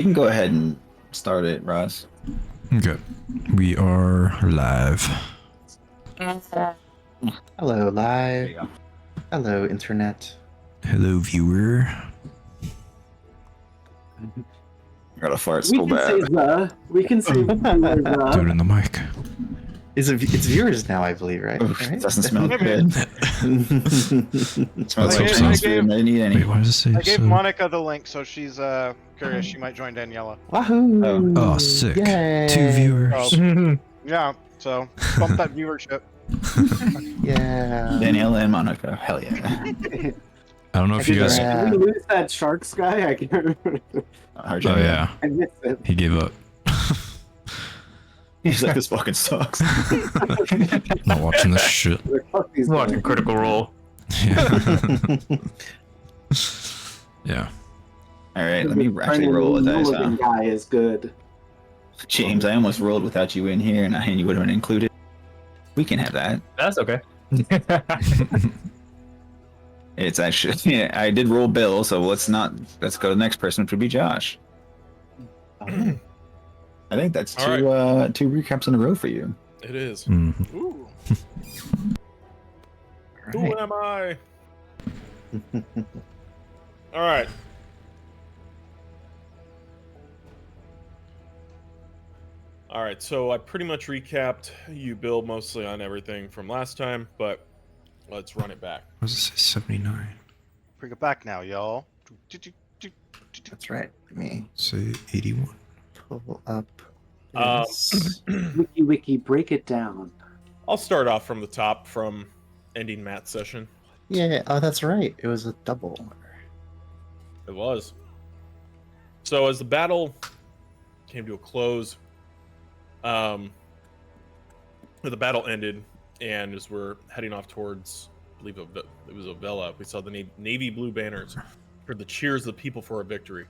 You can go ahead and start it, Ross. Okay, we are live. Hello, There live. you go. Hello, internet. Hello, viewer. I got a fart We so can say bad. the. We can say Do it in the mic. It's viewers now, I believe, right? Oof, Right? it doesn't smell good. It smells Let's like hope Chinese so. food and I didn't eat any. Wait, why does it say I gave so? Monica the link, so she's curious. She might join Daniela. Wahoo! Oh, sick. Yay. 2 viewers. Yeah, so bump that viewership. Yeah. Daniela and Monica. Hell yeah. I don't know if you guys. Yeah. Did we lose that Sharks guy? I can't remember. How'd Oh you- yeah, I missed it. he gave up. He's like, this fucking sucks. Not watching this shit. Fuck these Watching guys. Critical Role. Yeah. Yeah. All right, let me actually roll with dice. Mulligan guy is good. James, I almost rolled without you in here, and you would have been included. We can have that. That's okay. It's actually, yeah, I did roll Bill, so let's go to the next person, which would be Josh. I think that's two recaps in a row for you. It is. Mhm. Ooh, All who right. am I? All right. All right, so I pretty much recapped you, Bill, mostly on everything from last time, but let's run it back. What does it say? 79. Bring it back now, y'all. That's right. Let me Say 81. pull up. Um, this. Wiki, break it down. I'll start off from the top, from ending Matt's session. Yeah. Oh, that's right. It was a double. It was. So as the battle came to a close, the battle ended, and as we're heading off towards, I believe it was Avella, we saw the navy blue banners, heard the cheers of the people for a victory.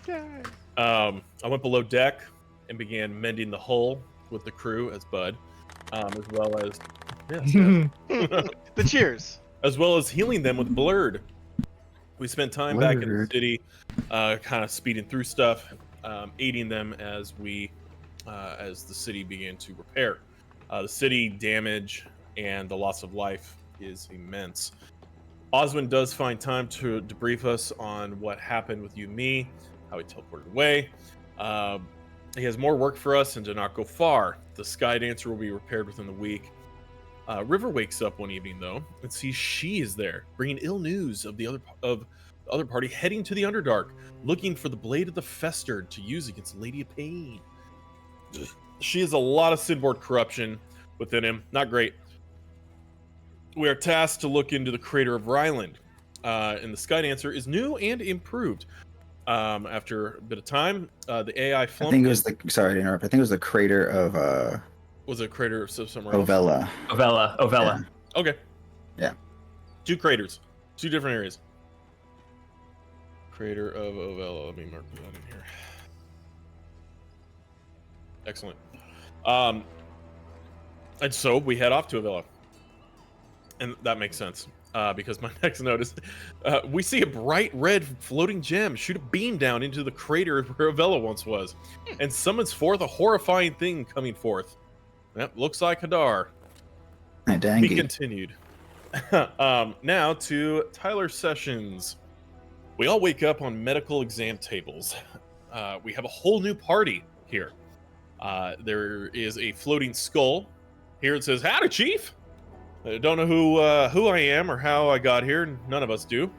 Yay. I went below deck and began mending the hull with the crew as Bud, as well as The cheers. as well as healing them with Blurred. We spent time back in the Blurred. city, kind of speeding through stuff, aiding them as the city began to repair. The city damage and the loss of life is immense. Oswin does find time to debrief us on what happened with you and me, how he teleported away. He has more work for us and did not go far. The Sky Dancer will be repaired within the week. River wakes up one evening though and sees she is there, bringing ill news of the other party heading to the Underdark, looking for the Blade of the Festered to use against Lady of Pain. She has a lot of Sidboard corruption within him. Not great. We are tasked to look into the crater of Ryland, and the Sky Dancer is new and improved. After a bit of time, the AI I flumped. think it was sorry to interrupt. I think it was the crater of Was it a crater of somewhere else? Ovella. Ovella. Okay. Yeah. 2 craters. 2 different areas. Crater of Ovella. Let me mark that in here. Excellent. And so we head off to Avella. And that makes sense. Because my next note is we see a bright red floating gem shoot a beam down into the crater where Avella once was, and summons forth a horrifying thing coming forth. That looks like Hadar. Hey, Be dangy. continued. Now to Tyler Sessions. We all wake up on medical exam tables. We have a whole new party here. There is a floating skull. Here it says, "Howdy, Chief." I don't know who I am or how I got here. None of us do.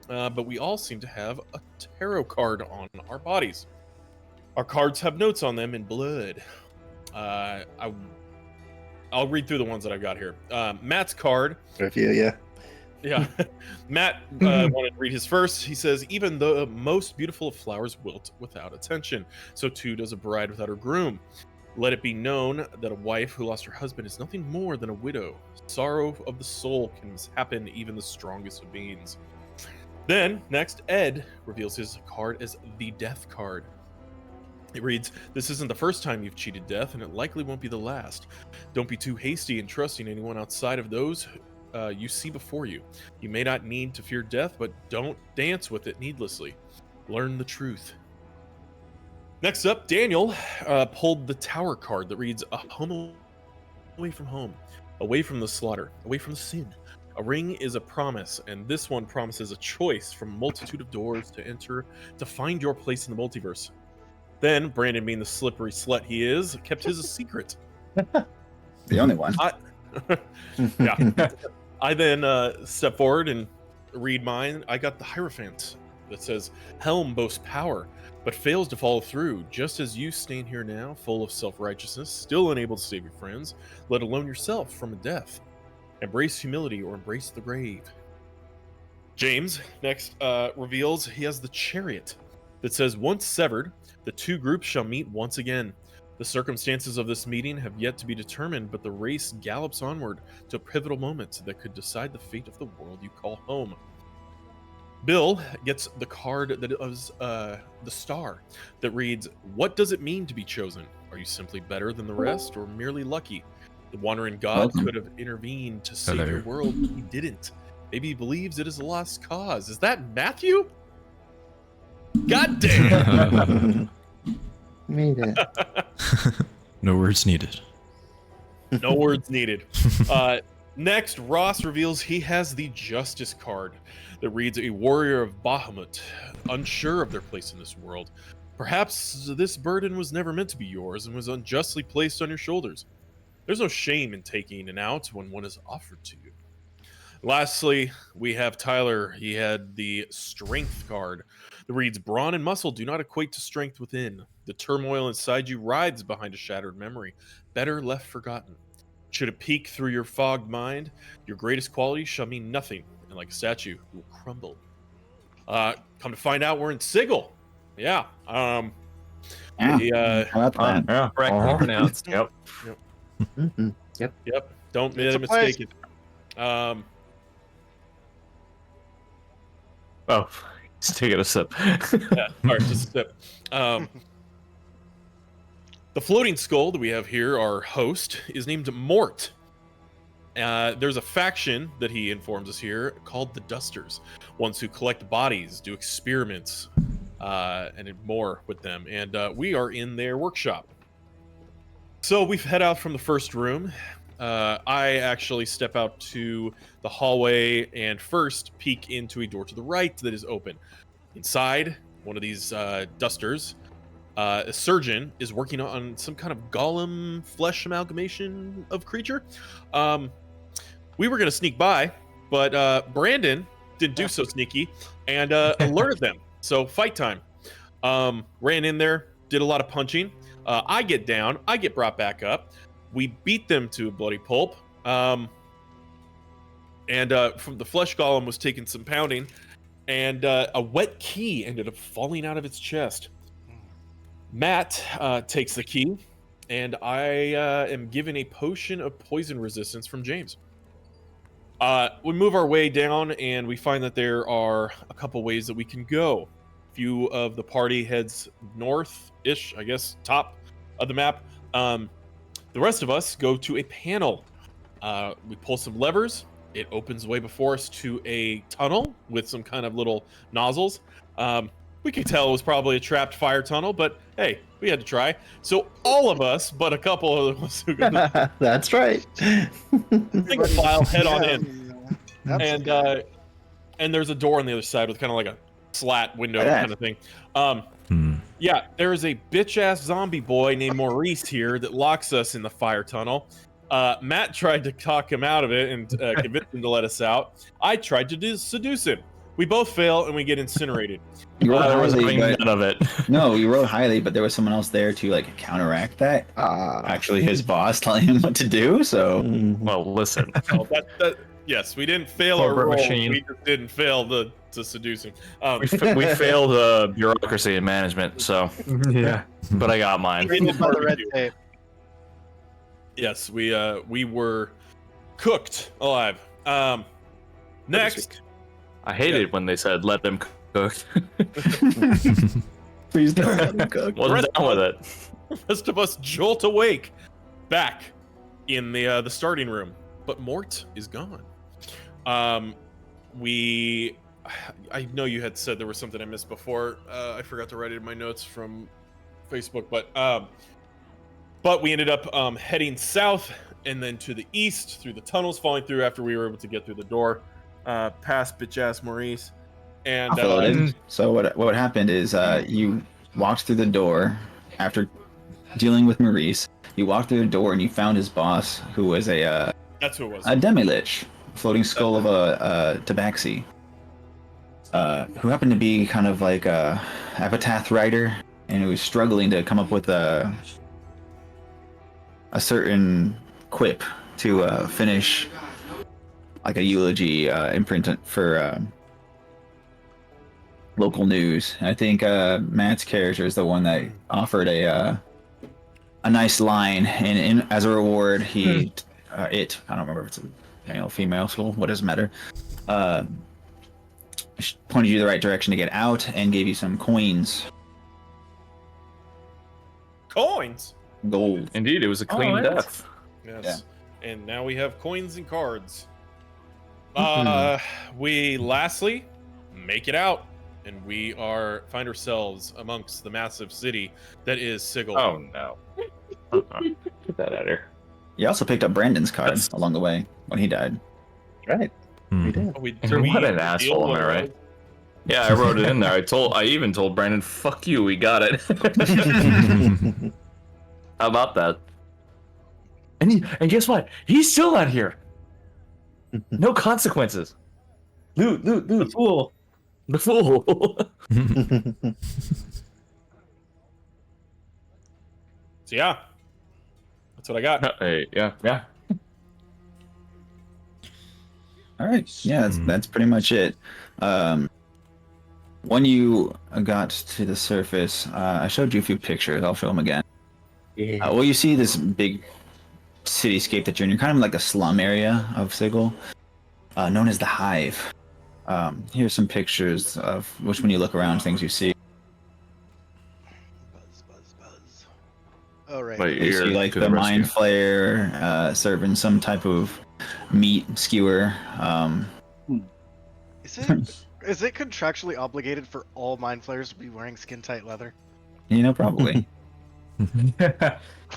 But we all seem to have a tarot card on our bodies. Our cards have notes on them in blood. I'll read through the ones that I've got here. Matt's card. Review, yeah. Yeah. Matt wanted to read his first. He says, "Even the most beautiful of flowers wilt without attention, so too does a bride without her groom. Let it be known that a wife who lost her husband is nothing more than a widow. Sorrow of the soul can happen even the strongest of beings." Then, next, Ed reveals his card as the Death card. It reads, "This isn't the first time you've cheated death, and it likely won't be the last. Don't be too hasty in trusting anyone outside of those you see before you. You may not need to fear death, but don't dance with it needlessly. Learn the truth." Next up, Daniel pulled the tower card that reads a home away from home, away from the slaughter, away from the sin. A ring is a promise, and this one promises a choice from a multitude of doors to enter to find your place in the multiverse. Then, Brandon, being the slippery slut he is, kept his a secret. The only one. Yeah. I then step forward and read mine. I got the Hierophant that says, Helm boasts power, but fails to follow through, just as you stand here now, full of self-righteousness, still unable to save your friends, let alone yourself from a death. Embrace humility or embrace the grave. James next reveals he has the Chariot that says, once severed, the two groups shall meet once again. The circumstances of this meeting have yet to be determined, but the race gallops onward to a pivotal moment that could decide the fate of the world you call home. Bill gets the card that is the star that reads, what does it mean to be chosen? Are you simply better than the rest or merely lucky? The wandering god could have intervened to save your world, but he didn't. Maybe he believes it is a lost cause. Is that Matthew? God damn! Made it. No words needed. No words needed. Next, Ross reveals he has the Justice card that reads, a warrior of Bahamut, unsure of their place in this world. Perhaps this burden was never meant to be yours and was unjustly placed on your shoulders. There's no shame in taking it out when one is offered to you. Lastly, we have Tyler. He had the Strength card that reads, brawn and muscle do not equate to strength within. The turmoil inside you rides behind a shattered memory, better left forgotten. Should it peek through your fogged mind, your greatest quality shall mean nothing, and like a statue, you will crumble. Come to find out, we're in Sigil. Yeah. How about that? Yeah, correctly pronounced. Yep. Mhm. Yep. Don't It's a mistake it. Oh, he's taking a sip. Yeah, all right, just a sip. The floating skull that we have here, our host, is named Mort. There's a faction that he informs us here called the Dusters, ones who collect bodies, do experiments, and more with them. And we are in their workshop. So we head out from the first room. I actually step out to the hallway and first peek into a door to the right that is open. Inside, one of these Dusters, a surgeon, is working on some kind of golem flesh amalgamation of creature. We were going to sneak by, but Brandon didn't do so sneaky and alerted them. So fight time. Ran in there, did a lot of punching. I get down, I get brought back up. We beat them to a bloody pulp. And from the flesh golem was taking some pounding, and a wet key ended up falling out of its chest. Matt takes the key, and I am given a potion of poison resistance from James. We move our way down, and we find that there are a couple ways that we can go. A few of the party heads north-ish, I guess, top of the map. The rest of us go to a panel. We pull some levers. It opens the way before us to a tunnel with some kind of little nozzles. We could tell it was probably a trapped fire tunnel, but hey, we had to try. So all of us, but a couple of us who got That's right. single file head on in. Absolutely. And there's a door on the other side with kind of like a slat window Yeah. kind of thing. Yeah, there is a bitch-ass zombie boy named Maurice here that locks us in the fire tunnel. Matt tried to talk him out of it and convince him to let us out. I tried to seduce him. We both fail and we get incinerated. You rolled I was highly, having but none of it. no, you rolled highly, but there was someone else there to like counteract that. Actually, his boss telling him what to do. So Well, listen. So yes, we didn't fail our Corporate roll. machine. We just didn't fail to seduce him. We failed bureaucracy and management, so. Yeah. But I got mine. Handled by the red tape. Yes, we were cooked alive. Next, I hated when they said, let them cook. please don't let him cook. Wasn't down with it. the rest of us jolt awake, back in the starting room, but Mort is gone. I know you had said there was something I missed before. I forgot to write it in my notes from Facebook, but we ended up heading south and then to the east through the tunnels, falling through after we were able to get through the door, past bitch ass Maurice, and Followed in. So what happened is you walked through the door after dealing with Maurice. You walked through the door and you found his boss, who was that's who it was. a demi-lich, floating skull of a tabaxi, who happened to be kind of like a epitaph writer, and who was struggling to come up with a certain quip to finish like a eulogy imprint for local news. And I think Matt's character is the one that offered a nice line, and as a reward, he I don't remember if it's a male, female soul. What does it matter? Pointed you the right direction to get out and gave you some coins. Coins. Gold. Indeed, it was a clean nice. death. Yes. And now we have coins and cards. We lastly make it out, and we find ourselves amongst the massive city that is Sigil. Oh no. Get that out of here. You also picked up Brandon's card along the way when he died. Right. Hmm. We did. What an asshole, am I right? Yeah, I wrote it in there. I even told Brandon, "Fuck you, we got it." How about that? And guess what? He's still not here. No consequences. Loot. The fool. The fool. So yeah, that's what I got. Hey, yeah. All right. Yeah, that's pretty much it. When you got to the surface, I showed you a few pictures. I'll show them again. Yeah. Well, you see this big cityscape that you're in. You're kind of like a slum area of Sigil, known as the Hive. Here's some pictures of which, when you look around, things you see. Buzz. All right. Wait, You see like the mind flayer serving some type of meat skewer. Is it contractually obligated for all mind flayers to be wearing skin tight leather? Probably.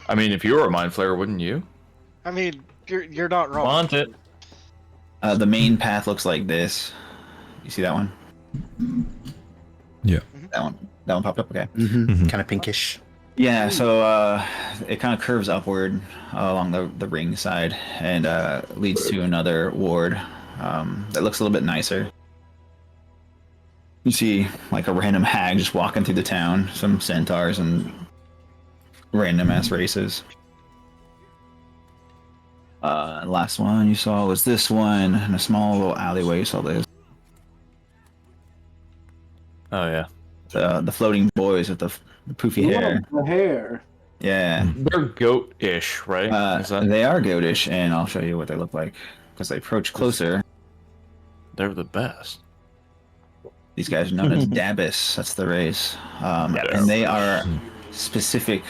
I mean, if you were a mind flayer, wouldn't you? I mean, you're not wrong. Want it? The main path looks like this. You see that one? Yeah. That one popped up. Okay. Mhm. Kind of pinkish. Yeah, so it kind of curves upward along the ring side and leads to another ward that looks a little bit nicer. You see like a random hag just walking through the town, some centaurs and random ass races. Last one you saw was this one in a small little alleyway. You saw this. Oh yeah. The floating boys with the poofy hair. The hair. Yeah. They're goat-ish, right? Is that... They are goatish, and I'll show you what they look like. Because they approach closer. They're the best. These guys are known as Dabus. That's the race. And they are specific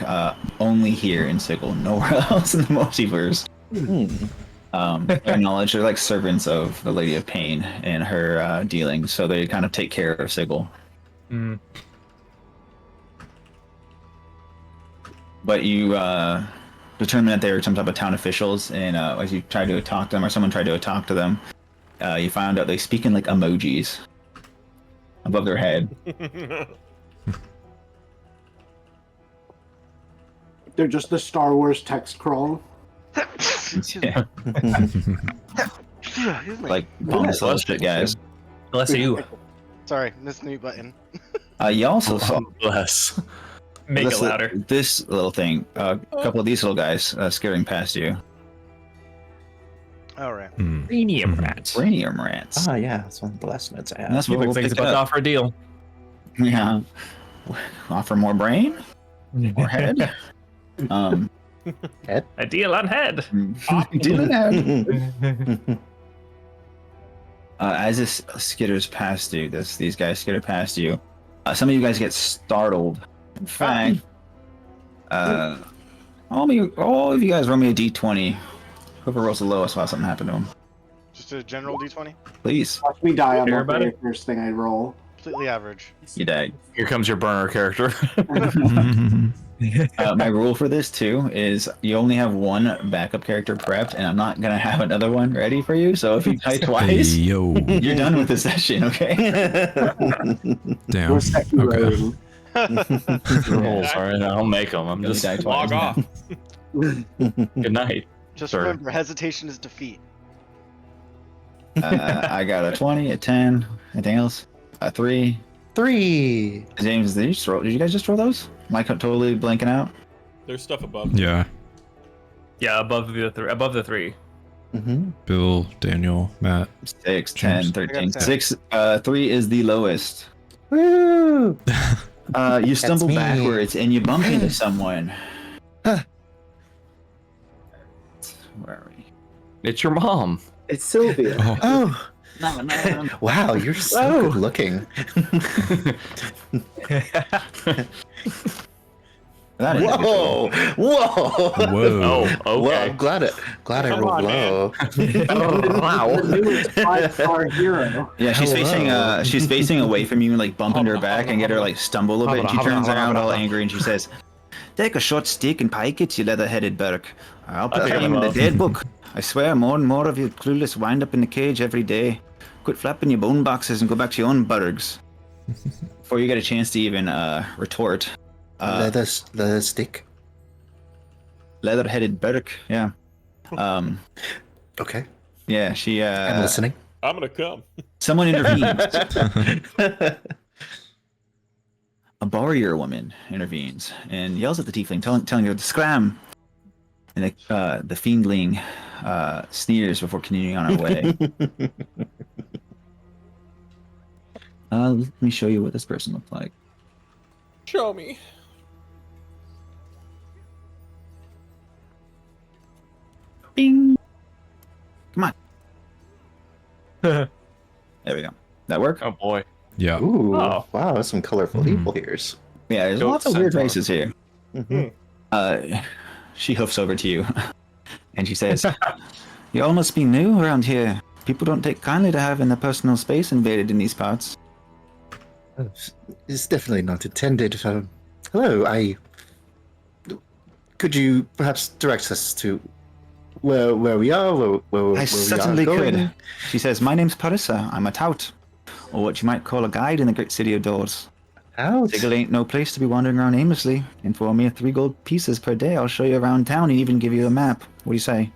only here in Sigil, nowhere else in the multiverse. Their knowledge, they're like servants of the Lady of Pain and her dealings, so they kind of take care of Sigil. But you determine that they were some type of town officials, and as you try to talk to them, or someone tried to talk to them, you found out they speak in like emojis above their head. They're just the Star Wars text crawl. Yeah. Like bonus level shit, guys. Bless you. Sorry, missed the mute button. You also saw Bless. Make this it louder. This little thing, a couple of these little guys skipping past you. All right. Premium rats. Brainium rats. Ah, yeah, that's one of the last notes I And have. that's what Looks we'll like he's pick about to up. offer a deal. Yeah. Offer more brain or head. A deal on head. Dealing head. As this skitters past you, these guys skitter past you. Some of you guys get startled. In fact, all of you guys roll me a d20. Whoever rolls the lowest will have something happen to him. Just a general d20. Please. Watch me die on Care the about very it? first thing I roll. completely average. You died. Here comes your burner character. My rule for this too is you only have one backup character prepped, and I'm not gonna have another one ready for you. So if you die Hey, twice, yo. you're done with the session. Okay. Damn. We're second Okay. rating. Rolls, all right, I'll make them. I'm You only just die twice. Log off. good night. Just Sorry. remember, hesitation is defeat. I got a 20, a 10. Anything else? A 3. 3. James, did you guys just roll those? Am I totally blanking out? There's stuff above. Yeah. Yeah, above the three. Mm-hmm. Bill, Daniel, Matt. 6, 10, James. 13. I got 10. 6, 3 is the lowest. Woo! You stumble me. backwards and you bump into someone. Huh. Where are we? It's your mom. It's Sylvia. Oh, Oh, No, no. wow, you're so Oh. good looking. That individual. Whoa! Whoa! whoa. Oh, Well, okay. I'm glad I Come rolled on, low. The newest 5-star hero. Yeah, she's Hello. facing away from you and like bumping her back and get her like stumble a bit. And she turns around all angry and she says, "Take a short stick and pike it, you leather-headed Berk. I'll put your name in the dead book. I swear, more and more of you clueless wind up in the cage every day. Quit flapping your bone boxes and go back to your own burgs." Before you get a chance to even retort, Leather stick. leather-headed Berk. Yeah. Okay, Yeah. She. I'm listening. I'm gonna come. Someone intervenes. A warrior woman intervenes and yells at the tiefling, telling her to scram. And the fiendling sneers before continuing on her way. Let me show you what this person looked like. Show me. Bing. Come on. There we go. That work? Oh boy. Yeah. Ooh, Oh. wow, that's some colorful Mhm. people here. Yeah, there's Goat lots of weird centaur. races here. Mm-hmm. She hoofs over to you, and she says, "You all must be new around here. People don't take kindly to having their personal space invaded in these parts." It's definitely not intended. Hello, could you perhaps direct us to where we are? Where I we certainly are going? could. She says, "My name's Parissa. I'm a tout, or what you might call a guide in the great city of Doors. Out. Sigil ain't no place to be wandering around aimlessly. And for a mere 3 gold pieces per day, I'll show you around town and even give you a map. What do you say?"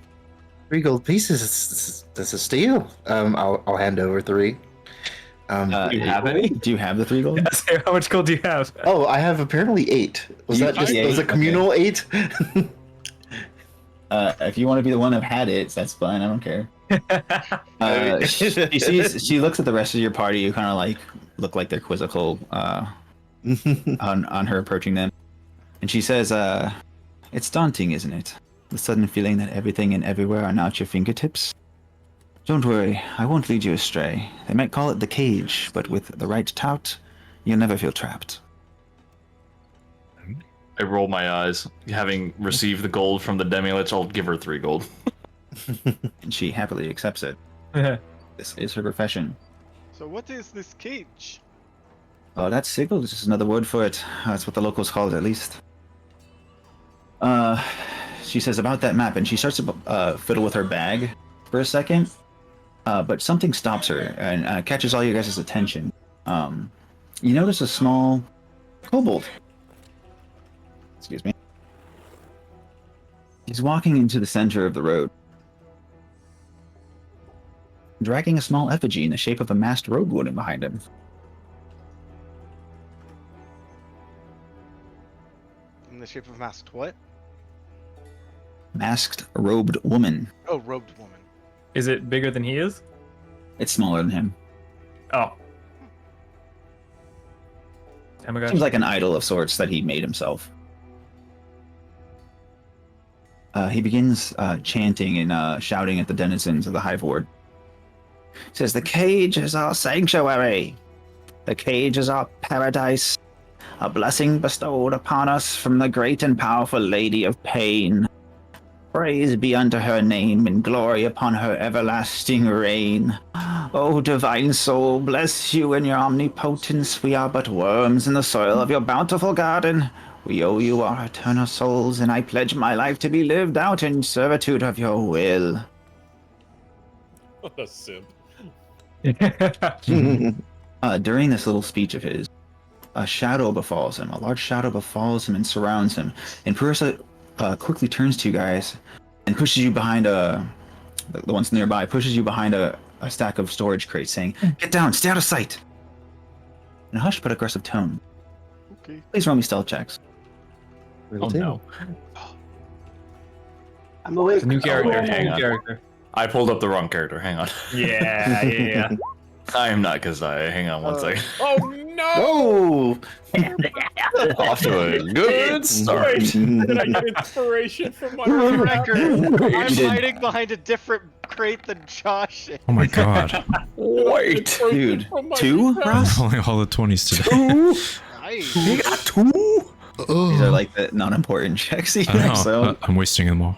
3 gold pieces. That's a steal. I'll hand over 3. Do you have any? Do you have the 3 gold? How much gold do you have? Oh, I have apparently 8. Was You that just have was a 8? communal 8? If you want to be the one that had it, that's fine. I don't care. She looks at the rest of your party. You kind of like look like they're quizzical on her approaching them, and she says, "It's daunting, isn't it? The sudden feeling that everything and everywhere are now at your fingertips. Don't worry, I won't lead you astray. They might call it the cage, but with the right tout, you'll never feel trapped." I roll my eyes. Having received the gold from the demi-lich, I'll give her 3 gold. And she happily accepts it. This is her profession. So what is this cage? Oh, that's Sigil. It's just another word for it. That's what the locals call it, at least. She says about that map, and she starts to fiddle with her bag for a second. But something stops her and catches all you guys' attention. You notice a small kobold. Excuse me. He's walking into the center of the road, dragging a small effigy in the shape of a masked rogue woman behind him. In the shape of masked what? Masked robed woman. Oh, robed woman. Is it bigger than he is? It's smaller than him. Oh. Oh my gosh. Seems like an idol of sorts that he made himself. He begins chanting and shouting at the denizens of the Hive Ward. He says, "The cage is our sanctuary. The cage is our paradise. A blessing bestowed upon us from the great and powerful Lady of Pain. Praise be unto her name and glory upon her everlasting reign. O divine soul, bless you in your omnipotence. We are but worms in the soil of your bountiful garden. We owe you our eternal souls, and I pledge my life to be lived out in servitude of your will. What a simp. During this little speech of his, a shadow befalls him. A large shadow befalls him and surrounds him. And Purissa quickly turns to you guys and pushes you behind the ones nearby, pushes you behind a stack of storage crates, saying, "Get down, stay out of sight." In a hushed but aggressive tone. Okay. Please roll me stealth checks. Oh no. I'm awake. New character. hang New on. character. I pulled up the wrong character. Hang on. Yeah. I am not Kazai. Hang on one second. Oh no! Oh! Off to a good start. Did I get inspiration from my For the rap? record, I'm did. hiding behind a different crate than Josh is. Oh my god. Wait. Dude, From my 2, rap. Ross? Rolling all the 20s today. Nice. You got 2? These are like the non-important checks. I don't know. So, I'm wasting them all.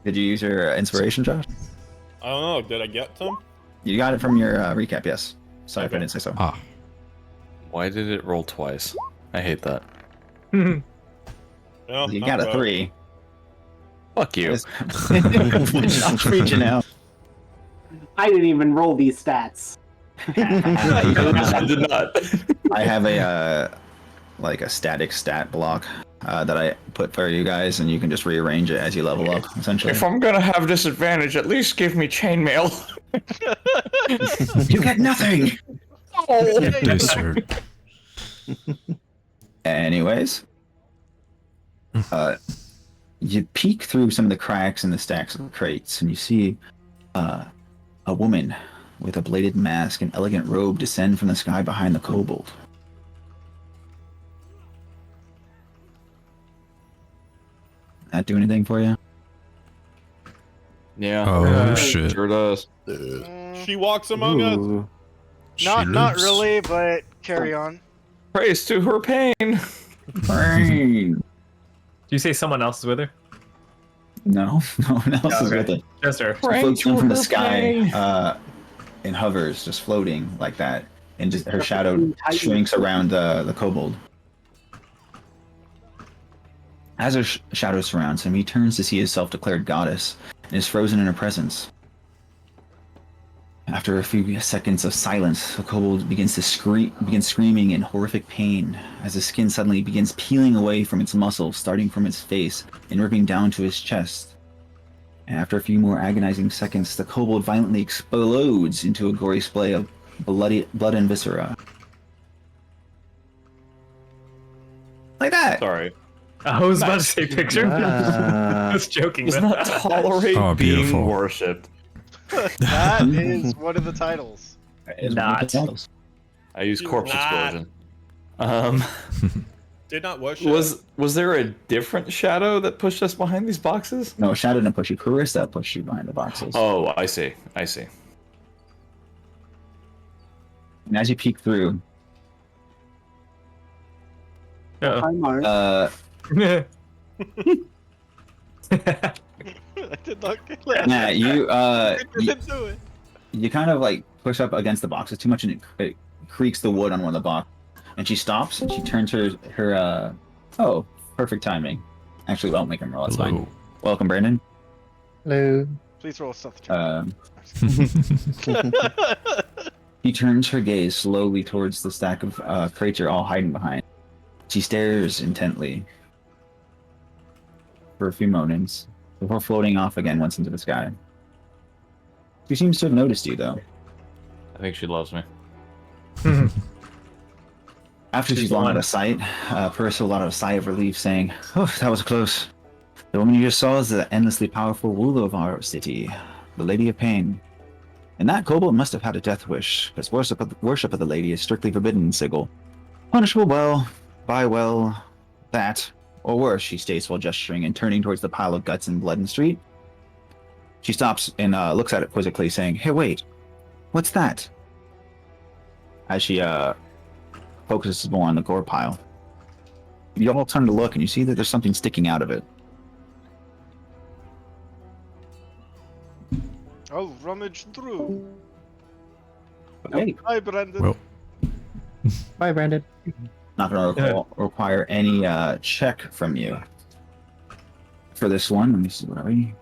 did you use your inspiration, Josh? I don't know. Did I get some? You got it from your recap, yes. Sorry if I didn't say so. Ah. Why did it roll twice? I hate that. No, You not got a bad. 3. Fuck you. Josh reaching out. I didn't even roll these stats. I did not. I have a like a static stat block that I put for you guys, and you can just rearrange it as you level up, essentially. If I'm gonna have disadvantage, at least give me chainmail. You get nothing! They serve. Anyways, you peek through some of the cracks in the stacks of crates, and you see a woman with a bladed mask and elegant robe descend from the sky behind the kobold. That do anything for you? Yeah. Oh shit. Sure does. She walks among us. Ooh. She Not lives. really, but carry on. Praise to her pain. Brain. Do you say someone else is with her? No, no one else is Okay. with it. Just her. She floats down from the sky and hovers, just floating like that, and just her shadow shrinks around the kobold. As her shadow surrounds him, he turns to see his self-declared goddess and is frozen in her presence. After a few seconds of silence, the kobold begins screaming in horrific pain as the skin suddenly begins peeling away from its muscles, starting from its face and ripping down to his chest. And after a few more agonizing seconds, the kobold violently explodes into a gory splay of blood and viscera. Like that! Sorry. I was about to say picture. I was joking. Does but- not tolerate Oh, being beautiful. worshipped. That is one of the titles. Is one of the titles. I use She's corpse not. explosion. Did not watch Was there a different shadow that pushed us behind these boxes? No, Shadow didn't push you. Carissa pushed you behind the boxes. Oh, I see. I see. And as you peek through, Uh-oh. Hi, Mark. I did not get that. Matt, you I didn't do it. you kind of like push up against the boxes too much, and it creaks the wood on one of the boxes. And she stops. And she turns her oh, perfect timing. Actually, won't make him roll. It's fine. Hello. Welcome, Brandon. Hello. Please roll a stealth check. He turns her gaze slowly towards the stack of crates you're all hiding behind. She stares intently for a few moments before floating off again once into the sky. She seems to have noticed you, though. I think she loves me. After she's long out of sight, Purissa let out a sigh of relief, saying, "Oh, that was close. The woman you just saw is the endlessly powerful ruler of our city, the Lady of Pain. And that kobold must have had a death wish, because worship of the lady is strictly forbidden in Sigil. Punishable by that, or worse," she states while gesturing and turning towards the pile of guts and blood in the street. She stops and looks at it quizzically, saying, "Hey, wait, what's that?" As she focuses more on the gore pile. You all turn to look, and you see that there's something sticking out of it. I'll rummage through. Okay. Hi, Brandon. Well, Bye, Brandon. Not going to require any check from you for this one. Let me see what are we.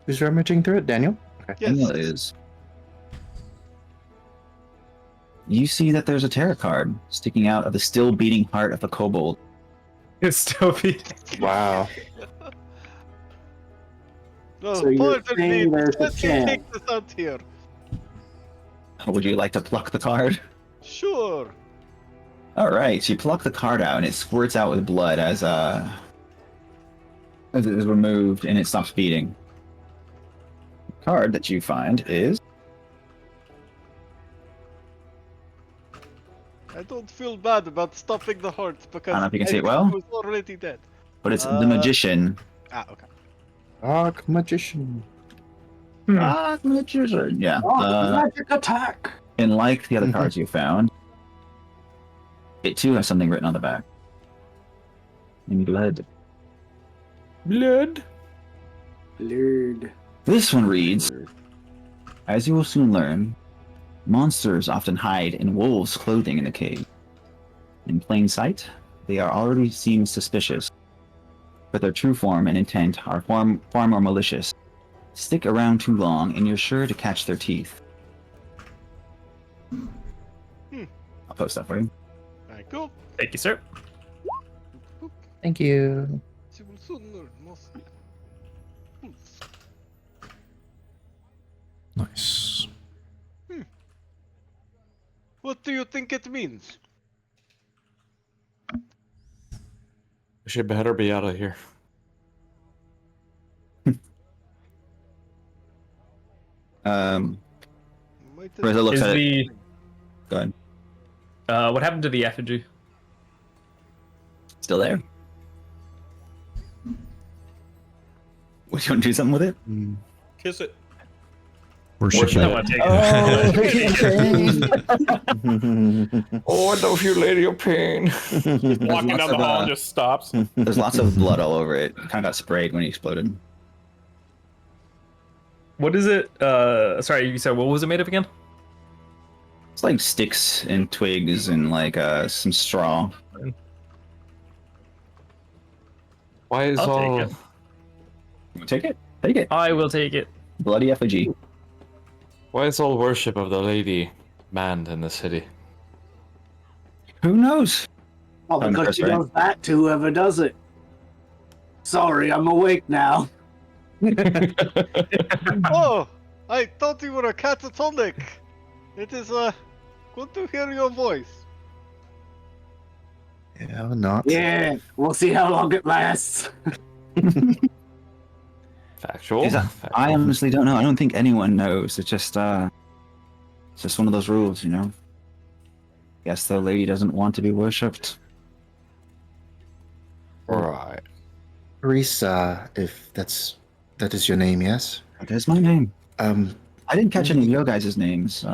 Who's rummaging through it? Daniel? Okay. Yes. Daniel is. You see that there's a tarot card sticking out of the still beating heart of a kobold. It's still beating. Wow. No, So you're pardon me. saying there's a Let me chance. take this out here. Would you like to pluck the card? Sure. All right, you pluck the card out, and it squirts out with blood as it is removed, and it stops beating. The card that you find is. I don't feel bad about stopping the heart because I don't know if you can see it I well. was already dead. But it's the magician. Ah, okay. Dark magician. Magician. Yeah. Oh, magic attack! And like the other cards you found, it too has something written on the back. In blood. Blood. Lord. This one reads, as you will soon learn, monsters often hide in wolves' clothing in the cave. In plain sight, they are already seem suspicious, but their true form and intent are far more malicious. Stick around too long and you're sure to catch their teeth. I'll post that for you. Very cool. Thank you, sir. Thank you. You will soon learn most. nice. What do you think it means? We should better be out of here. Might as Reza looks Is at it. the Go ahead. what happened to the effigy? Still there. Would you want to do something with it? Kiss it. Worship I it. want to take it. Oh, I don't feel lady of pain. Walking lots down the of, hall just stops. There's lots of blood all over it. Kind of got sprayed when he exploded. What is it? Sorry, you said what was it made of again? It's like sticks and twigs and like some straw. Why is I'll all... take it. You wanna take it? Take it. I will take it. Bloody effigy. Why is all worship of the lady banned in the city? Who knows? Oh, I'm because she Chris, right? does that to whoever does it. Sorry, I'm awake now. Oh, I thought you were a catatonic. It is good to hear your voice. Yeah, or not. Yeah, we'll see how long it lasts. Factual. Is that- I honestly don't know. I don't think anyone knows. It's just one of those rules, you know. Guess the lady doesn't want to be worshipped. Right. Reese, if that is your name, yes? That is my name. I I didn't catch any of your guys' names.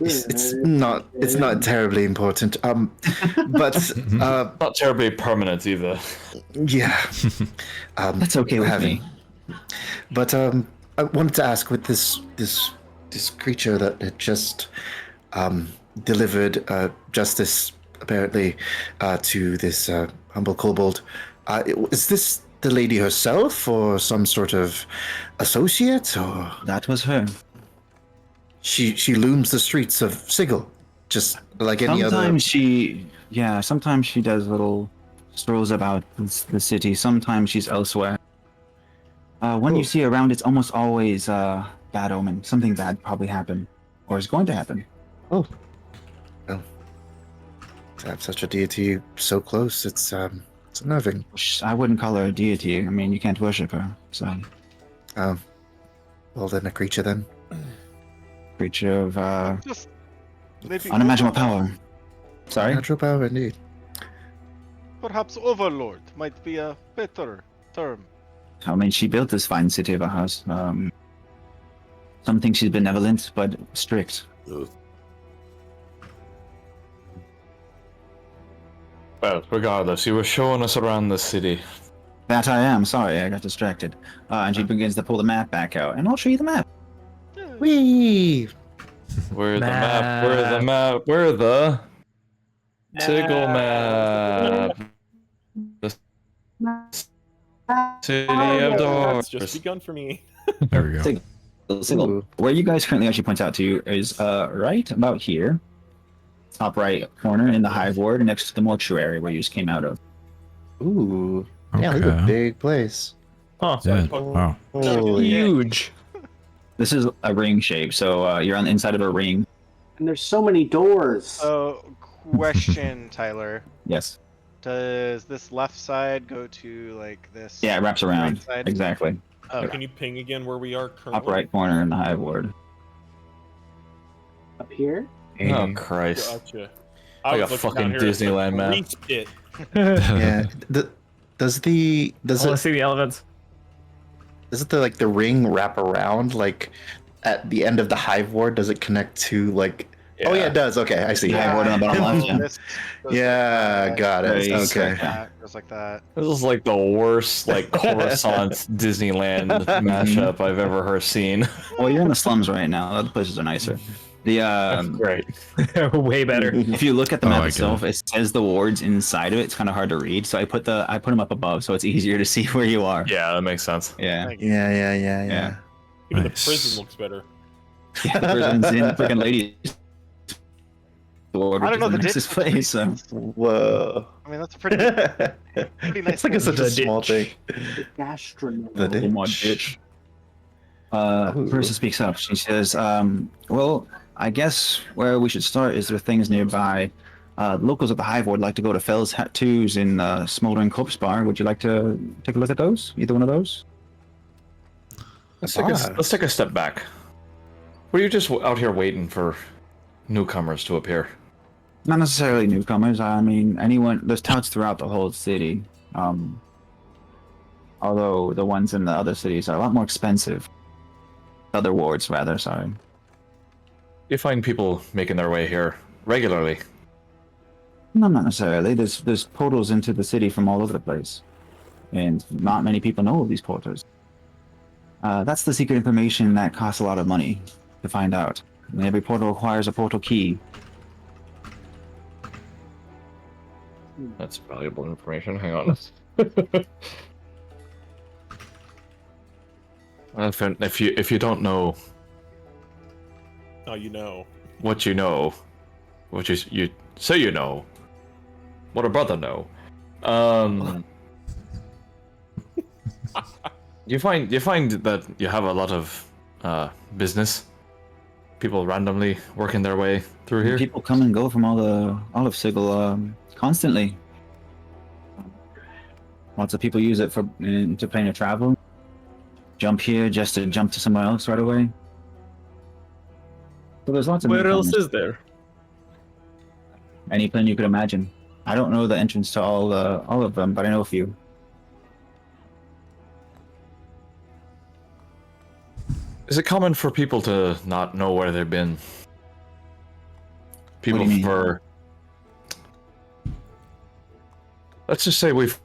it's not terribly important. But Not terribly permanent either. yeah. That's okay with me. But I wanted to ask with this creature that had just delivered justice apparently to this humble kobold. Is this the lady herself, or some sort of associate, or That was her. she looms the streets of Sigil, just like any Sometimes she does little strolls about the city. Sometimes she's elsewhere. When you see her around, it's almost always bad omen. Something bad probably happened, or is going to happen. Oh, well, to have such a deity so close, it's unnerving. I wouldn't call her a deity. I mean, you can't worship her. So, Well, then a creature then. creature of Just maybe unimaginable power. Sorry. Natural power, indeed. Perhaps overlord might be a better term. I mean, she built this fine city of ours. Some think she's benevolent, but strict. Well, regardless, you were showing us around the city. That I am. Sorry, I got distracted. And she begins to pull the map back out, and I'll show you the map. Whee! Where the map? Where the map? Where the Sigil map? The city of That's doors. just begun for me. There we go. Single. Ooh. Where you guys currently actually points out to you is right about here, top right corner in the hive ward next to the mortuary where you just came out of. Ooh. Yeah, this is a Okay. big place. Huh. Yeah. Wow. Holy. Huge. This is a ring shape, so you're on the inside of a ring. And there's so many doors. So, question, Tyler. Yes. Does this left side go to like this? Yeah, it wraps around. Right side? Exactly. Oh, Can you ping again where we are currently? Top right corner in the hive ward. Up here? Oh Christ! Gotcha. Like a was looking fucking down here, it's Disneyland map. Grease pit. Yeah. Does I want to it see the elephants. like the ring wrap around like at the end of the hive ward? Does it connect to like? Oh yeah, it does. Okay, I see. Yeah, ward on the bottom left. Yeah. This goes Yeah, like that, got it. Right. goes Okay. like that, goes like that. This is like the worst like Coruscant Disneyland mashup I've ever seen. Well, you're in the slums right now. Other places are nicer. The Great. Way better. if you look at the Oh, map I get itself, it says the wards inside of it. It's kind of hard to read, so I put them up above, so it's easier to see where you are. Yeah, that makes sense. Yeah. Yeah. Yeah. Even Nice. the prison looks better. Yeah, the prison's in freaking ladies. Ward, I which don't know, is the nicest ditch- place. So. Whoa. I mean, that's a pretty nice. It's like it's such a small thing. Gastronomy. The ditch. More ditch. Person speaks up. She says, well, I guess where we should start is with things nearby. Locals at the Hive Ward like to go to Fell's Tattoos in Smoldering Corpse Bar. Would you like to take a look at those? Either one of those? Let's take a step back. Were you just out here waiting for newcomers to appear? Not necessarily newcomers. I mean, anyone. There's touts throughout the whole city. Although the ones in the other cities are a lot more expensive. Other wards, rather. Sorry. You find people making their way here regularly. No, not necessarily. There's portals into the city from all over the place, and not many people know of these portals. That's the secret information that costs a lot of money to find out. And every portal requires a portal key. That's valuable information. Hang on. If you don't know Oh, you know. what you know, which is you say you know, what a brother know. You find that you have a lot of business. People randomly working their way through here. People come and go from all of Sigil constantly. Lots of people use it to plan to travel. Jump here just to jump to somewhere else right away. So there's lots of Where else newcomers. is there? Any plan you could imagine. I don't know the entrance to all of them, but I know a few. Is it common for people to not know where they've been? People What do you mean? for let's just say we've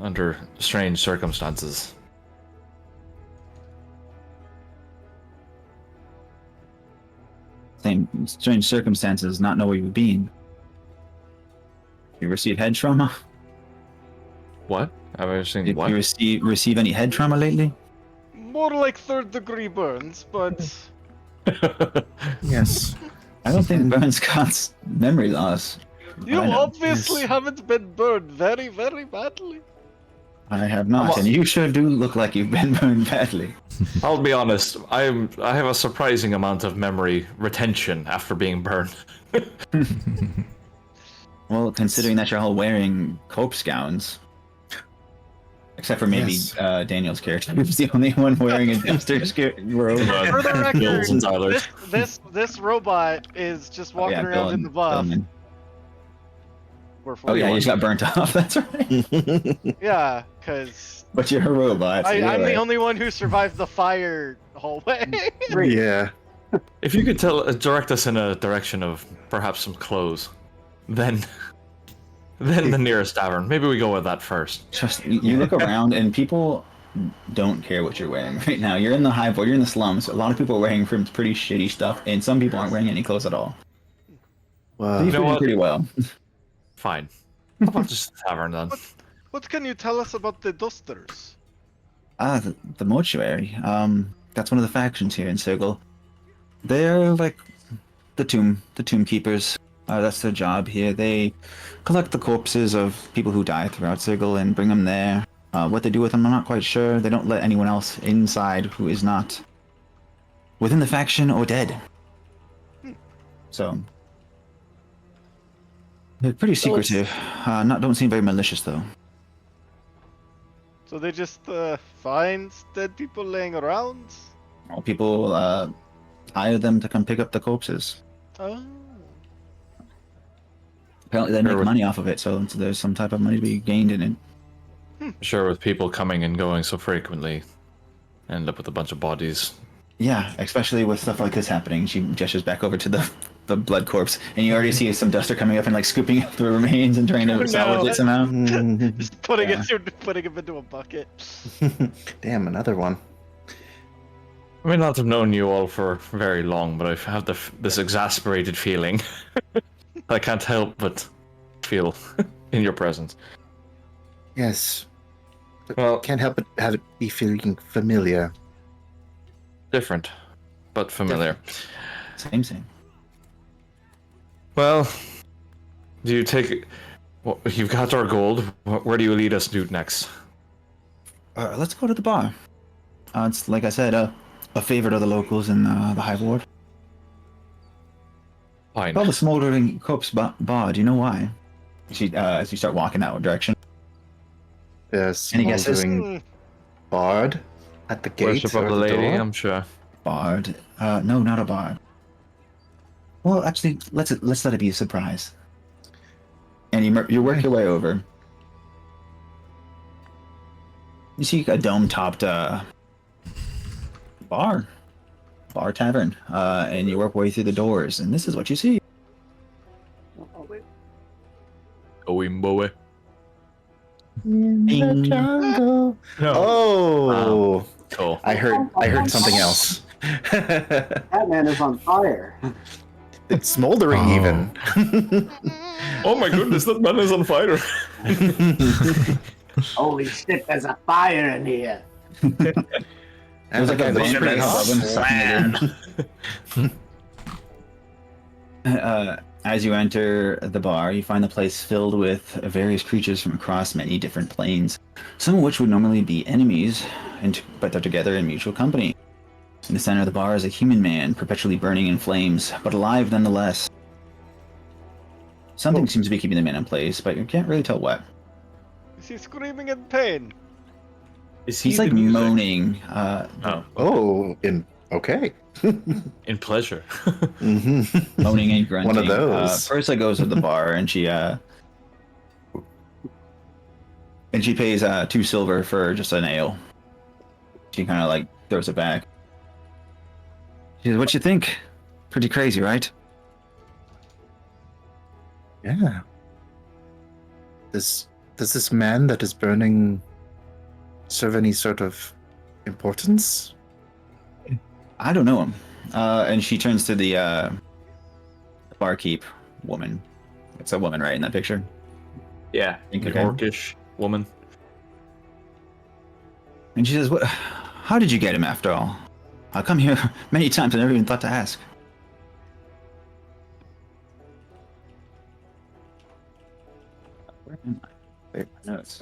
under strange circumstances. Same strange circumstances, not know where you've been. You receive head trauma? What? I've ever seen Did what? you receive any head trauma lately? More like third-degree burns, but Yes. I don't think Burns got memory loss. you I know. obviously Yes. haven't been burned very, very badly. I have not, and you sure do look like you've been burned badly. I'll be honest. I have a surprising amount of memory retention after being burned. Well, considering that you're all wearing corpse gowns, except for maybe Yes. Daniel's character, who's the only one wearing a Dexter's robe. For the record, Bills and Tyler's. this robot is just walking around in the buff. Billman. We're Oh yeah, you 41. just got burnt off. That's right. Yeah, because But you're a robot. So you're I'm the right. only one who survived the fire hallway. Yeah. If you could direct us in a direction of perhaps some clothes, then the nearest tavern. Maybe we go with that first. Just you look around and people don't care what you're wearing right now. You're in the high board, you're in the slums. A lot of people are wearing pretty shitty stuff, and some people aren't wearing any clothes at all. Wow. So you're know doing what? pretty well. Fine. How about just the tavern then? What can you tell us about the Dusters? The mortuary. That's one of the factions here in Sigil. They're like the tomb keepers. That's their job here. They collect the corpses of people who die throughout Sigil and bring them there. What they do with them, I'm not quite sure. They don't let anyone else inside who is not within the faction or dead. So they're pretty secretive. Don't seem very malicious though. So they just find dead people laying around? Well, people hire them to come pick up the corpses. Oh. Apparently they make money off of it, so there's some type of money to be gained in it. Sure, with people coming and going so frequently, end up with a bunch of bodies. Yeah, especially with stuff like this happening. She gestures back over to the blood corpse, and you already see some duster coming up and like scooping up the remains and trying to salvage it somehow. Just putting him into a bucket. Damn, another one. I may not have known you all for very long, but I have this exasperated feeling. I can't help but feel in your presence. Yes. But Well- can't help but have it be feeling familiar. Different, but familiar. Same. Well, do you take... Well, you've got our gold. Where do you lead us to next? Let's go to the bar. It's like I said, a favorite of the locals in the High Ward. Fine. Called the Smoldering Corpse Bar. Do you know why? As you start walking that direction. There's Any guesses? smoldering bard at the gate. Worship of or the lady, door? I'm sure. Bard. No, not a bard. Well, actually, let's let it be a surprise. And you work your way over. You see a dome-topped bar tavern, and you work your way through the doors, and this is what you see. Going boy. In the jungle. Oh, Cool. I heard something else. That man is on fire. It's smoldering even. Oh my goodness, that man is on fire. Holy shit, there's a fire in here. There's like a vampire above him. As you enter the bar, you find the place filled with various creatures from across many different planes, some of which would normally be enemies, but they're together in mutual company. In the center of the bar is a human man, perpetually burning in flames, but alive nonetheless. Something seems to be keeping the man in place, but you can't really tell what. Is he screaming in pain? He's like moaning. Okay. In pleasure. Mm-hmm. Moaning and grunting. One of those. Ursula goes to the bar and she pays 2 silver for just an ale. She kind of like throws it back. She says, "What you think? Pretty crazy, right?" Yeah. Does this man that is burning serve any sort of importance? I don't know him. And she turns to the barkeep woman. It's a woman, right, in that picture? Yeah, Think an okay. orcish woman. And she says, "What? How did you get him after all? I've come here many times. I never even thought to ask." Where am I? There, my notes.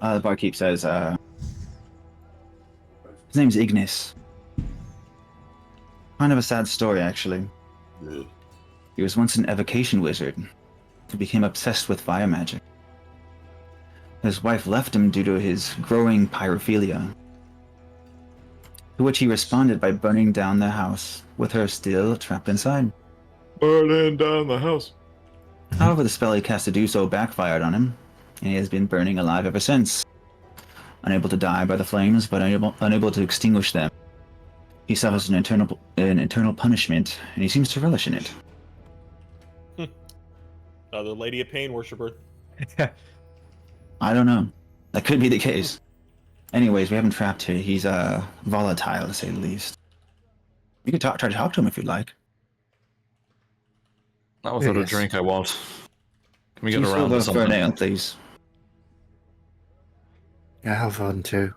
The barkeep says, his name's Ignis. Kind of a sad story, actually. He was once an evocation wizard who became obsessed with fire magic. His wife left him due to his growing pyrophilia, to which he responded by burning down their house, with her still trapped inside. Burning down the house. However, the spell he cast to do so backfired on him, and he has been burning alive ever since. Unable to die by the flames, but unable to extinguish them. He suffers an eternal punishment, and he seems to relish in it. The Lady of Pain worshiper. I don't know. That could be the case. Anyways, we have him trapped here. He's volatile to say the least. You could try to talk to him if you'd like. Not without a Yes. drink, I won't. Can we get Two around to silver for an something? ale, please. Yeah, have fun too.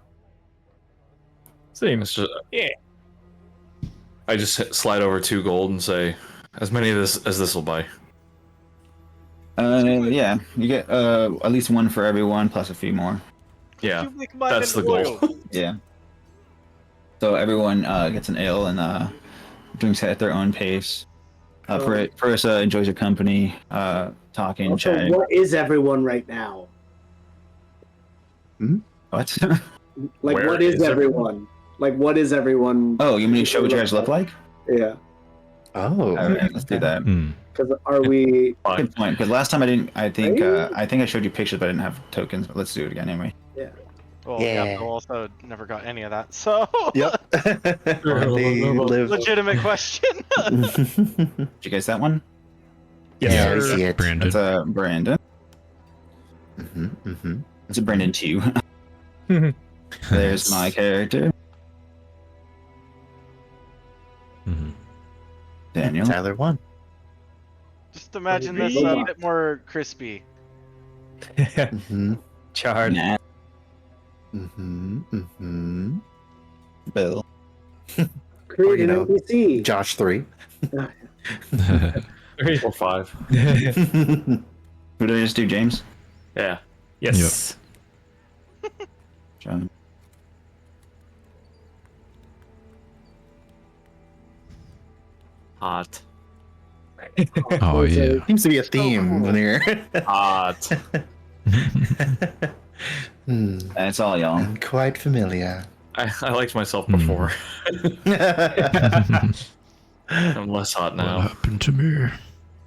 Seems. Yeah. I just slide over 2 gold and say, as many of this as this will buy. Yeah, you get at least one for everyone plus a few more. Yeah, You make mine that's the and goal. oil. Yeah. So everyone gets an ale and drinks at their own pace. First enjoys your company, talking, Also, chatting. what is everyone right now? What? Like, Where what is is everyone? Like, what is everyone? Oh, you mean to show what you guys look like? Yeah. Oh. All right, let's do that. Hmm. Because are we? Fine. Good point. Because last time I didn't. I think Right? I think I showed you pictures, but I didn't have tokens. But let's do it again anyway. Well, Yeah. yeah, Bill also never got any of that. So, Yep. Only live. legitimate question. Did you guys that one? Yeah, I Yes. see it. Brandon. That's Brandon. It's a Brandon too. There's my character, Mhm. Daniel. Tyler won. Just imagine this Really? a bit more crispy. Charred. Nat, Bill. Create you an know, NPC. Josh 3. 4 5. Who did I just do, James? Yeah. Yes. John. Hot. Oh yeah. Seems to be a theme in here. Hot. That's all, y'all. I'm quite familiar. I liked myself before. I'm less hot What now. happened to me?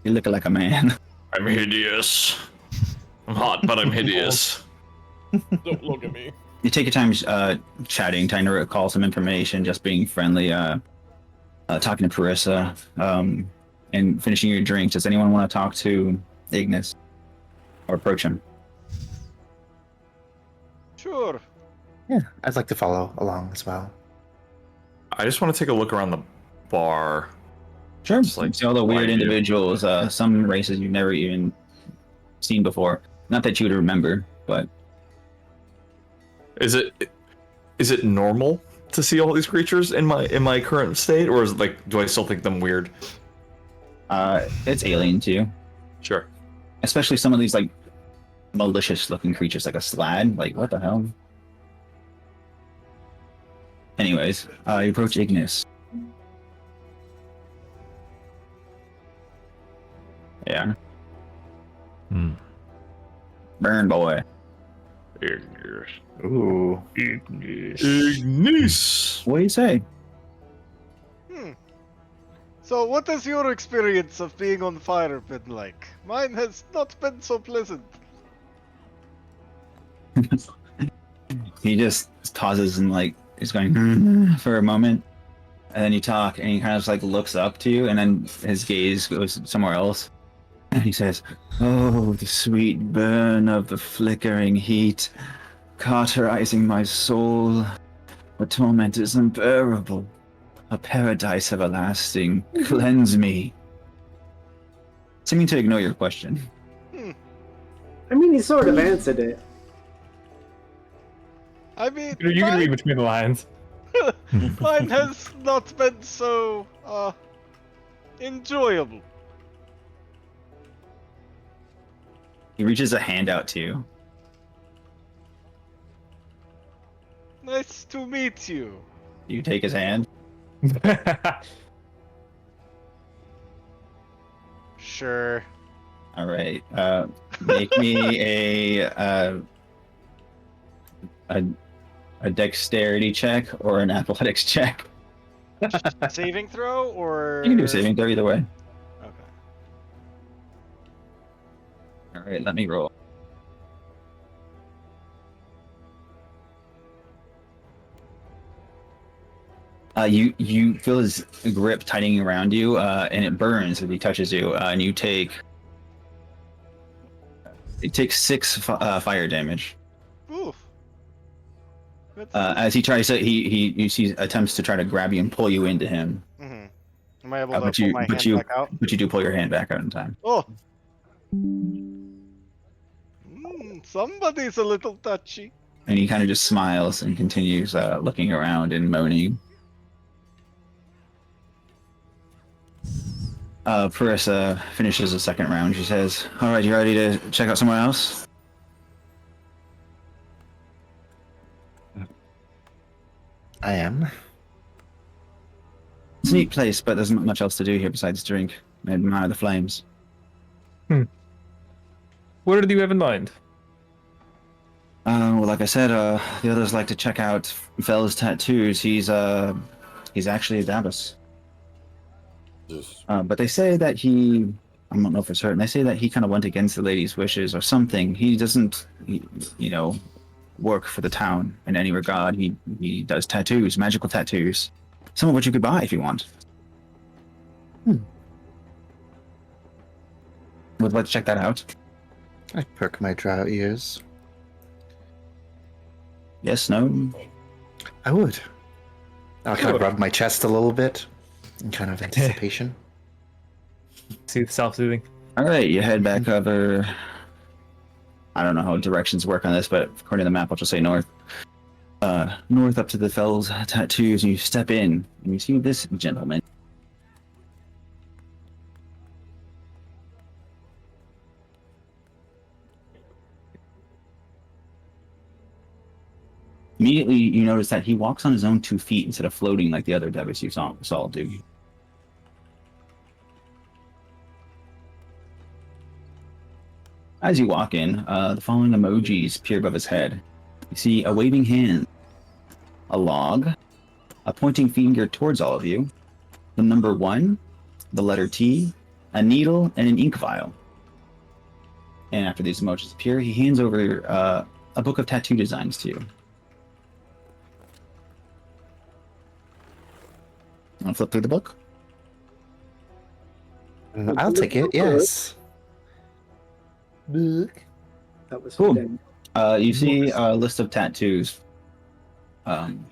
You look like a man. I'm hideous. I'm hot, but I'm hideous. Don't look at me. You take your time chatting, trying to recall some information, just being friendly, talking to Parissa, and finishing your drink. Does anyone want to talk to Ignis or approach him? Sure. Yeah, I'd like to follow along as well. I just want to take a look around the bar. Sure. Just like See all the weird I do. individuals, some races you've never even seen before. Not that you would remember, but Is it normal to see all these creatures in my current state, or is it like, do I still think them weird? it's alien to you. Sure. Especially some of these like malicious looking creatures like a slad. Like what the hell? Anyways, you approach Ignis. Yeah. Hmm. Burn boy. Ooh. Ignis. What do you say? So, what has your experience of being on fire been like? Mine has not been so pleasant. He just pauses and like is going for a moment, and then you talk, and he kind of just like looks up to you, and then his gaze goes somewhere else, and he says, "Oh, the sweet burn of the flickering heat, cauterizing my soul. The torment is unbearable. A paradise everlasting, cleanse me." Seeming to ignore your question. I mean, he sort of answered it. I mean, You can mine, read between the lines. mine has not been so, enjoyable. He reaches a hand out to you. Nice to meet you. You take his hand. Sure. All right. Make me a dexterity check or an athletics check. Saving throw or You can do a saving throw either way. Okay. All right, let me roll. You feel his grip tightening around you, and it burns as he touches you, and you take It takes 6 fire damage. Oof. As he tries to, you see attempts to try to grab you and pull you into him. Mm-hmm. Am I able to But pull you, my but hand you, back out? but you do pull your hand back out in time. Oh. Somebody's a little touchy. And he kind of just smiles and continues looking around and moaning. Parissa finishes the second round. She says, "All right, you ready to check out somewhere else?" I am. It's a neat place, but there's not much else to do here besides drink and admire the flames. What did you have in mind? Well, like I said, the others like to check out Fel's tattoos. He's actually a Davos. But they say that I don't know for certain. They say that he kind of went against the lady's wishes or something. He doesn't, work for the town in any regard. He does tattoos, magical tattoos. Some of which you could buy if you want. Would like to check that out? I perk my drow ears. Yes, no? I would. I'll kind of rub my chest a little bit in kind of anticipation. See the self-soothing. All right, you head back over. I don't know how directions work on this, but according to the map, I'll just say north. North up to the Fel's tattoos, and you step in, and you see this gentleman. Immediately, you notice that he walks on his own 2 feet instead of floating like the other Devis you saw do. As you walk in, the following emojis appear above his head. You see a waving hand, a log, a pointing finger towards all of you, the number 1, the letter T, a needle, and an ink vial. And after these emojis appear, he hands over a book of tattoo designs to you. Want to flip through the book? I'll take it, yes. That was Cool. hidden. You see a list of tattoos. None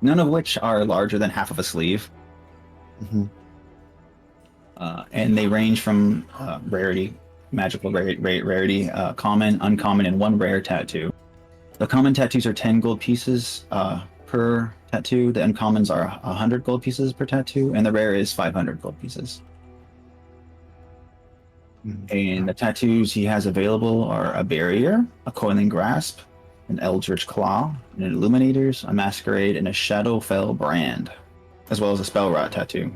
of which are larger than half of a sleeve. Mm-hmm. And they range from rarity, magical rarity, common, uncommon, and 1 rare tattoo. The common tattoos are 10 gold pieces per tattoo. The uncommons are 100 gold pieces per tattoo, and the rare is 500 gold pieces. And the tattoos he has available are a barrier, a coiling grasp, an eldritch claw, an illuminators, a masquerade, and a shadowfell brand, as well as a spell rot tattoo.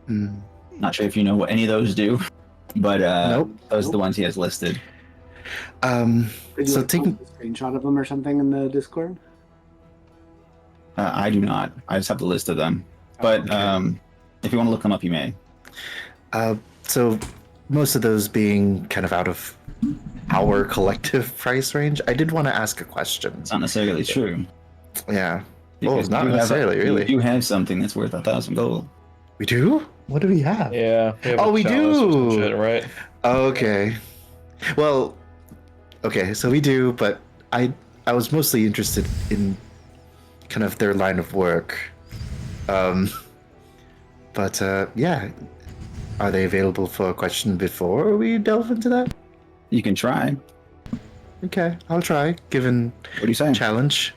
Not sure if you know what any of those do, but Nope. those are the ones he has listed. Did you So like, taking post a screenshot of them or something in the Discord? I do not. I just have the list of them. But if you want to look them up, you may. so most of those being kind of out of our collective price range, I did want to ask a question. It's not necessarily true. Yeah. Because not you necessarily, really. You have something that's worth 1,000 gold. We do? What do we have? Yeah. Oh, we do! Shit, right? Okay. Well, okay, so we do, but I was mostly interested in kind of their line of work. But yeah. Are they available for a question before we delve into that? You can try. Okay, I'll try, given What do you say? challenge.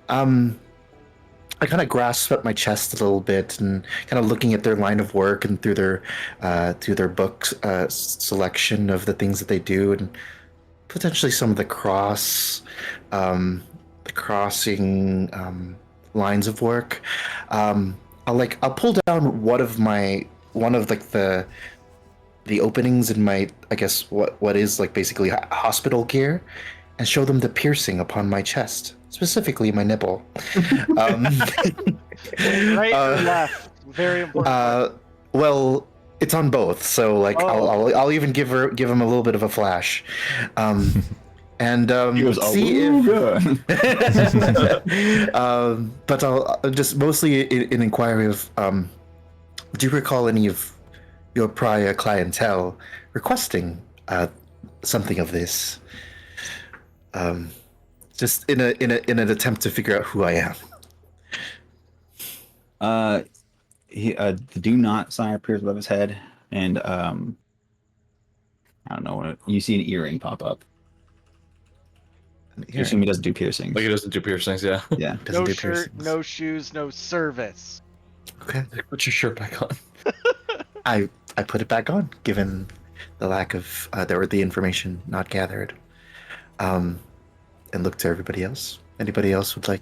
I kind of grasp at my chest a little bit and kind of looking at their line of work and through their books selection of the things that they do and potentially some of the crossing lines of work. I'll pull down one of the openings in my, I guess what is like basically hospital gear, and show them the piercing upon my chest, specifically my nipple. Right or left? Very important. Well, it's on both, so like I'll even give him a little bit of a flash, and He goes, see "Oh, if. But I'll just mostly in inquiry of, do you recall any of your prior clientele requesting something of this. Just in an attempt to figure out who I am. The do not sign appears above his head, and I don't know what you see an earring pop up. You assume he doesn't do piercings. Like he doesn't do piercings, yeah. Yeah. Doesn't No do shirt, piercings. no shoes, no service. Okay. Put your shirt back on. I put it back on, given the lack of the information not gathered. And look to everybody else. Anybody else would like?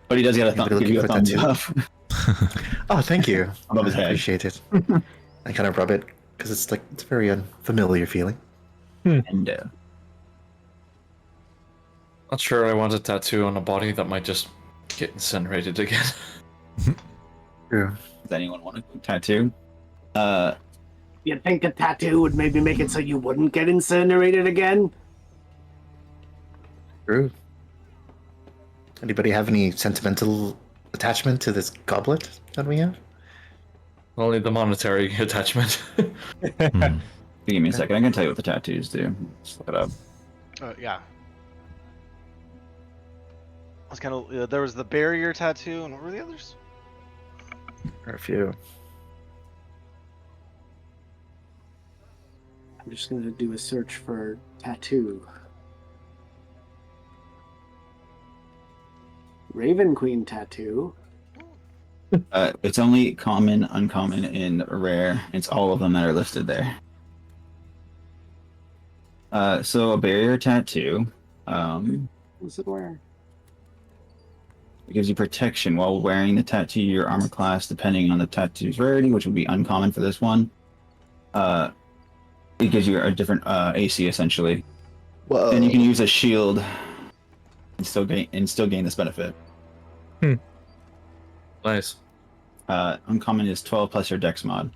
But he does get a Anybody give you a looking thumbs for up. Oh, thank you. Above his I head. appreciate it. I kind of rub it because it's a very unfamiliar feeling. And Not sure I want a tattoo on a body that might just get incinerated again. True. does anyone want a tattoo? You think a tattoo would maybe make it so you wouldn't get incinerated again? True. Anybody have any sentimental attachment to this goblet that we have? Only the monetary attachment. Give me a second. I can tell you what the tattoos do. Just look it up. Yeah. I was kind of. There was the barrier tattoo, and what were the others? Or a few. I'm just gonna do a search for tattoo. Raven Queen tattoo. It's only common, uncommon, and rare. It's all of them that are listed there. So a barrier tattoo. What's it wear? It gives you protection while wearing the tattoo. Your armor class, depending on the tattoo's rarity, which would be uncommon for this one. It gives you a different AC essentially. Whoa. And you can use a shield and still gain this benefit. Nice. Uncommon is 12 plus your dex mod.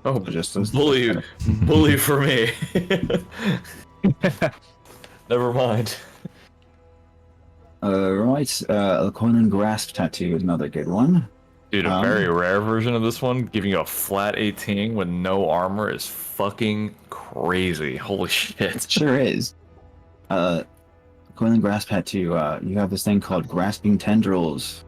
Oh, So just bully for me. Never mind. Right. A Conan Grasp tattoo is another good one. Dude, a very rare version of this one, giving you a flat 18 with no armor is fucking crazy. Holy shit. It sure is. Coiling Grasp tattoo, you have this thing called Grasping Tendrils.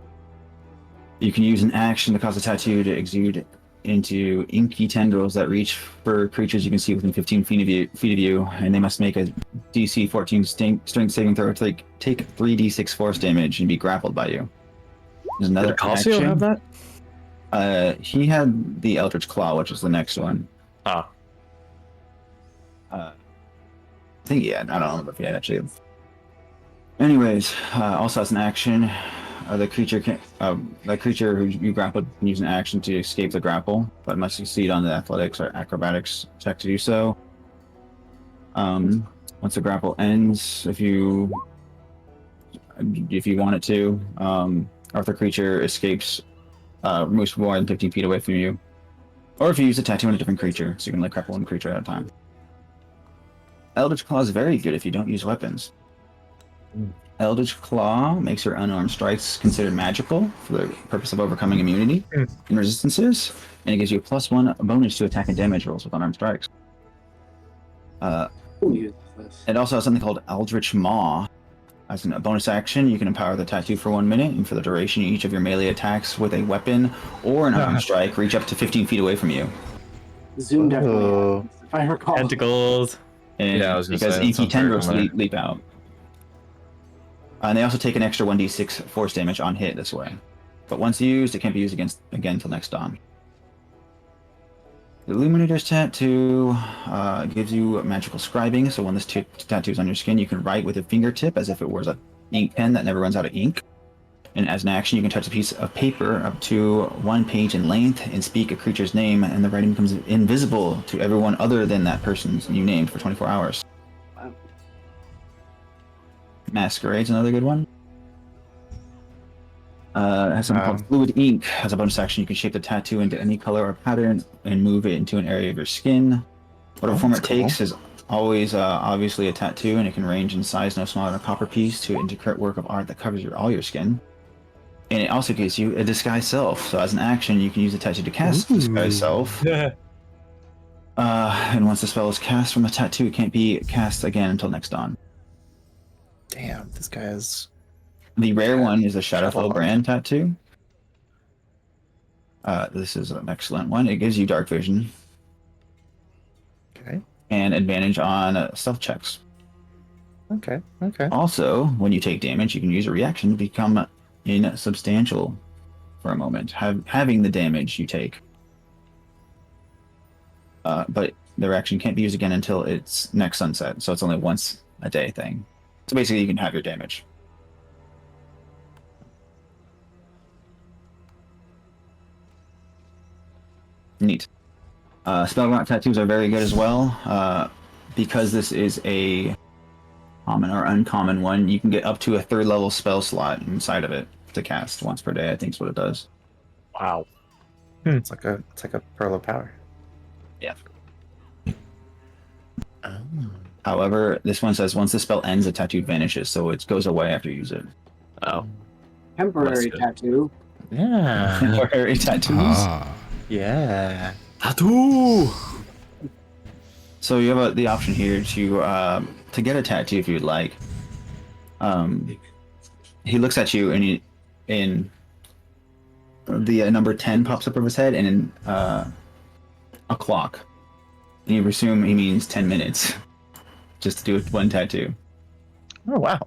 You can use an action to cause a tattoo to exude into inky tendrils that reach for creatures you can see within 15 feet of you, and they must make a DC 14 strength saving throw to take 3d6 force damage and be grappled by you. There's another Did Cassio action. have that? He had the Eldritch Claw, which is the next one. Ah. I think he had. I don't know if he had actually. Anyways, also as an action, the creature who you grappled can use an action to escape the grapple, but must succeed on the athletics or acrobatics check to do so. Once the grapple ends, if you want it to, or if the creature escapes, moves more than 15 feet away from you, or if you use a tattoo on a different creature, so you can grapple one creature at a time. Eldritch Claw is very good if you don't use weapons. Eldritch Claw makes your unarmed strikes considered magical for the purpose of overcoming immunity and resistances, and it gives you a +1 bonus to attack and damage rolls with unarmed strikes. Who uses this? It also has something called Eldritch Maw. As a bonus action, you can empower the tattoo for 1 minute, and for the duration, each of your melee attacks with a weapon or an unarmed strike reach up to 15 feet away from you. Zoom definitely. If I recall. Tentacles. And Yeah, I was gonna because say, that inky sounds very tendrils familiar. leap out. And they also take an extra 1d6 force damage on hit this way. But once used, it can't be used again until next dawn. The Illuminator's Tattoo gives you magical scribing, so when this tattoo is on your skin, you can write with a fingertip as if it was an ink pen that never runs out of ink. And as an action, you can touch a piece of paper up to 1 page in length and speak a creature's name, and the writing becomes invisible to everyone other than that person's you named for 24 hours. Wow. Masquerade's another good one. It has something called Fluid Ink. As a bonus action, you can shape the tattoo into any color or pattern and move it into an area of your skin. Whatever form it that's cool. takes is always obviously a tattoo, and it can range in size no smaller than a copper piece to intricate work of art that covers all your skin. And it also gives you a disguise self. So as an action, you can use the tattoo to cast disguise self. And once the spell is cast from a tattoo, it can't be cast again until next dawn. Damn, this guy is. The rare one is a Shadowfell Shadowfell. brand tattoo. This is an excellent one. It gives you dark vision Okay. and advantage on stealth checks. Okay. Okay. Also, when you take damage, you can use a reaction to become insubstantial for a moment, having the damage you take. But the reaction can't be used again until it's next sunset, so it's only once a day thing. So basically, you can have your damage. Neat. Spellground tattoos are very good as well. Because this is a common or uncommon one, you can get up to a 3rd level spell slot inside of it to cast once per day, I think is what it does. Wow. It's like a pearl of power. Yeah. Oh. However, this one says once the spell ends, the tattoo vanishes, so it goes away after you use it. Oh. Temporary That's good. tattoo. Yeah. Temporary tattoos. Ah. Yeah. Tattoo. So you have the option here to get a tattoo if you'd like. He looks at you and the number 10 pops up over his head and in a clock. And you presume he means 10 minutes just to do one tattoo. Oh wow.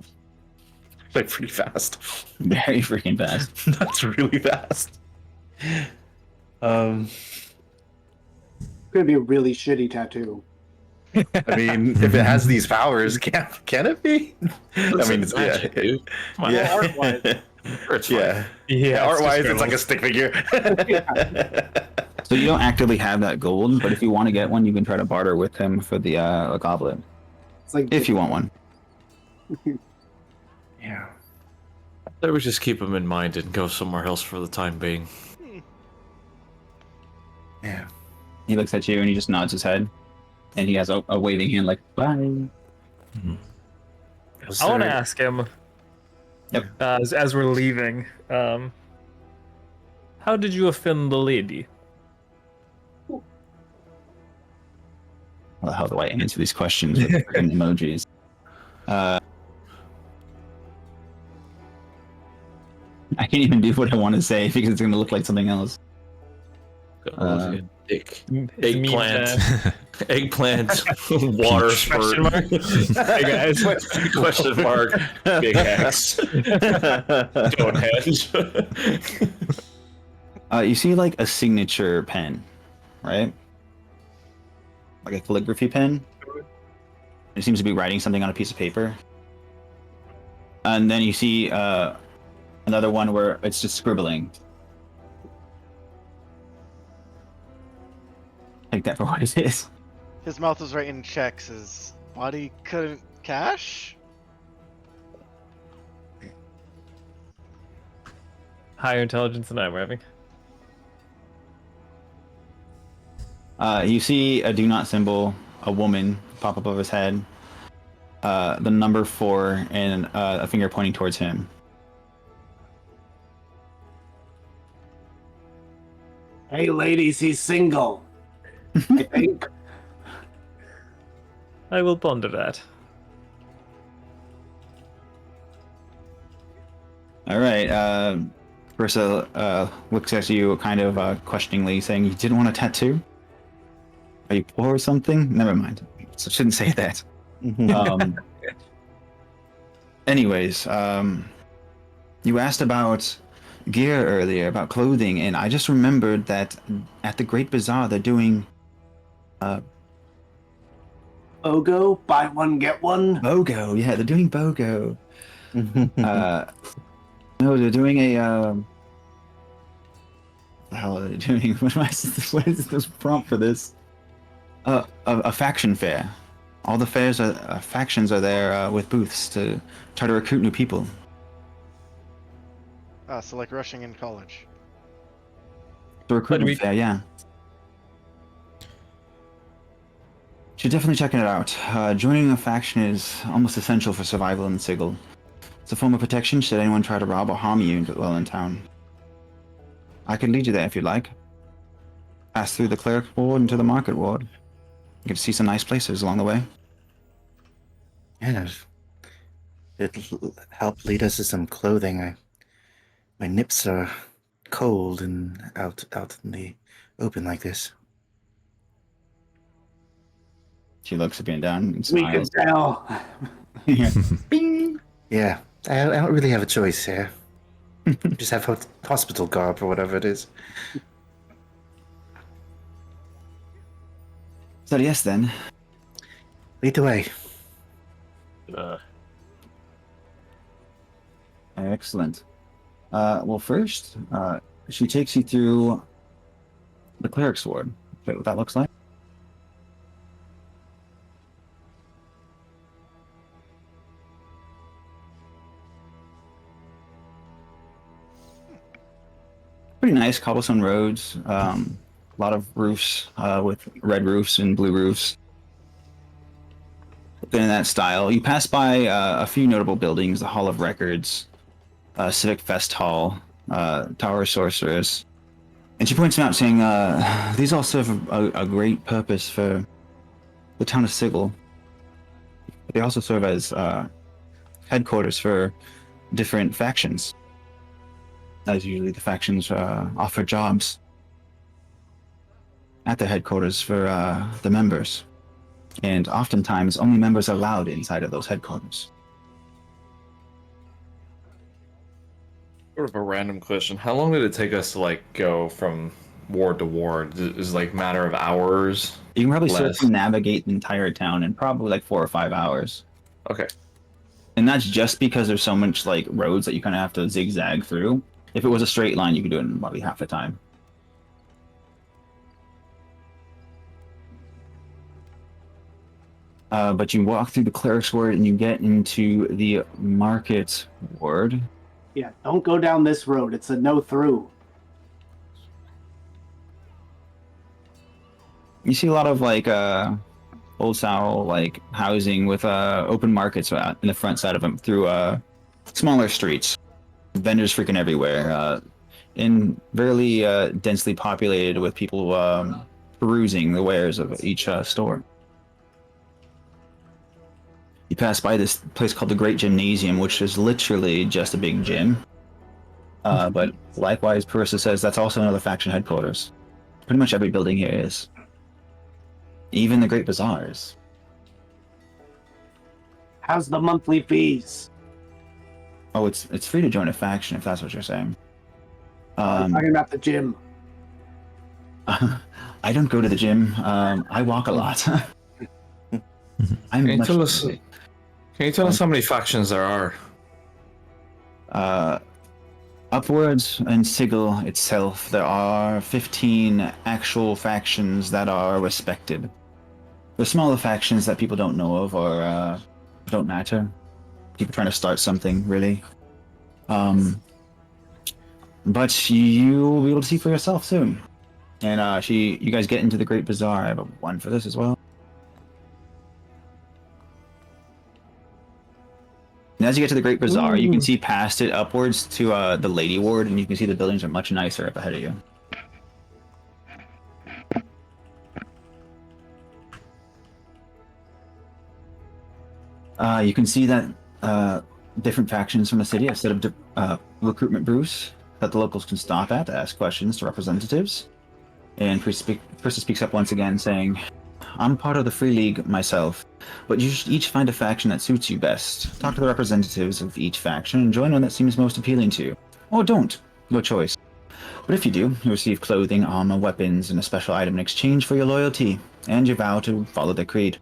Like pretty fast. Very freaking fast. That's really fast. Could be a really shitty tattoo. I mean, if it has these powers, can it be? I mean, it's magic, yeah. dude. Come on. Yeah. Art-wise, it's fine. Yeah. Yeah. Art-wise, it's like a stick figure. So you don't actively have that gold, but if you want to get one, you can try to barter with him for the goblet. It's like If you want one. Yeah. I would just keep him in mind and go somewhere else for the time being. Yeah. He looks at you and he just nods his head. And he has a waving hand like, bye. I want to ask him. Yep. As we're leaving, how did you offend the lady? How do I answer these questions with freaking emojis? I can't even do what I want to say because it's going to look like something else. Dick. It means Eggplant. Eggplant. Water spurt. Question mark? Hey guys. Question mark. Big X. Stonehenge. You see like a signature pen, right? Like a calligraphy pen. It seems to be writing something on a piece of paper. And then you see another one where it's just scribbling. Take that for what it is. His mouth was writing checks. His body couldn't cash. Higher intelligence than I'm having. You see a do not symbol, a woman pop up over his head, the number 4, and a finger pointing towards him. Hey, ladies, he's single. I think. I will ponder that. All right. Versa looks at you kind of questioningly, saying, "You didn't want a tattoo? Are you poor or something?" Never mind. So shouldn't say that. Anyways, you asked about gear earlier, about clothing, and I just remembered that at the Great Bazaar they're doing BOGO, buy one get one. BOGO. Yeah, they're doing BOGO. No, they're doing a what the hell are they doing? What is this prompt for this? A faction fair. All the factions are there with booths to try to recruit new people. Ah, so like rushing in college. The recruitment fair, yeah. Should definitely check it out. Joining a faction is almost essential for survival in Sigil. It's a form of protection should anyone try to rob or harm you while in town. I can lead you there if you'd like. Pass through the cleric ward into the market ward. You get to see some nice places along the way. Yeah, it'll help lead us to some clothing. My nips are cold and out in the open like this. She looks up and down and We can smiles. tell. Yeah. Bing! Yeah, I don't really have a choice here. Just have hospital garb or whatever it is. So yes, then. Lead the way. Excellent. Well, first, she takes you through the cleric's ward. Okay, what that looks like. Pretty nice cobblestone roads. A lot of roofs with red roofs and blue roofs. In that style, you pass by a few notable buildings: the Hall of Records, Civic Fest Hall, Tower of Sorcerers, and she points them out, saying, "These all serve a great purpose for the town of Sigil. But they also serve as headquarters for different factions. As usually, the factions offer jobs at their headquarters for the members." And oftentimes, only members are allowed inside of those headquarters. Sort of a random question. How long did it take us to like go from ward to ward? Is it like a matter of hours? You can probably Less. circumnavigate the entire town in probably like 4 or 5 hours. Okay. And that's just because there's so much like roads that you kind of have to zigzag through. If it was a straight line, you could do it in probably half the time. But you walk through the cleric's ward and you get into the market ward. Yeah, don't go down this road. It's a no through. You see a lot of like old style like housing with open markets in the front side of them through smaller streets. Vendors freaking everywhere. And fairly densely populated with people perusing the wares of each store. You pass by this place called the Great Gymnasium, which is literally just a big gym. But likewise, Parissa says that's also another faction headquarters. Pretty much every building here is. Even the Great Bazaars. How's the monthly fees? Oh, it's free to join a faction if that's what you're saying. I'm talking about the gym. I don't go to the gym. I walk a lot. Can you tell us how many factions there are? Upwards in Sigil itself, there are 15 actual factions that are respected. The smaller factions that people don't know of or don't matter. People trying to start something, really. But you'll be able to see for yourself soon. And you guys get into the Great Bazaar. I have a one for this as well. And as you get to the Great Bazaar, you can see past it upwards to the Lady Ward, and you can see the buildings are much nicer up ahead of you. You can see that different factions from the city have set up recruitment booths that the locals can stop at to ask questions to representatives. And Prissa speaks up once again, saying, "I'm part of the Free League myself, but you should each find a faction that suits you best. Talk to the representatives of each faction and join one that seems most appealing to you. Or don't. Your choice. But if you do, you'll receive clothing, armor, weapons, and a special item in exchange for your loyalty and your vow to follow their creed.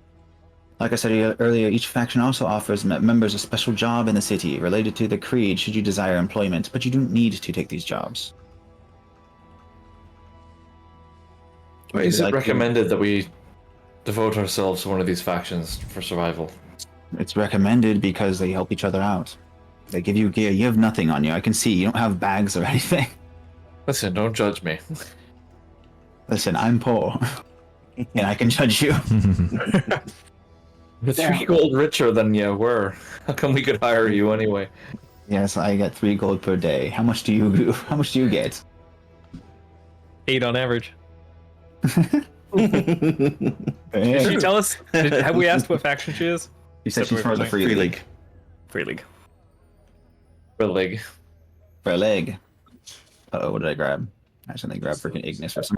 Like I said earlier, each faction also offers members a special job in the city related to the creed should you desire employment, but you don't need to take these jobs." Why is it recommended that we devote ourselves to one of these factions for survival? It's recommended because they help each other out. They give you gear. You have nothing on you. I can see you don't have bags or anything. Listen, don't judge me. Listen, I'm poor. And I can judge you. You're 3 gold richer than you were. How come we could hire you anyway? Yes, I get 3 gold per day. How much do you get? 8 on average. Hey, Did she tell us? Have we asked what faction she is? you said she's Except from the for Free League. Free League. For the league. For a leg. Uh-oh, what did I grab? I accidentally grabbed freaking Ignis for some.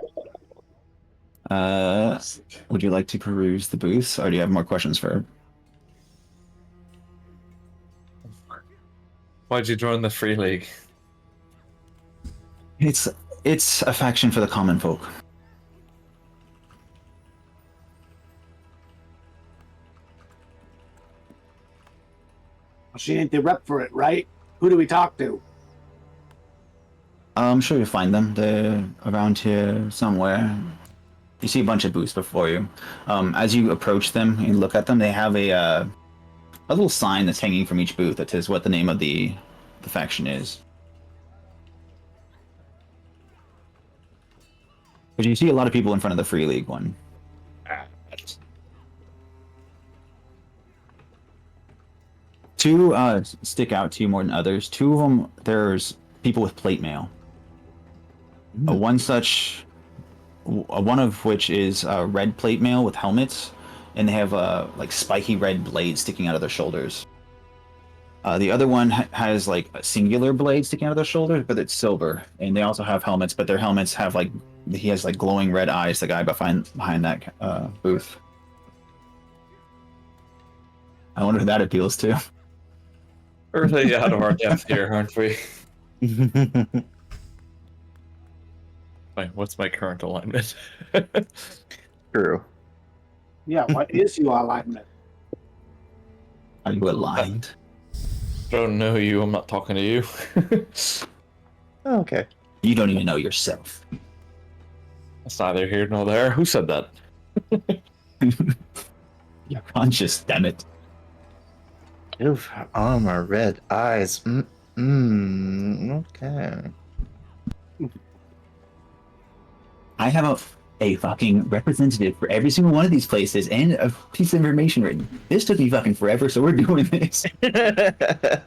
Would you like to peruse the booths, or do you have more questions for her? Why'd you join the free league? It's a faction for the common folk. She ain't the rep for it, right? Who do we talk to? I'm sure you'll find them. They're around here somewhere. You see a bunch of booths before you. As you approach them and look at them, they have a little sign that's hanging from each booth that says what the name of the faction is. But you see a lot of people in front of the Free League one. Two stick out to you more than others. 2 of them, there's people with plate mail. One of which is red plate mail with helmets, and they have like spiky red blades sticking out of their shoulders. The other one has like a singular blade sticking out of their shoulders, but it's silver. And they also have helmets, but their helmets have he has like glowing red eyes. The guy behind that booth. I wonder who that appeals to. We're really out of our depth here, aren't we? What's my current alignment? True. Yeah, what is your alignment? Are you aligned? Don't know you. I'm not talking to you. Oh, okay. You don't even know yourself. That's neither here nor there. Who said that? You're conscious, damn it. Oof, armor, red eyes. Okay. I have a fucking representative for every single one of these places and a piece of information written. This took me fucking forever, so we're doing this.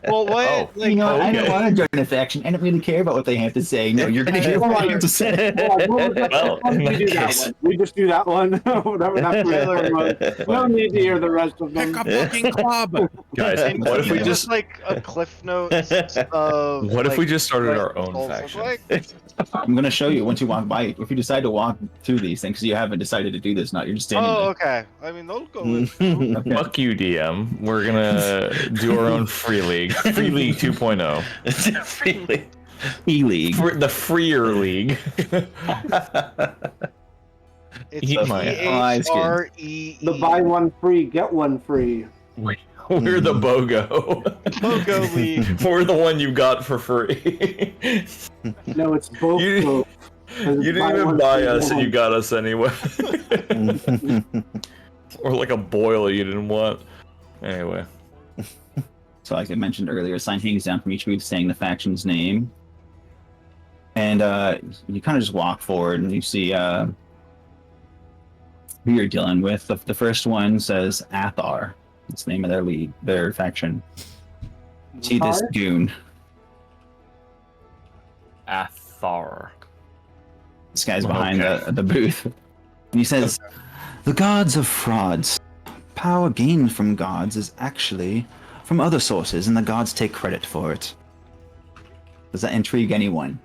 Well, what? You know, I don't want to join a faction. I don't really care about what they have to say. No, you're gonna hear what I have to say. Well, in we that do that case- one. We just do that one. Whatever that trailer was. No need to hear the rest of them. Pick a fucking club. Guys, And what if we give us, just like a cliff notes of what if we like, just started what our own souls look faction? like? I'm gonna show you once you walk by. If you decide to walk through these things, because you haven't decided to do this, not you're just standing Oh, there. okay. I mean, they'll go with. Okay. Fuck you, DM. We're gonna do our own free league. Free league 2.0. Free league. E-League. The freer league. It's Eat my eyes, kid. PHREE. The buy one free, get one free. We're the BOGO. BOGO League. We're the one you got for free. No, it's both. You- both. You didn't even buy us and you got us anyway. Or like a boil you didn't want. Anyway. So like I mentioned earlier, a sign hangs down from each booth saying the faction's name. And you kind of just walk forward and you see who you're dealing with. The first one says Athar. It's the name of their faction. You see this goon. Athar. This guy's behind the booth. And he says, the gods are frauds. Power gained from gods is actually from other sources, and the gods take credit for it. Does that intrigue anyone?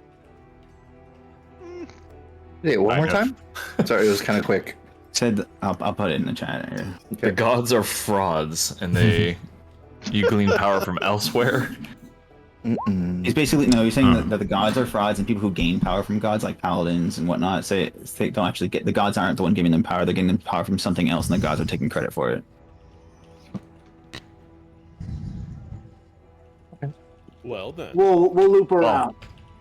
Hey, one more Kind time? Sorry, it was kind of quick. Said I'll put it in the chat here. The gods are frauds and you glean power from elsewhere. He's basically he's saying that the gods are frauds, and people who gain power from gods, like paladins and whatnot, say they don't actually get the gods aren't the one giving them power; they're getting them power from something else, and the gods are taking credit for it. Well then. We'll loop around.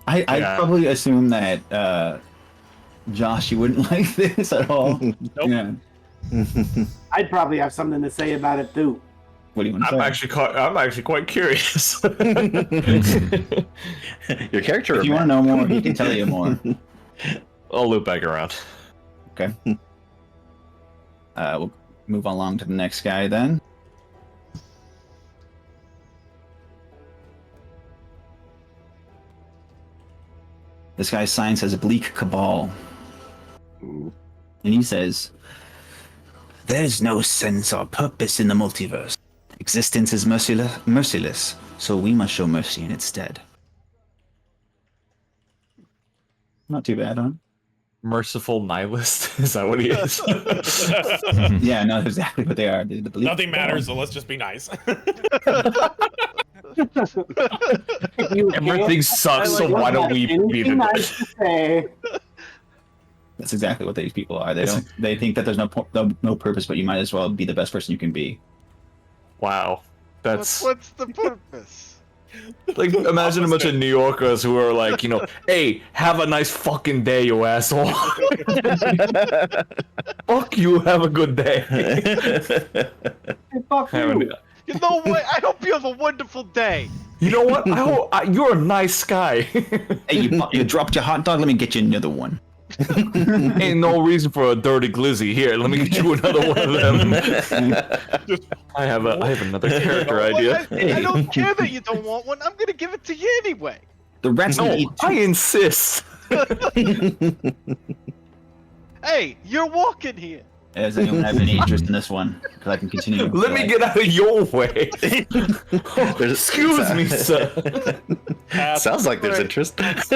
I'd probably assume that Josh, you wouldn't like this at all. Nope. Yeah. I'd probably have something to say about it too. What do you want to say? I'm actually quite curious. Your character. If you want to know more, he can tell you more. I'll loop back around. Okay. We'll move along to the next guy then. This guy's sign says Bleak Cabal. Ooh. And he says, "There's no sense or purpose in the multiverse. Existence is merciless, so we must show mercy in its stead." Not too bad, huh? Merciful nihilist? Is that what he is? Yeah, no, that's exactly what they are. The Bleak Nothing Cabal. matters, so let's just be nice. Everything sucks, so why don't we be the nice to say? That's exactly what these people are. They think that there's no purpose, but you might as well be the best person you can be. Wow. That's What's the purpose? like, imagine a bunch of New Yorkers who are like, hey, have a nice fucking day, you asshole. Fuck you, have a good day. Hey, fuck you. You know what? I hope you have a wonderful day. You know what? You're a nice guy. Hey, you dropped your hot dog. Let me get you another one. Ain't no reason for a dirty glizzy. Here, let me get you another one of them. I have another character idea. I don't care that you don't want one. I'm gonna give it to you anyway. The rats No, eat. I insist. Hey, you're walking here. Does anyone have any interest in this one? Because I can continue. Let me get out of your way. Excuse me, sir. Sounds like there's interest. Next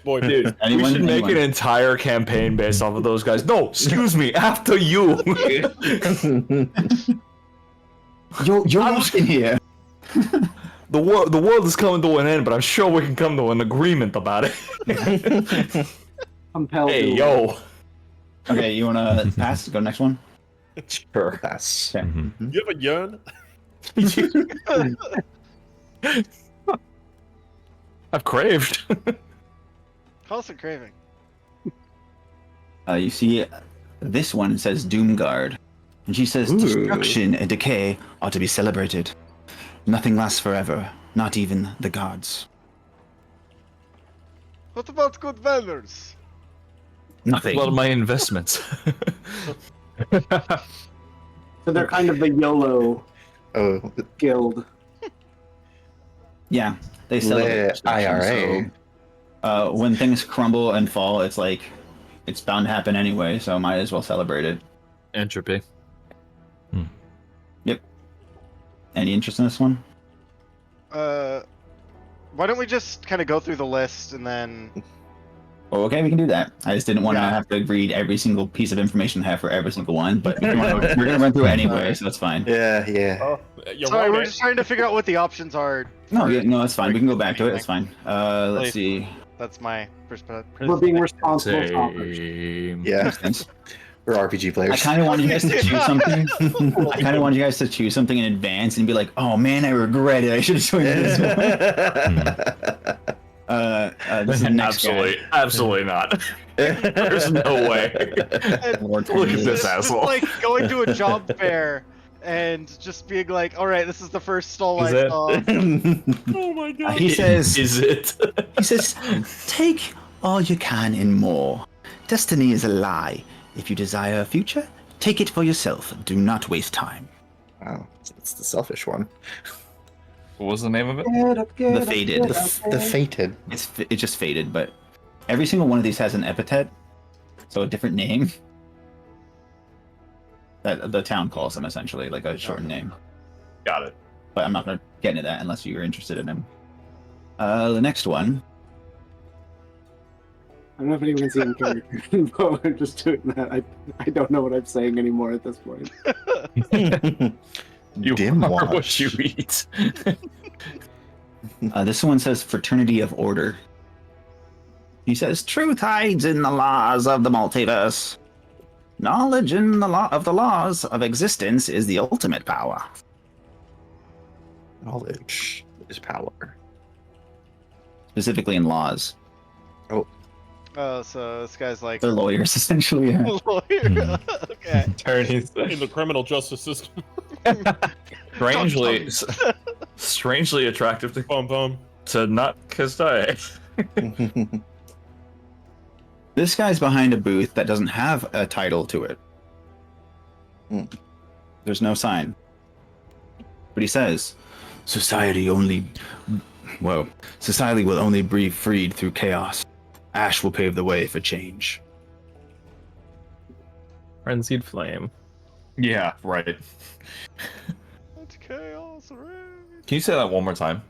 boy. Dude, we should make an entire campaign based off of those guys. No, excuse me, after you. You're walking here. The world is coming to an end, but I'm sure we can come to an agreement about it. Compelled Hey, to- yo. Okay, you wanna pass? Go next one. Sure. Pass. Okay. You have a yearn? I've craved. Constant craving. You see, this one says Doomguard, and she says Ooh. destruction and decay are to be celebrated. Nothing lasts forever, not even the gods. What about good manners? Nothing. Well, my investments. So they're kind of the YOLO Oh, guild. Yeah, they celebrate destruction, IRA. so, when things crumble and fall, it's like it's bound to happen anyway, so might as well celebrate it. Entropy. Yep. Any interest in this one? Why don't we just kind of go through the list and then... Oh, okay, we can do that. I just didn't want to Yeah. have to read every single piece of information I have for every single one, but we're gonna run through it anyway, so that's fine. Yeah, yeah. Oh, you're Sorry, wrong, we're eh? just trying to figure out what the options are. No, for- yeah, no, that's fine. We can go back to it. It's fine. Let's Please. see. That's my perspective. We're being responsible talkers. Same. Yeah, Makes sense. we're RPG I players. kind of want you guys to choose something. I kind of want you guys to choose something in advance and be like, "Oh man, I regret it. I should have chosen this one." This is the next Absolutely, guy. absolutely not. There's no way. Lord Look at Cornelius. this It's asshole. like going to a job fair and just being like, all right, this is the first stall Is I it? saw. Oh my god. He says, Is it? he says, "Take all you can and more. Destiny is a lie. If you desire a future, take it for yourself. Do not waste time." Wow, it's the selfish one. What was the name of it? The Faded. The fated. It's just Faded, but every single one of these has an epithet, so a different name that the town calls them, essentially, like a shortened name. Got it. But I'm not going to get into that unless you're interested in him. The next one. I don't know if anyone can see in character, but I'm just doing that. I don't know what I'm saying anymore at this point. You Dim are watch. what you eat. This one says Fraternity of Order. He says, "Truth hides in the laws of the multiverse. Knowledge in the law of the laws of existence is the ultimate power." Knowledge is power. Specifically in laws. Oh, so this guy's like They're lawyers, essentially. Yeah. lawyer. Okay. Attorneys. In the criminal justice system. Strangely attractive Boom, boom. to not kiss die. This guy's behind a booth that doesn't have a title to it. There's no sign. But he says, society will only be freed through chaos. Ash will pave the way for change. Frenzied flame. Yeah, right. It's chaos, right? Can you say that one more time?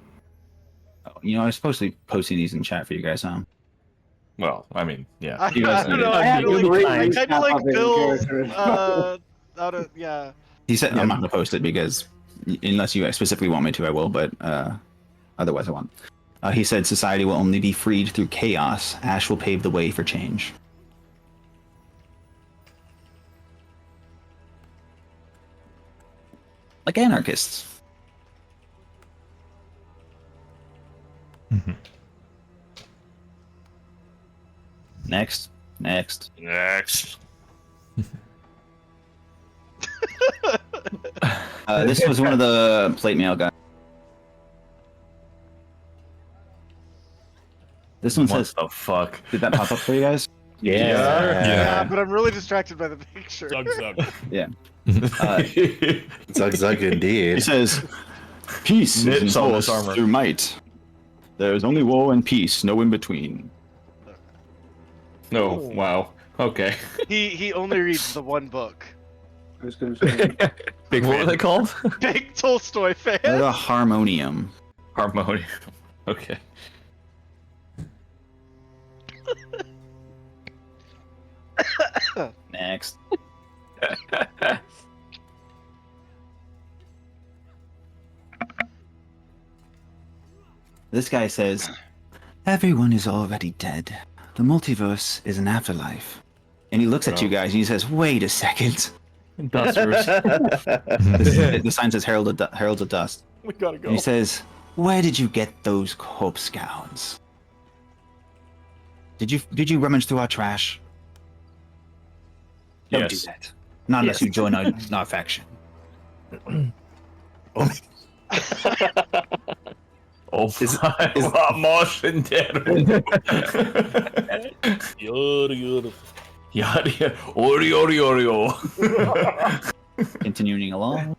You know, I was supposed to be posting these in chat for you guys, huh? Well, I mean, yeah. I You guys don't need know. it. I kind of like, I I kinda like have it in Bill's. character. Out of yeah. He said, I'm not going to post it because, unless you specifically want me to, I will, but otherwise I won't. He said, society will only be freed through chaos. Ash will pave the way for change. Like anarchists. Mhm. Next. This was one of the plate mail guys. This one What says, the fuck? did that pop up for you guys? Yeah. But I'm really distracted by the picture. Zug zug. Yeah. Zug zug He indeed. says, peace is Nips on this enforced armor. through might. There is only war and peace, no in between. No, wow. Okay. He only reads the one book. I was going to say. Big what were they called? Big Tolstoy fan. The harmonium. Harmonium. Okay. Next. This guy says, everyone is already dead. The multiverse is an afterlife. And he looks at you guys and he says, wait a second. Dusters. The sign says Heralds of Dust. We gotta go. And he says, where did you get those corpse gowns? Did you rummage through our trash? Don't do Yes. that. Not unless you join our faction. Oh, Is Martian dead. Yada. Yada, ori, ori, ori. Continuing along.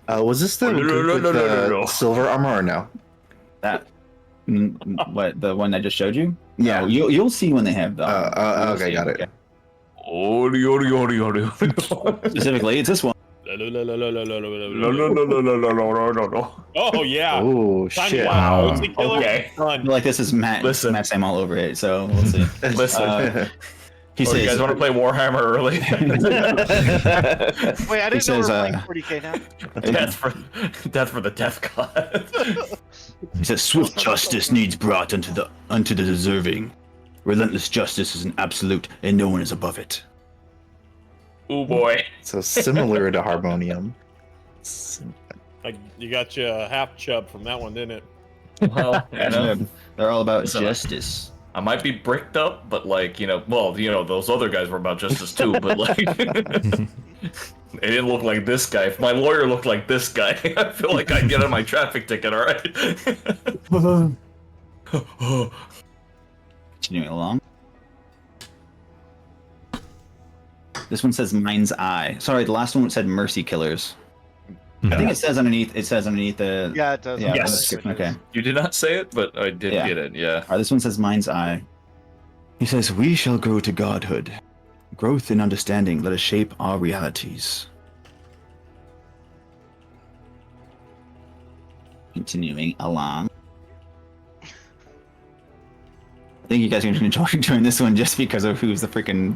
Was this the group with the silver armor or no? That what the one I just showed you? Yeah. No, you'll see when they have the Okay, got it. Ori, ori, ori, ori. Specifically, it's this one. Oh yeah. Oh Tiny shit! Wow. Wow. Killer. Okay. I feel like this is Matt. Listen. Matt Sam all over it. So we'll see. Listen. He Oh, you guys says, want to play Warhammer early? Wait, I didn't know says, we're playing 40k now. death for the death god. he says, swift justice needs brought unto the deserving. Relentless justice is an absolute, and no one is above it. Oh boy. So similar to harmonium. Like, you got you a half chub from that one, didn't it? Well, you know, They're all about So- justice. I might be bricked up, but like, those other guys were about justice too, but like, they didn't look like this guy. If my lawyer looked like this guy, I feel like I'd get on my traffic ticket, alright? Continuing along. This one says Mind's Eye. Sorry, the last one said Mercy Killers. I think it says underneath the. Yeah, it does. Yeah, Yes. the description. Okay. You did not say it, but I did Yeah. get it, yeah. Alright, this one says Mind's Eye. He says, we shall grow to godhood. Growth in understanding, let us shape our realities. Continuing along. I think you guys are going to join this one just because of who's the freaking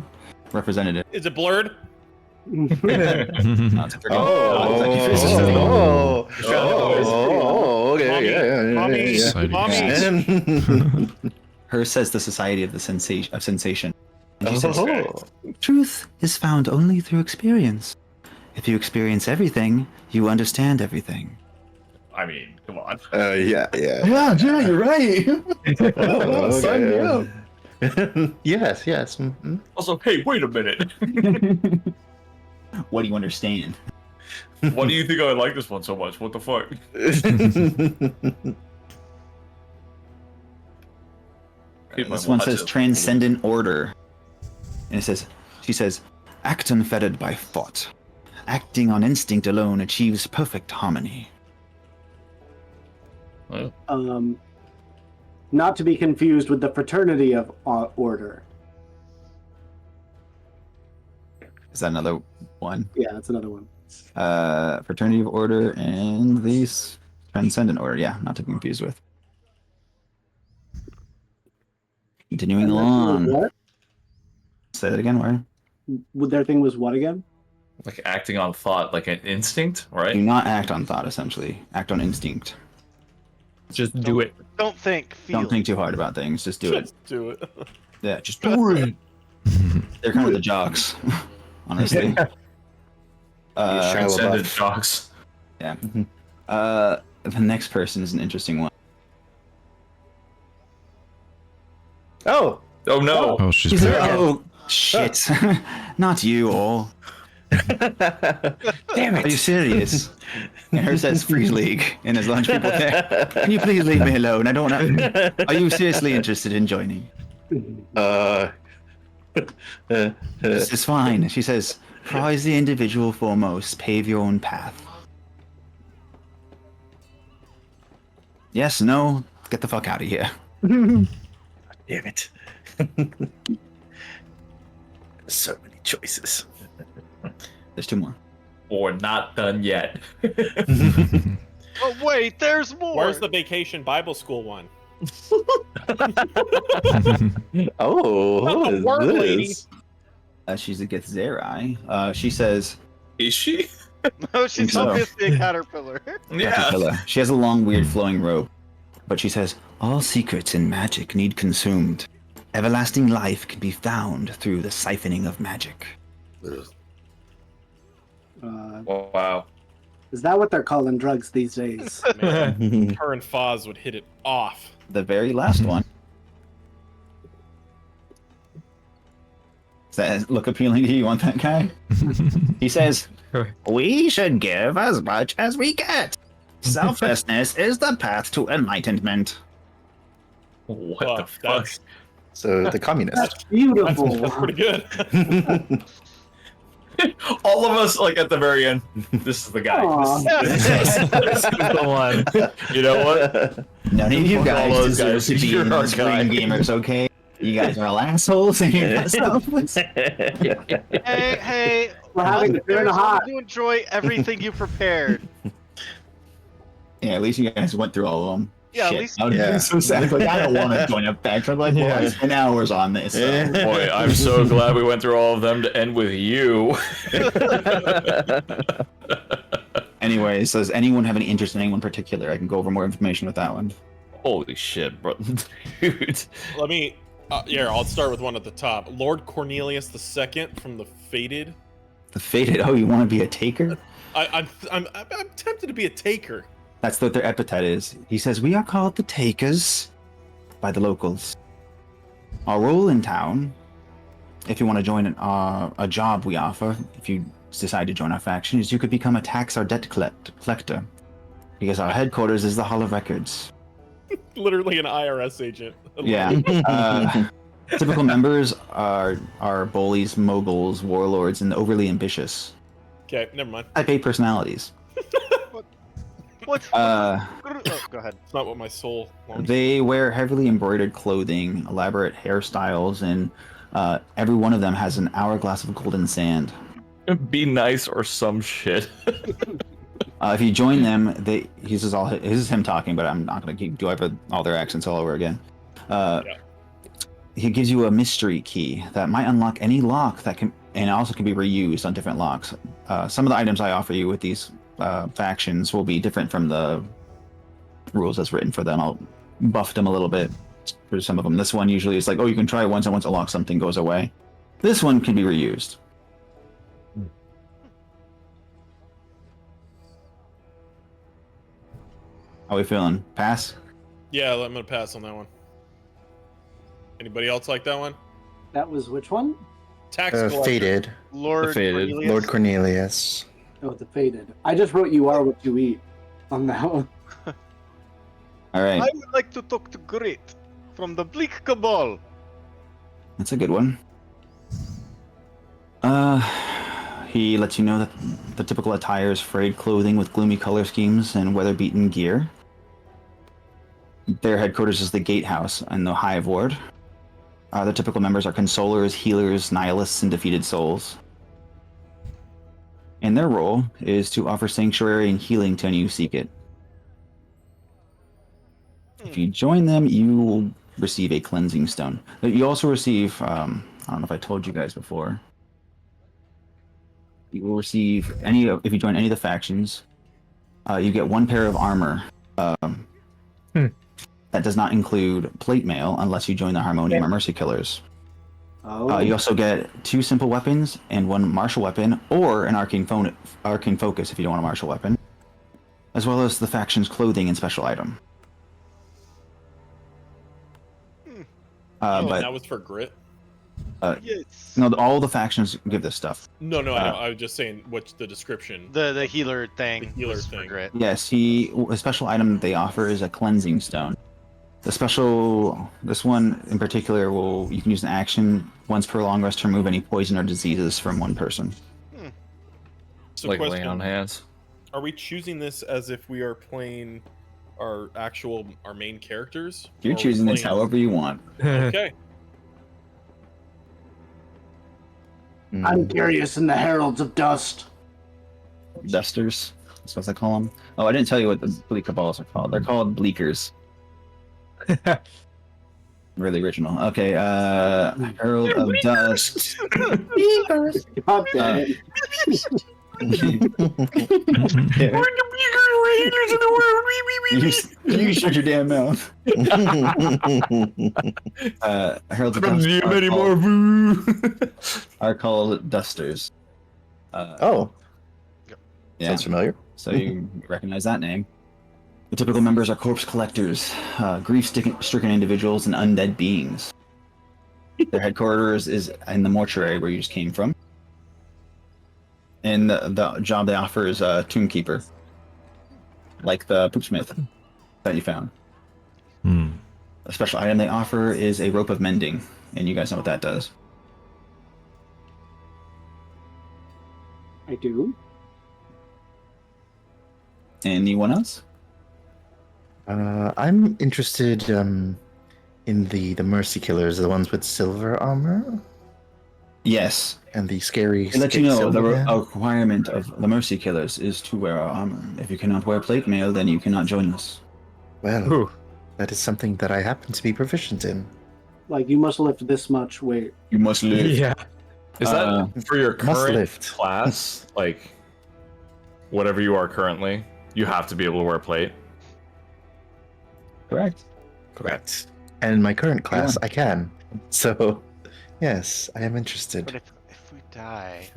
representative. Is it blurred? No, it's a freaking- Okay, Mommy, Exciting. mommy. Her says the Society of the Sensation. And she says, Oh. truth is found only through experience. If you experience everything, you understand everything. I mean, come on. Yeah, You're right. Yes. Mhm. Also, hey, wait a minute. What do you understand? Why do you think I like this one so much? What the fuck? This one says transcendent order. And she says, act unfettered by thought. acting on instinct alone achieves perfect harmony. Not to be confused with the fraternity of order. Is that another one? Yeah, that's another one. Fraternity of Order and these Transcendent Order. Yeah, not to be confused with. Continuing And their thing was along. what? Say that again, where? Their thing was what again? Like acting on thought, like an instinct, right? Do not act on thought, essentially. Act on instinct. Just do it. Don't think, feel. Don't think too hard about things. Just do it. Just do it. Yeah, just do it. They're kind of the jocks, honestly. Transcendent jocks. Yeah. The next person is an interesting one. Oh, Oh no! Oh, she's He's like, back. oh, shit. Not you all. damn Are you it! serious? And her says Freeze League in his lunch people there. Can you please leave me alone? I don't know. Are you seriously interested in joining? This is fine. She says, prize the individual foremost, pave your own path. Yes, no, get the fuck out of here. Damn it! So many choices. There's two more. Or not done yet. Oh wait, there's more. Where's the vacation Bible school one? Oh, Not what the is word lady. this? She's against Zerai. She says, Is she? No, she's so. obviously a caterpillar. Yeah. Caterpillar. She has a long, weird flowing robe. But she says, all secrets in magic need consumed. Everlasting life can be found through the siphoning of magic. Wow. Is that what they're calling drugs these days? Man, her and Foz would hit it off. The very last one. Does that look appealing to you? You want that guy? He says, we should give as much as we get. Selflessness is the path to enlightenment. What Oh, the fuck? that's- So the communist. That's beautiful. That's pretty good. All of us, like at the very end, this is the guy. Aw. This is the one. You know what? None of you Fuck guys all those deserve guys. to be You're in our this guy. ring, gamers, okay? You guys are all assholes and you're not selfless. Hey, We're having a fair and a hot. to enjoy everything you prepared. Yeah, at least you guys went through all of them. Yeah, at Shit. least- I would Yeah. be so sad. Like, I don't want to join up back. I'm like, well, I spent hours on this. So. Boy, I'm so glad we went through all of them to end with you. Anyways, does anyone have any interest in anyone particular? I can go over more information with that one. Holy shit, bro. Dude. Let me. I'll start with one at the top. Lord Cornelius II from the Fated. The Fated. Oh, you want to be a taker? I'm tempted to be a taker. That's what their epithet is. He says, we are called the Takers by the locals. Our role in town, if you want to join a job we offer, if you decide to join our faction, is you could become a tax or debt collector. Because our headquarters is the Hall of Records. Literally an IRS agent. Yeah. Typical members are bullies, moguls, warlords, and overly ambitious. Okay, never mind. Type A personalities. What? Uh, Oh, go ahead. It's not what my soul wants. They wear heavily embroidered clothing, elaborate hairstyles, and every one of them has an hourglass of golden sand. Be nice or some shit. If you join them, this is him talking, but I'm not going to do all their accents all over again. He gives you a mystery key that might unlock any lock that can, and also can be reused on different locks. Some of the items I offer you with these factions will be different from the rules that's written for them. I'll buff them a little bit for some of them. This one usually is like, oh, you can try it once, and once a lock something goes away. This one can be reused. How we feeling? Pass? Yeah, I'm gonna pass on that one. Anybody else like that one? That was which one? Tax collector. Fated. Lord Fated. Cornelius. Lord Cornelius. Oh, the Fated. I just wrote "You are what you eat" on that one. All right. I would like to talk to Grit from the Bleak Cabal. That's a good one. he lets you know that the typical attire is frayed clothing with gloomy color schemes and weather-beaten gear. Their headquarters is the Gatehouse and the Hive Ward. The typical members are consolers, healers, nihilists, and defeated souls. And their role is to offer sanctuary and healing to any who seek it. If you join them, you will receive a cleansing stone. You also receive, I don't know if I told you guys before, you will receive if you join any of the factions, you get 1 pair of armor. That does not include plate mail unless you join the Harmonium or Mercy Killers. Oh. You also get 2 simple weapons and 1 martial weapon, or an arcane focus if you don't want a martial weapon, as well as the faction's clothing and special item. But that was for grit. Yes. no, all the factions give this stuff. No, I know. I was just saying what's the description. The healer thing. The healer was for thing. grit. Yes, a special item they offer is a cleansing stone. This one in particular you can use an action once per long rest to remove any poison or diseases from one person. So Like question, laying on hands. are we choosing this as if we are playing our main characters? You're Or are we choosing this playing- however you want. Okay. I'm curious in the Heralds of Dust. Dusters, that's what I call them. Oh, I didn't tell you what the Bleak Cabals are called. They're called Bleakers. Really original. Okay, Herald of Dust. God damn it. You shut your damn mouth. Heralds of Dust are called Dusters. Oh, Yeah. sounds familiar. So you recognize that name. The typical members are corpse collectors, grief-stricken individuals, and undead beings. Their headquarters is in the mortuary where you just came from. And the job they offer is a tomb keeper, like the poopsmith that you found. A special item they offer is a rope of mending, and you guys know what that does. I do. Anyone else? I'm interested in the Mercy Killers, the ones with silver armor, Yes. and the scary. To let you know, the silver man. requirement of the Mercy Killers is to wear armor. If you cannot wear plate mail, then you cannot join us. Well, Ooh. that is something that I happen to be proficient in. Like, you must lift this much weight. You must live. Yeah. Is that for your Must current lift. class? Like, whatever you are currently, you have to be able to wear plate. Correct. Correct. And in my current class, I can. So, yes, I am interested. But if we die,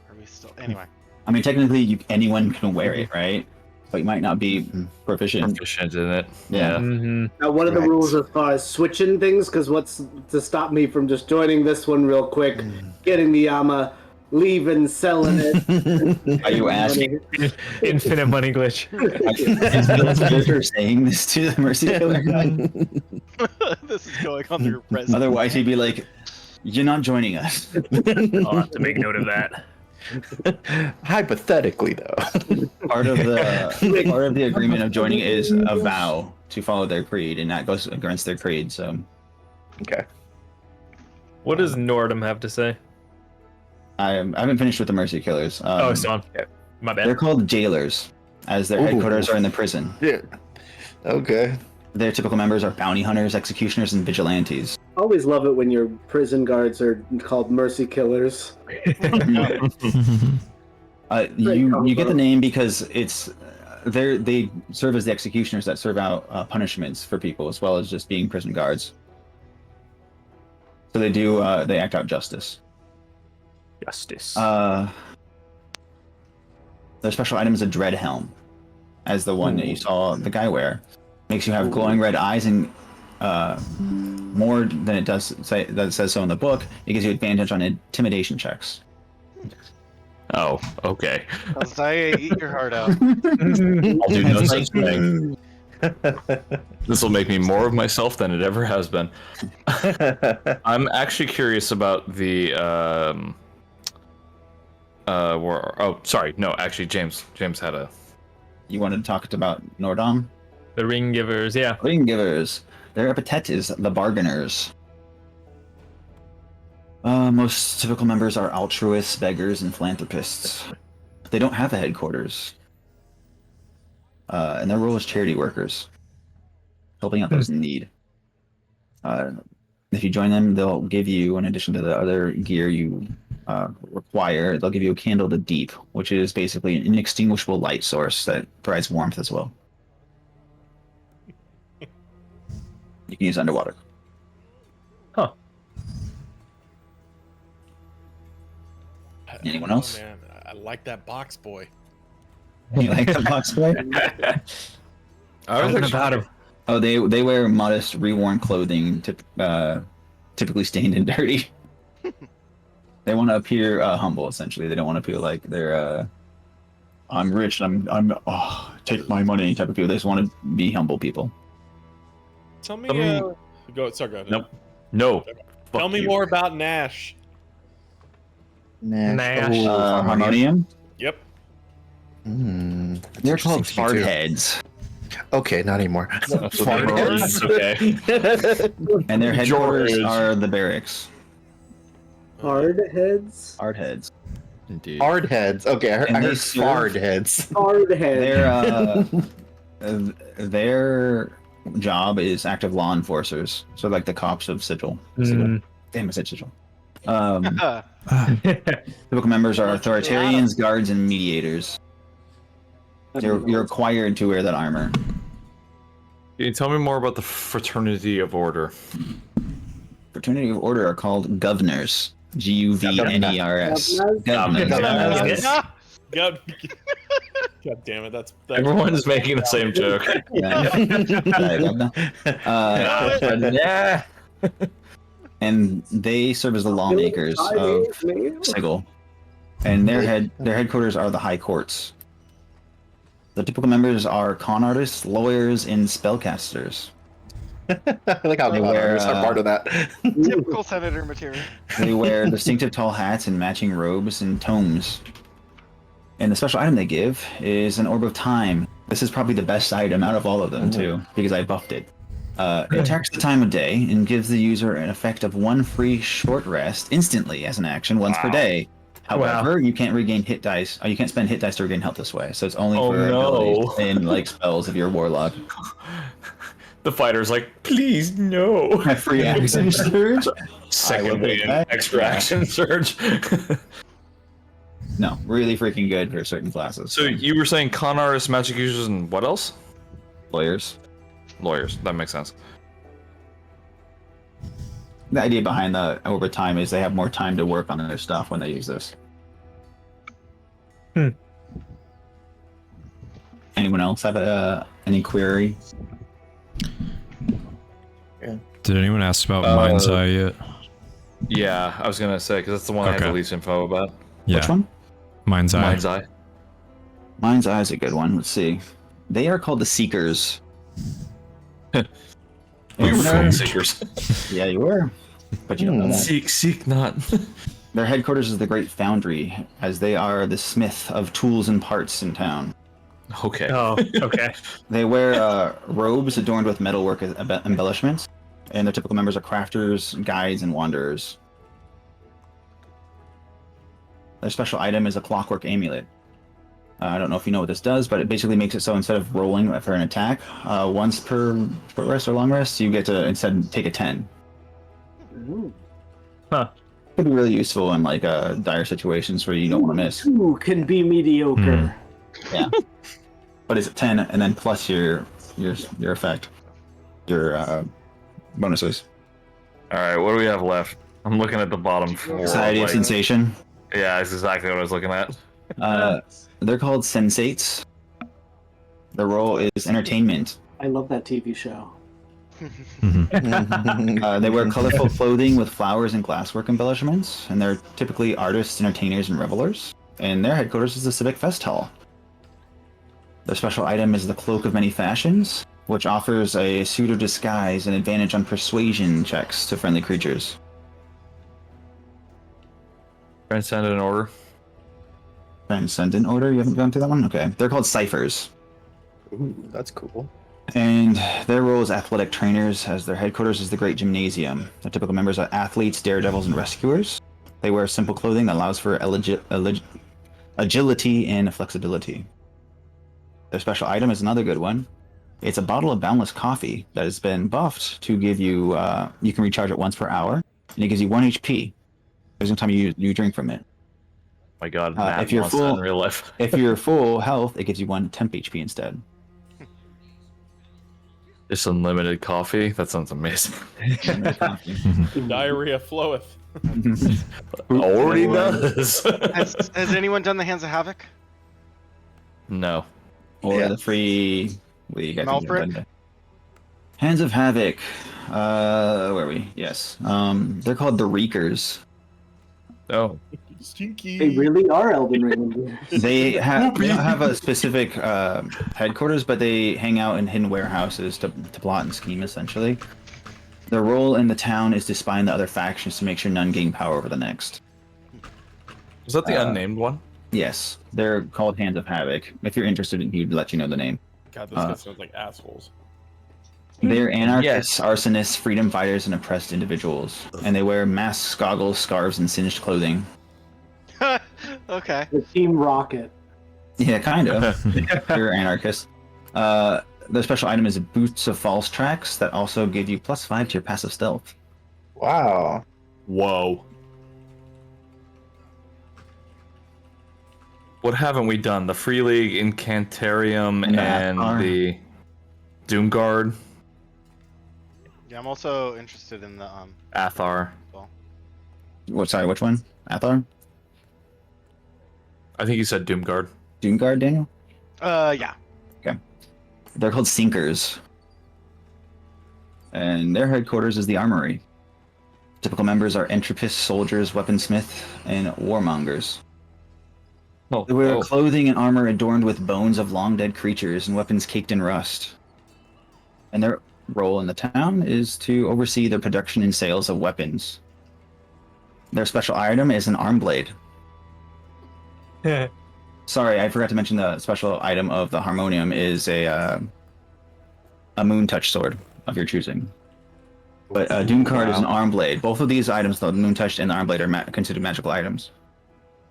are we still anyway? I mean, technically, anyone can wear it, right? But you might not be proficient. Proficient in it. Yeah. Mm-hmm. Now, what are the Correct. rules as far as switching things? Because what's to stop me from just joining this one real quick, getting the Yama, leaving, selling it? Are you asking? Infinite money glitch. Is Bill's character saying this to the Mercy Killer guy? This is going on your resume. Otherwise, he'd be like, "You're not joining us." I'll have to make note of that. Hypothetically, though. Part of the agreement of joining is a vow to follow their creed, and that goes against their creed. So, Okay. What does Nordum have to say? I haven't finished with the Mercy Killers. Oh, it's on. My bad. They're called jailers, as their Ooh. headquarters are in the prison. Yeah. Okay. Their typical members are bounty hunters, executioners, and vigilantes. Always love it when your prison guards are called mercy killers. You get the name because it's they serve as the executioners that serve out punishments for people, as well as just being prison guards. So they act out justice. Justice. Their special item is a dread helm, as the one that you saw the guy wear. Makes you have glowing red eyes, and more than it does say that it says so in the book. It gives you advantage on intimidation checks. Oh, okay. Isaiah, eat your heart out. I'll do no such thing. This will make me more of myself than it ever has been. I'm actually curious about the sorry, no, actually, James had a. You wanted to talk about Nordom? The ring givers, yeah. Ring givers. Their epithet is the bargainers. Most typical members are altruists, beggars, and philanthropists. They don't have a headquarters. And their role is charity workers, helping out those in need. If you join them, they'll give you, in addition to the other gear you require, they'll give you a candle to deep, which is basically an inextinguishable light source that provides warmth as well. You can use underwater. Huh. Anyone else? Man, I like that box boy. You like the box boy? Something about him. Oh, they wear modest, reworn clothing, typically stained and dirty. They want to appear humble, essentially. They don't want to appear like they're I'm rich. I'm take my money type of people. They just want to be humble people. Tell me. Go. Sorry, go ahead. Nope. No. Tell me more about Nash. Nash. Harmonium. Yep. They're called fart heads. Okay, not anymore. Fart heads. Okay. And their headquarters are the barracks. Hard heads. Hard heads. Indeed. Hard heads. Okay, I And they heard serve- hard heads. Hard heads. Their job is active law enforcers. So like the cops of Sigil. Mm. Damn, I said Sigil. Typical members are authoritarians, guards, and mediators. You're required to wear that armor. Can you tell me more about the Fraternity of Order? Fraternity of Order are called governors. Governors. Governors. God damn it! That's Everyone's making the same joke. Yeah. And they serve as the lawmakers of Sigil. And their headquarters are the high courts. The typical members are con artists, lawyers, and spellcasters. I like how They con wear, artists are part of that. Typical senator material. They wear distinctive tall hats and matching robes and tomes. And the special item they give is an orb of time. This is probably the best item out of all of them, too, because I buffed it. It tracks the time of day and gives the user an effect of 1 free short rest instantly as an action once per day. However, you can't regain hit dice. You can't spend hit dice to regain health this way. So it's only for abilities and like spells if you're a warlock. The fighter's like, please no. My free action surge. Second win, extra action surge. No, really freaking good for certain classes. So you were saying con artists, magic users, and what else? Lawyers. Lawyers. That makes sense. The idea behind the over time is they have more time to work on their stuff when they use this. Anyone else have any query? Did anyone ask about Mind's Eye yet? Yeah, I was gonna say because that's the one I have the least info about. Yeah. Which one? Mind's Eye. Mind's Eye. Mind's Eye is a good one. Let's see. They are called the Seekers. We were fucking seekers. Yeah, you were. But you don't know that. Seek not. Their headquarters is the Great Foundry, as they are the smith of tools and parts in town. Okay. Oh, okay. They wear robes adorned with metalwork embellishments, and their typical members are crafters, guides, and wanderers. Their special item is a clockwork amulet. I don't know if you know what this does, but it basically makes it so instead of rolling for an attack, once per short rest or long rest, you get to instead take a 10. Huh. Could be really useful in like dire situations where you don't want to miss. Who can be mediocre? Yeah. But it's a 10, and then plus your effect, your bonuses. All right, what do we have left? I'm looking at the bottom four. Society of Sensation. Yeah, that's exactly what I was looking at. They're called sensates. The role is entertainment. I love that TV show. They wear colorful clothing with flowers and glasswork embellishments, and they're typically artists, entertainers, and revelers. And their headquarters is the Civic Fest Hall. Their special item is the Cloak of Many Fashions, which offers a suit of disguise and advantage on persuasion checks to friendly creatures. Transcendent Order. Transcendent Order. You haven't gone through that one? Okay. They're called Ciphers. Ooh, that's cool. And their role as athletic trainers, as their headquarters is the Great Gymnasium. The typical members are athletes, daredevils, and rescuers. They wear simple clothing that allows for agility and flexibility. Their special item is another good one. It's a bottle of boundless coffee that has been buffed to give you, you can recharge it once per hour, and it gives you 1 HP every time you drink from it. My God, Matt if you're wants that full, in real life. if you're full health, it gives you 1 temp HP instead. Just unlimited coffee. That sounds amazing. Diarrhea floweth. Already does. Has anyone done the Hands of Havoc? No. Or the free. What do you guys Malfric? think? Hands of Havoc. Where are we? Yes. They're called the Reekers. Oh. Stinky. They really are Elden Ring. They don't have a specific headquarters, but they hang out in hidden warehouses to plot and scheme, essentially. Their role in the town is to spy on the other factions to make sure none gain power over the next. Was that the unnamed one? Yes, they're called Hands of Havoc. If you're interested, he'd let you know the name. God, this guy sounds like assholes. They're anarchists, arsonists, freedom fighters, and oppressed individuals. And they wear masks, goggles, scarves, and singed clothing. Okay. The Team Rocket. Yeah, kind of. They're anarchists. Their special item is boots of false tracks that also give you +5 to your passive stealth. Wow. Whoa. What haven't we done? The Free League, Incantarium, And the and Athar. the Doomguard, Yeah, I'm also interested in the Athar. Sorry, which one? Athar? I think you said Doomguard. Doomguard, Daniel? Yeah. They're called Sinkers. And their headquarters is the Armory. Typical members are entropists, soldiers, weaponsmith, and warmongers. Oh, They wear clothing and armor adorned with bones of long-dead creatures and weapons caked in rust. And their role in the town is to oversee the production and sales of weapons. Their special item is an arm blade. Sorry, I forgot to mention the special item of the harmonium is a moon touch sword of your choosing. But Doomguard is an arm blade. Both of these items, the moon touch and the arm blade, are considered magical items.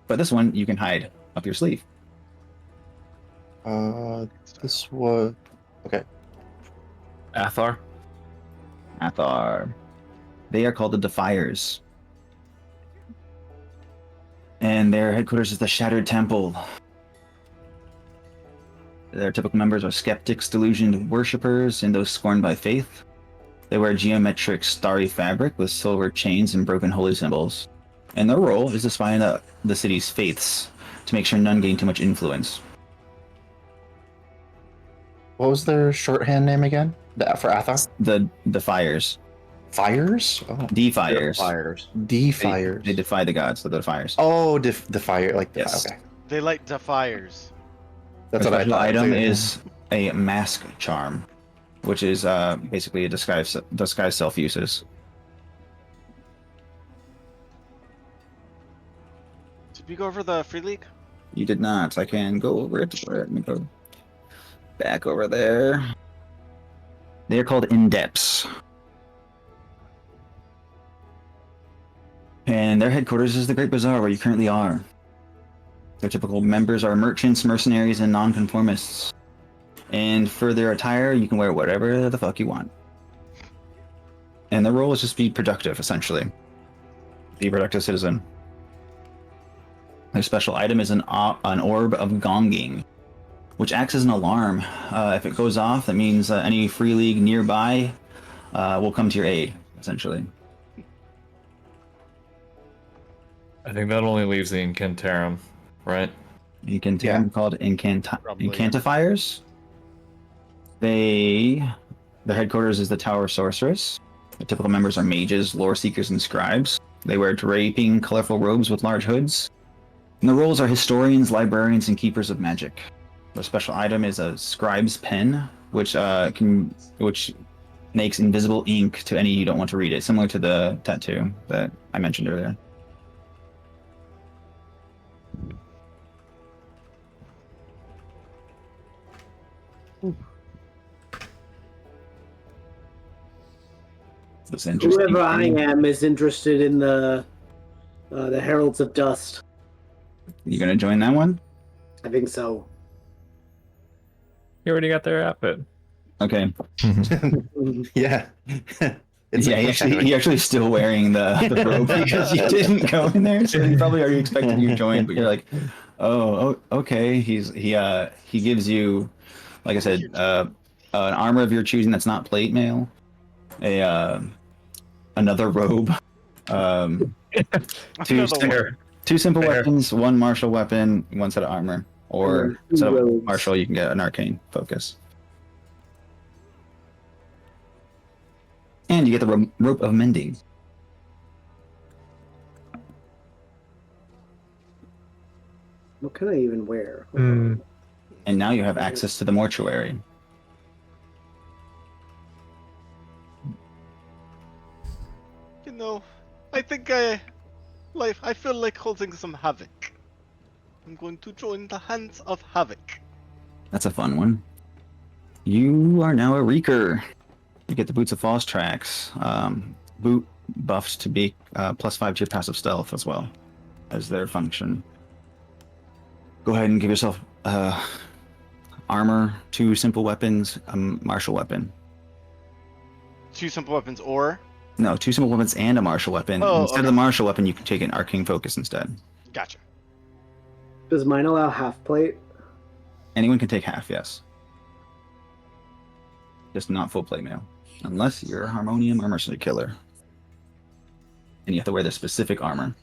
But this one you can hide up your sleeve. This was okay. Athar. Athar. They are called the Defiers. And their headquarters is the Shattered Temple. Their typical members are skeptics, delusioned worshippers, and those scorned by faith. They wear geometric starry fabric with silver chains and broken holy symbols. And their role is to spy on the city's faiths to make sure none gain too much influence. What was their shorthand name again? For Athar? The Defiers. Fires? Oh. Defiers. Defiers. They defy the gods, so the Defiers. Oh, Defier, like the Yes. okay. They like Defiers. That's Their what I special thought. item too. is a mask charm, which is basically a disguise self uses. Did we go over the Free League? You did not. I can go over it. Let me go back over there. They are called Indepts. And their headquarters is the Great Bazaar, where you currently are. Their typical members are merchants, mercenaries, and nonconformists. And for their attire, you can wear whatever the fuck you want. And their role is just be productive, essentially. Be a productive citizen. Their special item is an orb of gonging, which acts as an alarm. If it goes off, that means any Free League nearby will come to your aid, essentially. I think that only leaves the Incantarum, right? Incantarum called Incantifiers. Their headquarters is the Tower Sorceress. The typical members are mages, lore seekers, and scribes. They wear draping, colorful robes with large hoods. And the roles are historians, librarians, and keepers of magic. The special item is a scribe's pen, which makes invisible ink to any you don't want to read it, similar to the tattoo that I mentioned earlier. That's interesting. Whoever I am is interested in the Heralds of Dust. You gonna join that one? I think so. You already got their outfit. Okay. Yeah. He actually still wearing the robe because you didn't go in there, so he probably already expected you to join, but you're like, oh, okay. He gives you, like I said, an armor of your choosing that's not plate mail, another robe, two simple weapons, one martial weapon, one set of armor, or so martial you can get an arcane focus. And you get the rope of mending. What can I even wear? And now you have access to the mortuary. You know, I think I feel like holding some havoc. I'm going to join the Hands of Havoc. That's a fun one. You are now a Reeker. You get the Boots of False Tracks. Boot buffed to be +5 to your passive stealth as well as their function. Go ahead and give yourself armor, 2 simple weapons, a martial weapon. 2 simple weapons or? No, 2 simple weapons and a martial weapon. Instead of the martial weapon, you can take an arcane focus instead. Gotcha. Does mine allow half plate? Anyone can take half, yes. Just not full plate mail. Unless you're a Harmonium or Mercenary Killer. And you have to wear the specific armor.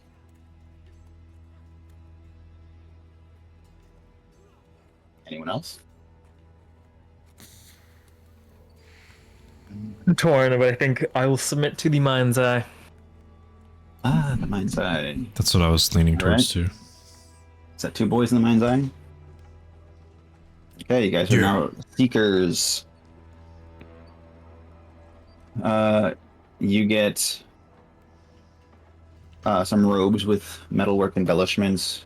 Anyone else? I'm torn, but I think I will submit to the Mind's Eye. Ah, the Mind's Eye. That's what I was leaning towards too. Is that 2 boys in the Mind's Eye? Okay, you guys are now Seekers. You get some robes with metalwork embellishments.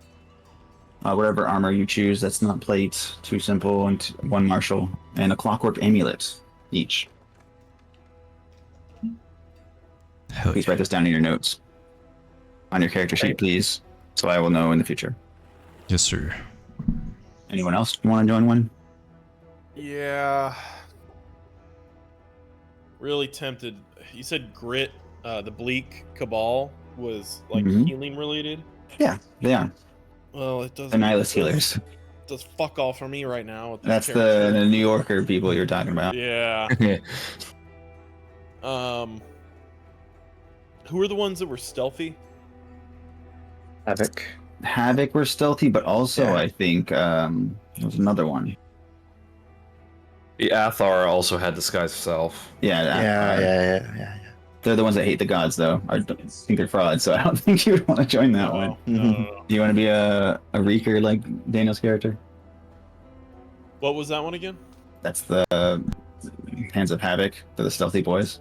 Whatever armor you choose that's not plate, 2 simple and 1 martial, and a clockwork amulet each. Hell Please yeah. write this down in your notes. On your character sheet, please, so I will know in the future. Yes, sir. Anyone else want to join one? Yeah. Really tempted. You said Grit, the Bleak Cabal was like healing related? Yeah, they are. Well, it doesn't. The Nihilist healers. Does fuck all for me right now. With That's the New Yorker people you're talking about. Yeah. Who are the ones that were stealthy? Havoc were stealthy, but also I think there was another one. The Athar also had disguise self. Yeah. They're the ones that hate the gods, though. I think they're frauds, so I don't think you would want to join that one. No. Do you want to be a Reeker like Daniel's character? What was that one again? That's the Hands of Havoc. They're the stealthy boys.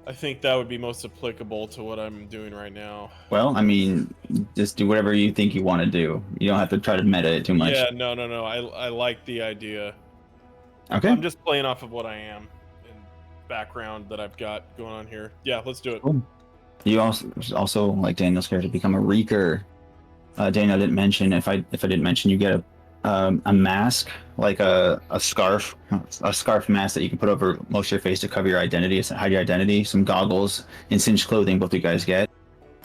I think that would be most applicable to what I'm doing right now. Well, I mean, just do whatever you think you want to do. You don't have to try to meta it too much. Yeah, no. I like the idea. Okay. I'm just playing off of what I am and background that I've got going on here. Yeah, let's do it. Cool. You also like Daniel's character, become a Reeker. Daniel didn't mention. If I didn't mention, you get a mask, like a scarf mask that you can put over most of your face to cover your identity, hide your identity. Some goggles and cinched clothing, both you guys get.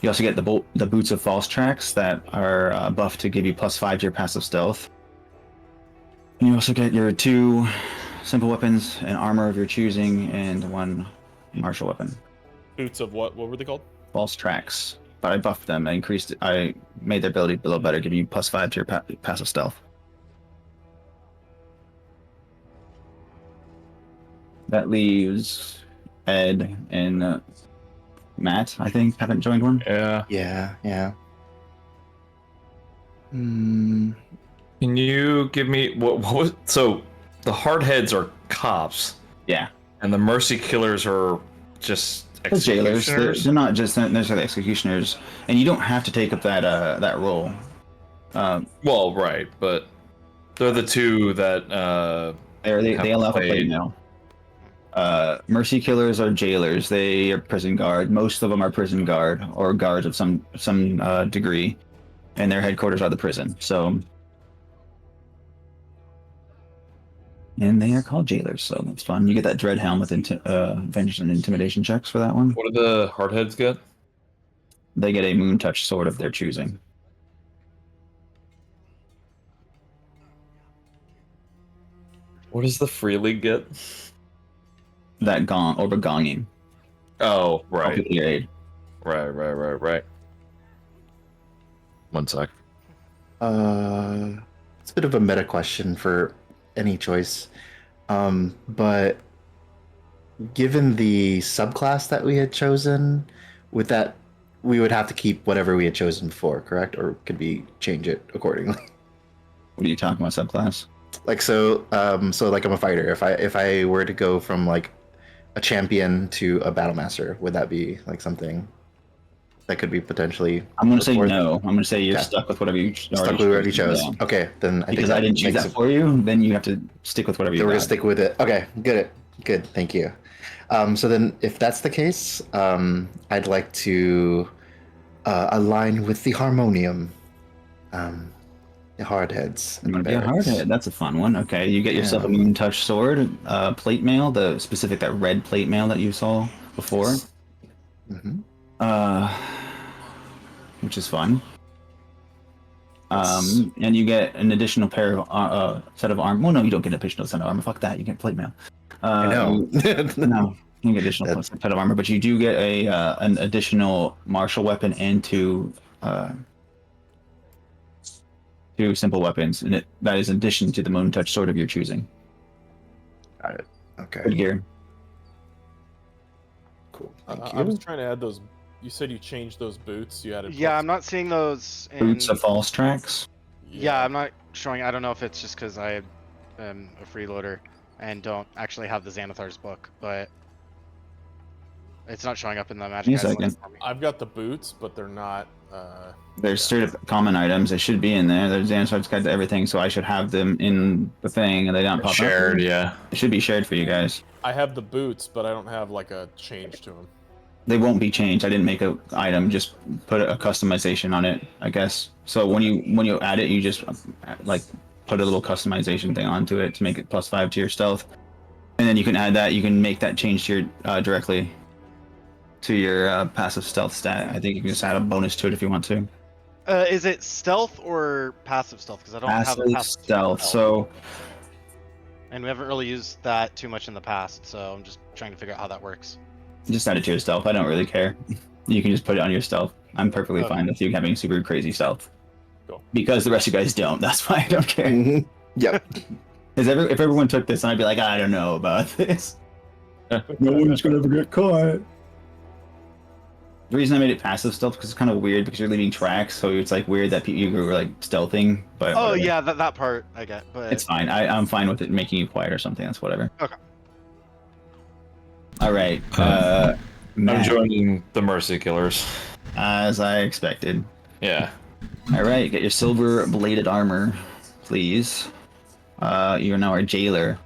You also get the boots of false tracks that are buffed to give you +5 to your passive stealth. And you also get your 2 simple weapons and armor of your choosing, and 1 martial weapon. Boots of what? What were they called? False tracks. But I buffed them. I made their ability a little better, giving you +5 to your passive stealth. That leaves Ed and Matt, I think, haven't joined one. Yeah. Can you give me what was so the hardheads are cops? Yeah. And the mercy killers are just Jailers. executioners? They're not just necessarily executioners, and you don't have to take up that role. Well, right, but They're the two that They allow for plate mail. Mercy killers are jailers. They are prison guard. Most of them are prison guard or guards of some degree, and their headquarters are the prison. So, and they are called jailers. So that's fun. You get that dread helm with advantage and intimidation checks for that one. What do the hardheads get? They get a moon touch sword of their choosing. What does the free league get? That gong over gonging. Oh, right. Your aid. Right. One sec. It's a bit of a meta question for any choice. But given the subclass that we had chosen, with that, we would have to keep whatever we had chosen before, correct? Or could we change it accordingly? What are you talking about, subclass? Like so like I'm a fighter. If I were to go from like a champion to a battle master, would that be like something that could be potentially? I'm gonna say no. I'm gonna say you're stuck with whatever you already chose. Yeah. Okay, then because I didn't choose that for you, then you have to stick with whatever you. We're gonna stick with it. Okay, good. Thank you. So then, if that's the case, I'd like to align with the harmonium. The hardheads. You want to be a hardhead? That's a fun one. Okay, you get yourself a moon touch sword, plate mail, the specific that red plate mail that you saw before. Mm-hmm. Which is fun. And you get an additional pair of set of armor. Well, no, you don't get an additional set of armor. Fuck that. You get plate mail. I know. No, you get additional set of armor, but you do get an additional martial weapon and two simple weapons, and that is in addition to the moon touch sword of your choosing. Got it. Okay. Good gear. Cool. Thank I you. was trying to add those. You said you changed those boots. You added. Yeah, I'm not seeing those. Boots of false tracks. Yeah, I'm not showing. I don't know if it's just because I am a freeloader and don't actually have the Xanathar's book, but it's not showing up in the magic. I've got the boots, but they're not. There's straight up common items. They should be in there. There's Xanathar's guide to everything, so I should have them in the thing, and they don't pop shared, up. Yeah. It should be shared for you guys. I have the boots, but I don't have like a change to them. They won't be changed. I didn't make an item. Just put a customization on it, I guess. So when you add it, you just like put a little customization thing onto it to make it +5 to your stealth, and then you can add that. You can make that change to your directly to your passive stealth stat. I think you can just add a bonus to it if you want to. Is it stealth or passive stealth? Because I don't have a passive stealth. So, and we haven't really used that too much in the past, so I'm just trying to figure out how that works. Just add it to your stealth. I don't really care. You can just put it on your stealth. I'm perfectly fine with you having super crazy stealth. Cool. Because the rest of you guys don't. That's why I don't care. Mm-hmm. Yep. If everyone took this, I'd be like, I don't know about this. No one's gonna ever get caught. The reason I made it passive stealth because it's kind of weird because you're leaving tracks, so it's like weird that you were like stealthing. But oh whatever. Yeah, that part I get. But it's fine. I'm fine with it making you quiet or something. That's whatever. Okay. All right. I'm Matt, joining the Mercy Killers. as I expected. Yeah. All right, get your silver bladed armor, please. You're now our jailer.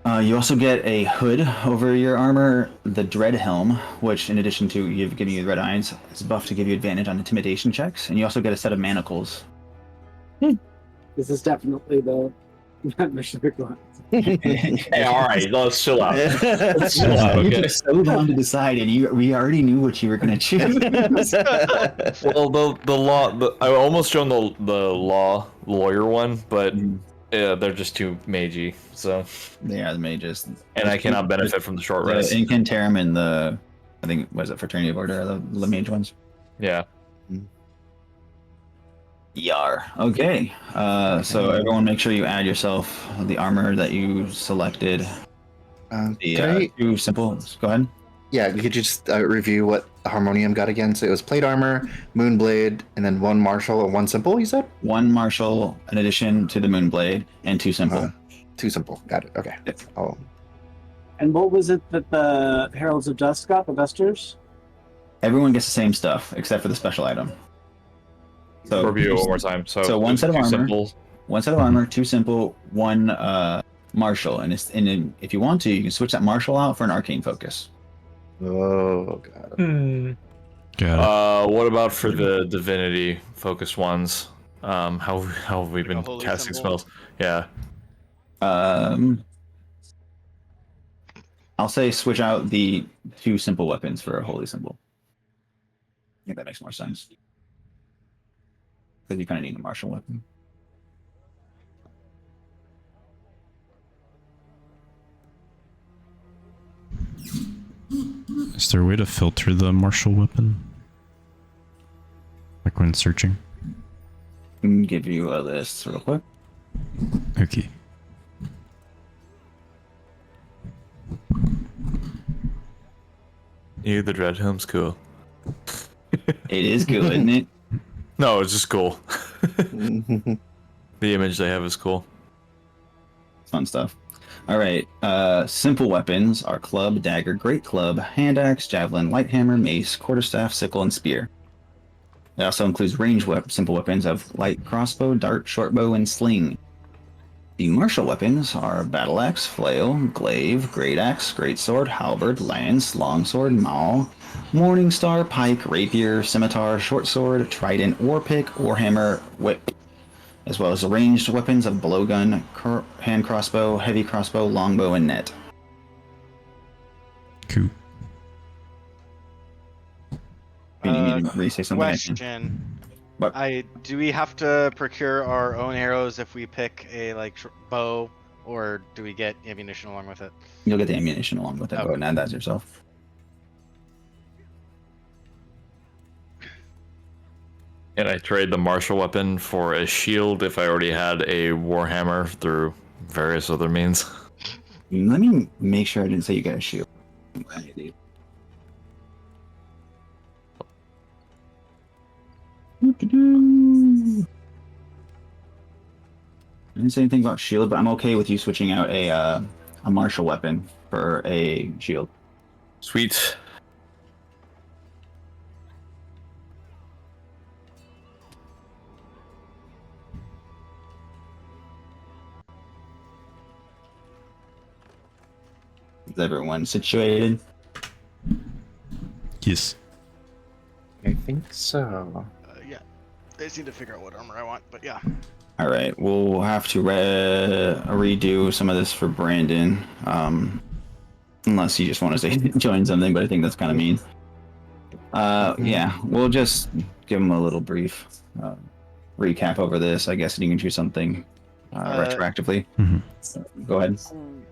You also get a hood over your armor, the dread helm, which in addition to giving you the red eyes, it's buffed to give you advantage on intimidation checks, and you also get a set of manacles. This is definitely the mission requirement. Hey, all right, let's chill out. Let's chill out, You okay? took so long to decide, and we already knew what you were going to choose. Well, the law. I almost joined the lawyer one, but yeah, they're just too magey. So they are the mages, and I cannot benefit from the short rest. The Incantarum and the, I think, was it Fraternity of Order, the mage ones? Yeah. Yar. Okay. So everyone, make sure you add yourself the armor that you selected. Two simple. Go ahead. Yeah, could you just review what the Harmonium got again? So it was plate armor, moonblade, and then one martial and one simple. You said one martial in addition to the moonblade, and two simple. Two simple. Got it. Okay. Oh. And what was it that the Heralds of Dust got? The Vesters? Everyone gets the same stuff except for the special item. So review it one more time. So one set of armor, simple, 1 set of armor, 2 simple, 1 martial, and if you want to, you can switch that martial out for an arcane focus. Oh god. Got What about for the divinity focused ones? How have we been holy casting symbol? spells? Yeah. I'll say switch out the 2 simple weapons for a holy symbol. I think that makes more sense. Because you kind of need a martial weapon. it. Is there a way to filter the martial weapon? Like when searching? I can give you a list real quick. Okay. You, the Dreadhelm's cool. It is good, isn't it? No, it's just cool. The image they have is cool. Fun stuff. All right. Simple weapons are club, dagger, great club, hand axe, javelin, light hammer, mace, quarterstaff, sickle, and spear. It also includes ranged simple weapons of light crossbow, dart, shortbow, and sling. The martial weapons are battle axe, flail, glaive, great axe, great sword, halberd, lance, longsword, maul, morning star, pike, rapier, scimitar, short sword, trident, war pick, warhammer, whip, as well as ranged weapons of blowgun, hand crossbow, heavy crossbow, longbow, and net. Cool. You need me to re-say something? Question. What? Do we have to procure our own arrows if we pick a bow, or do we get ammunition along with it? You'll get the ammunition along with it. Go Okay. ahead and add that yourself. And I trade the martial weapon for a shield if I already had a warhammer through various other means. Let me make sure I didn't say you got a shield. I didn't say anything about shield, but I'm okay with you switching out a martial weapon for a shield. Sweet. Is everyone situated? Yes. I think so. Yeah. I just need to figure out what armor I want, but yeah. All right, we'll have to redo some of this for Brandon, unless you just want to say join something, but I think that's kind of mean. Yeah, we'll just give him a little brief recap over this, I guess, and you can choose something retroactively. Mhm. So, go ahead.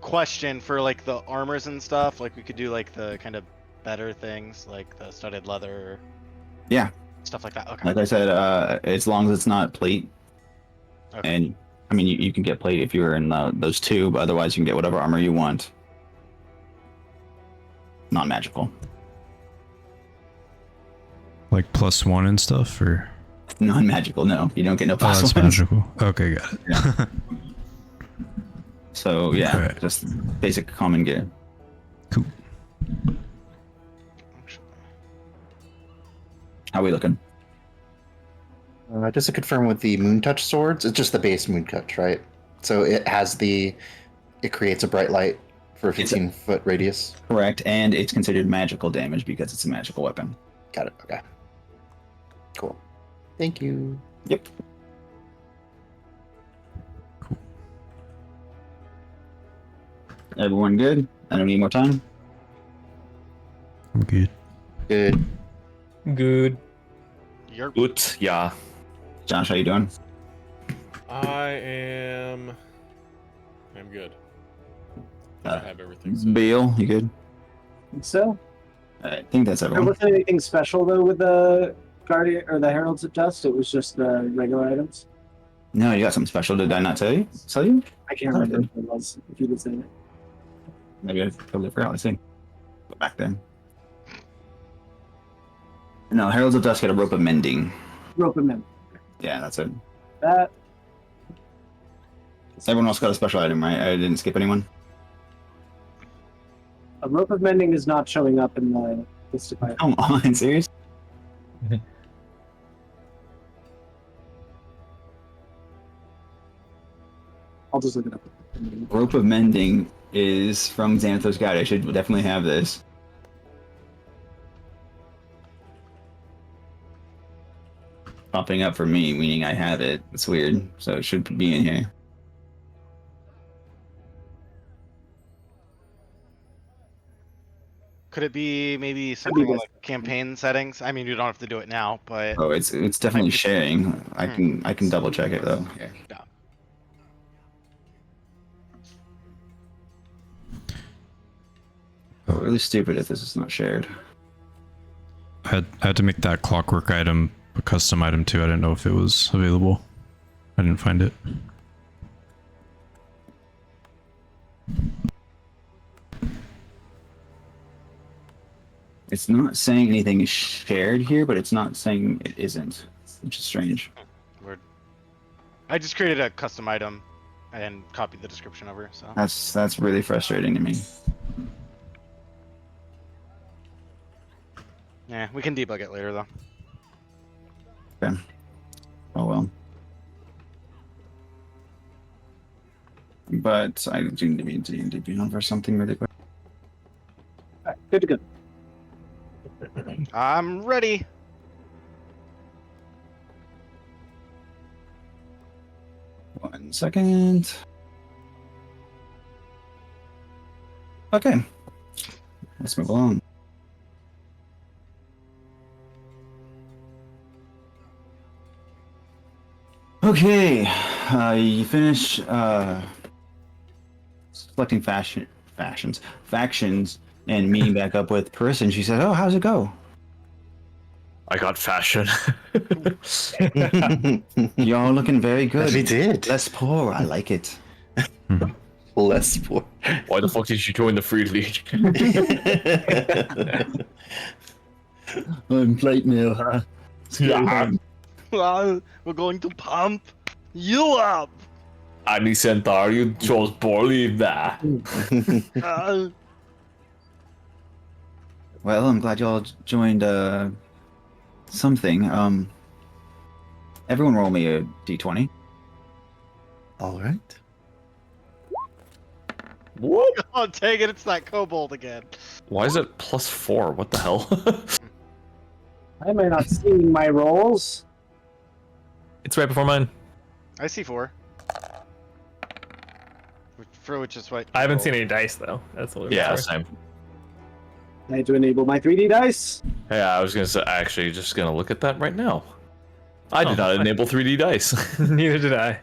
Question for the armors and stuff. We could do the kind of better things, like the studded leather. Yeah. Stuff like that. Okay. Like I said, as long as it's not plate. Okay. And I mean, you can get plate if you're in those 2, but otherwise you can get whatever armor you want. Not magical. Like +1 and stuff, or? Non-magical, no. You don't get no Oh, plus that's ones. magical. Okay, got it. Yeah. So yeah, Okay. just basic common gear. Cool. How we looking? Just to confirm with the Moon Touch swords, it's just the base Moon Touch, right? So it creates a bright light for a 15-foot radius. Correct, and it's considered magical damage because it's a magical weapon. Got it. Okay. Cool. Thank you. Yep. Cool. Everyone good? I don't need more time. I'm good. Good. Good. You're Good, yeah. Josh, how you doing? I'm good. I have everything. set. Bill, you good? So, I think that's there everyone. wasn't anything special though with the Guardian or the Heralds of Dust. It was just the regular items. No, you got something special. Did I not tell you? Tell you? I can't remember what it was. If you did say it. Maybe I totally forgot. Let's see. Go back then. No, Heralds of Dusk get a rope of mending. Rope and men. Yeah, that's it. That Everyone else got a special item, right? I didn't skip anyone. a rope of mending is not showing up in the list of items. Come on, serious? I'll just look it up. Rope of Mending is from Xanathos Guide. I should definitely have this. Popping up for me, meaning I have it. It's weird, so it should be in here. Could it be maybe something like campaign settings? I mean, you don't have to do it now, but Oh, it's definitely sharing. I can double check it though. Here. yeah. Oh, really stupid if this is not shared. I had to make that clockwork item a custom item too. I didn't know if it was available. I didn't find it. It's not saying anything is shared here, but it's not saying it isn't, which is strange. Word. I just created a custom item and copied the description over. So That's really frustrating to me. yeah, we can debug it later though. Okay. Oh well. But I do need to DB on for something really quick. Alright, good to go. I'm ready. One second. Okay. Let's move along. Okay, you finish selecting factions, and meeting back up with Parissa, and she said, "Oh, how's it go?" I got fashion. Y'all looking very good. We did. Less poor. I like it. Less poor. Why the fuck did you join the Free League? I'm plate mail, huh? Yeah. Well, we're going to pump you up. Annie Centaur, you chose poorly in that. Uh, Well, I'm glad y'all joined something. Everyone roll me a d20. All right. What? Oh, dang it! It's that kobold again. Why is it +4? What the hell? I may not see my rolls. It's right before mine. I see 4. For which is what I haven't seen any dice though. That's a little Yeah, story. same. I had to enable my 3D dice. Yeah, I was gonna say, actually, just gonna look at that right now. I did not enable 3D dice. Neither did I.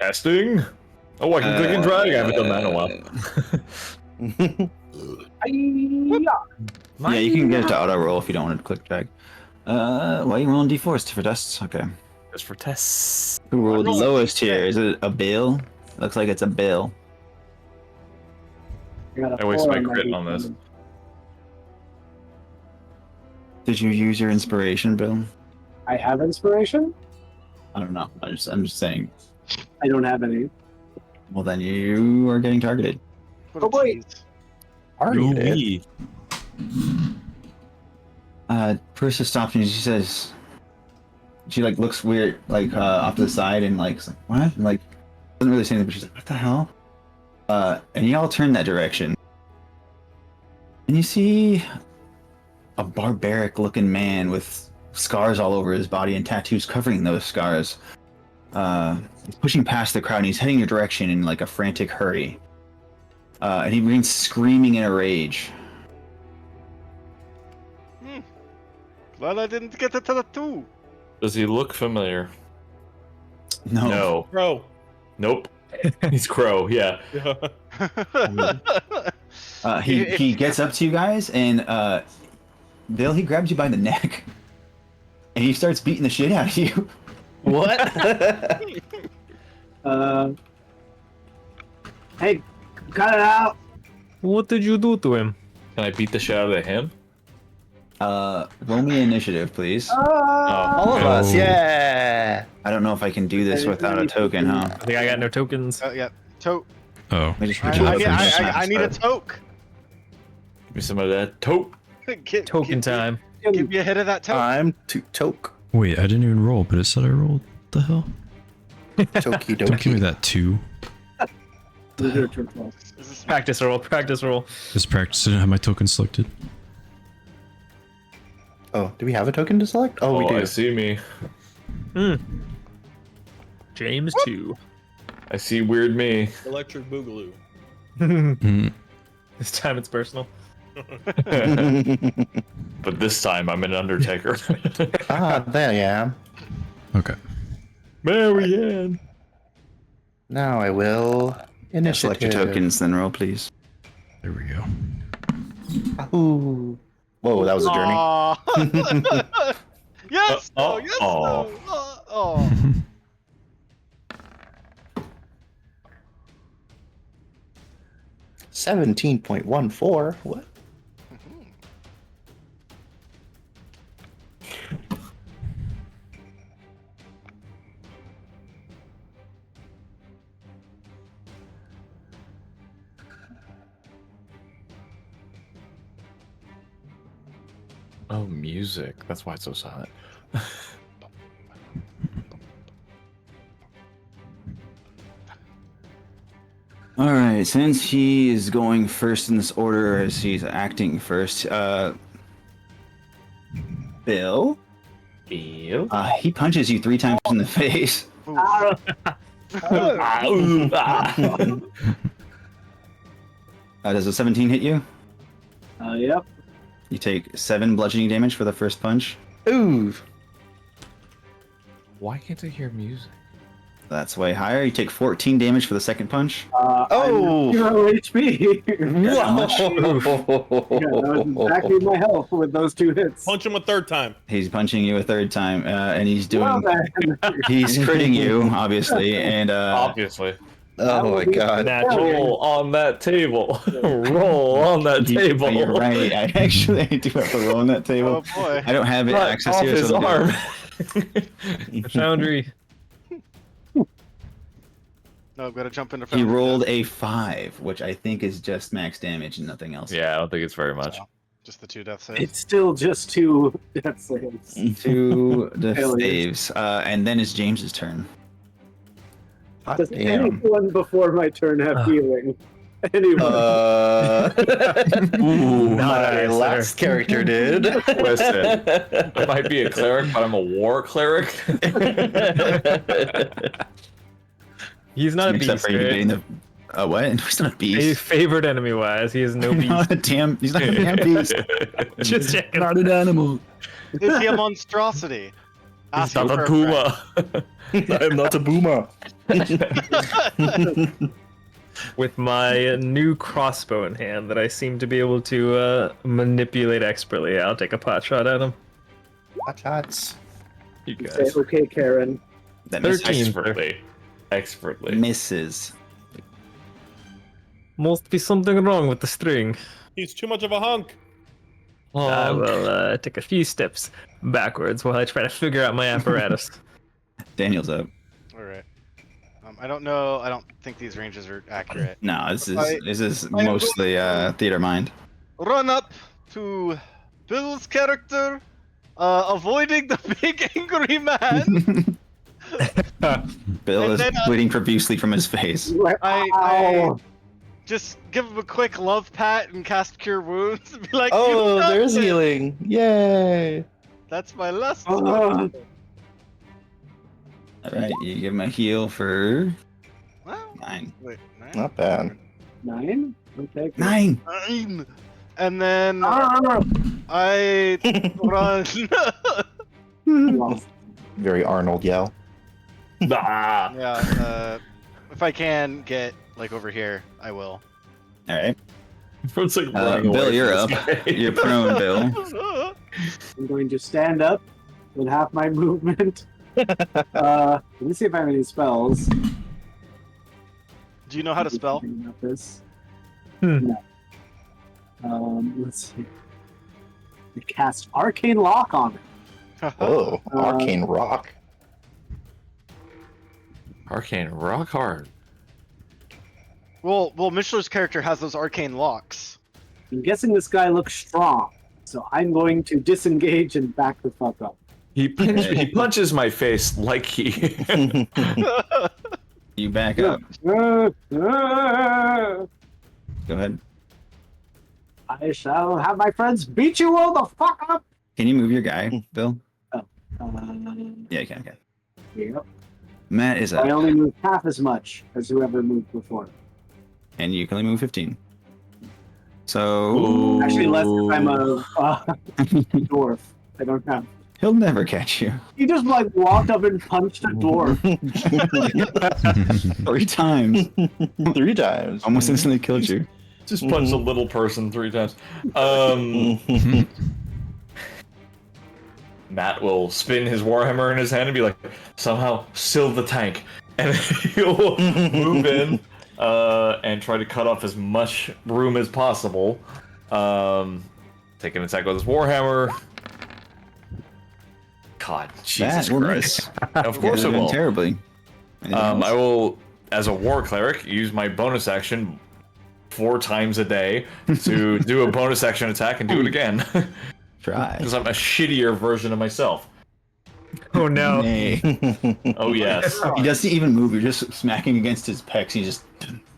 Testing. Oh, I can click and drag. I haven't done that in a while. Yeah, you can get it to auto roll if you don't want to click drag. Well, you rolling d4s for tests. Okay. Just for tests. Who rolled the lowest here? Is it a bill? Looks like it's a bill. I wasted my crit on this. Did you use your inspiration, Bill? I have inspiration. I don't know. I'm just saying. I don't have any. Well, then you are getting targeted. What a Oh, boy. tease. Louis. Parissa stops and she says, she like looks weird, like off to the side and like, what? And, like, doesn't really say anything, but she's like, what the hell? And y'all turn that direction. And you see a barbaric looking man with scars all over his body and tattoos covering those scars. He's pushing past the crowd and he's heading your direction in like a frantic hurry. And he begins screaming in a rage. Glad I didn't get the tattoo. Does he look familiar? No. No. bro. Nope. He's Crow, yeah. He gets up to you guys and Bill, he grabs you by the neck and he starts beating the shit out of you. What? Hey, cut it out. What did you do to him? Can I beat the shit out of him? Roll me initiative, please. All of us, yeah. I don't know if I can do this without a token, huh? I think I got no tokens. Yeah, toke. Oh. Let me just I, put you I, up need, for I need a toke. Give me some of that tote. Token time. Give me a hit of that toke. I'm to toke. Wait, I didn't even roll, but it said I rolled. The hell? Toki Don't give me doki. that 2. This is practice roll. Practice roll. Just practice. I didn't have my token selected. Oh, do we have a token to select? Oh, we do. I see me. James 2. I see weird me. Electric Boogaloo. This time it's personal. But this time I'm an Undertaker. Ah, there I am. Okay. Marianne. Now I will initiative. Select your tokens, then roll, please. There we go. Ooh. Whoa, that was a journey. Aw. Yes. Oh, Oh, yes. oh. No. Oh. 17.14. What? Oh, music. That's why it's so silent. All right, since he is going first in this order, as he's acting first, Bill, he punches you 3 times in the face. Does a 17 hit you? Yep. You take 7 bludgeoning damage for the first punch. Ooh. Why can't I hear music? That's way higher. You take 14 damage for the second punch. Oh. 0 HP. How much? Yeah, that was exactly my health with those 2 hits. Punch him a third time. He's punching you a 3rd time, and he's doing. Well, then. He's critting you, obviously, and Obviously. Oh my god. Roll on that table. Roll on that table. You're right. I actually do have to roll on that table. Oh boy. I don't have it Cut access off here. his So I'll do it. arm. Foundry. No, I've got to jump into. He rolled a 5, which I think is just max damage and nothing else. Yeah, I don't think it's very much. Just the 2 death saves. It's still just 2 death saves. 2 death Failures. saves, and then it's James's turn. Hot Does damn. anyone before my turn have healing? Anyone? Ooh, Not my us, last character did. Listen, I might be a cleric, but I'm a war cleric. He's not a Except beast. for you Right? debating the. What? He's not a He's beast. favored enemy wise. He is no He's beast. not a damn. He's not a damn beast. Just checking. Not an animal. Is he a monstrosity? He's Asking not for a a friend. puma. I am not a boomer. With my new crossbow in hand that I seem to be able to manipulate expertly, I'll take a pot shot at him. Hot shots. You Say, guys. okay, Karen. That misses. 13. Expertly. Expertly. Misses. Must be something wrong with the string. He's too much of a hunk. I will take a few steps backwards while I try to figure out my apparatus. Daniel's up. All right. I don't know. I don't think these ranges are accurate. No, this I- is I am mostly theater mind. Run up to Bill's character, avoiding the big angry man. Bill And is then, bleeding profusely from his face. I just give him a quick love pat and cast Cure Wounds. And be like, Oh, "You got there's this." healing. Yay. That's my last. Oh. All right, you give him a heal for Well, 9. wait, 9? Not bad. 9? Okay. 9. 9. And then Ah! I run. Well, Very Arnold yell. Ah. Yeah. If I can get like over here, I will. All right, It's like running away Bill, from you're this up. guy. You're prone, Bill. I'm going to stand up with half my movement. Let me see if I have any spells. Do you know how to spell? Thinking about this. Hmm. No. Let's see. I cast Arcane Lock on it. Oh, arcane rock. Arcane rock hard. Well, Mishler's character has those arcane locks. I'm guessing this guy looks strong, so I'm going to disengage and back the fuck up. He punches my face like he. You back up. Go ahead. I shall have my friends beat you all the fuck up. Can you move your guy, Bill? Oh. Yeah, you can. Yep. Matt is up. I only move half as much as whoever moved before. And you can only move 15. So Actually, less if I'm a dwarf. I don't count. he'll never catch you. He just like walked up and punched a dwarf. 3 times. 3 times. Almost instantly killed you. Just punched a little person 3 times. Matt will spin his warhammer in his hand and be like, somehow seal the tank, and he'll move in and try to cut off as much room as possible. Take an attack with his warhammer. God, Jesus That will Christ! miss. Of course Yeah, it will. terribly. I will, as a war cleric, use my bonus action 4 times a day to do a bonus action attack and do it again. Try. Because I'm a shittier version of myself. Oh no. Nay. Oh yes. He doesn't even move. You're just smacking against his pecs. He just.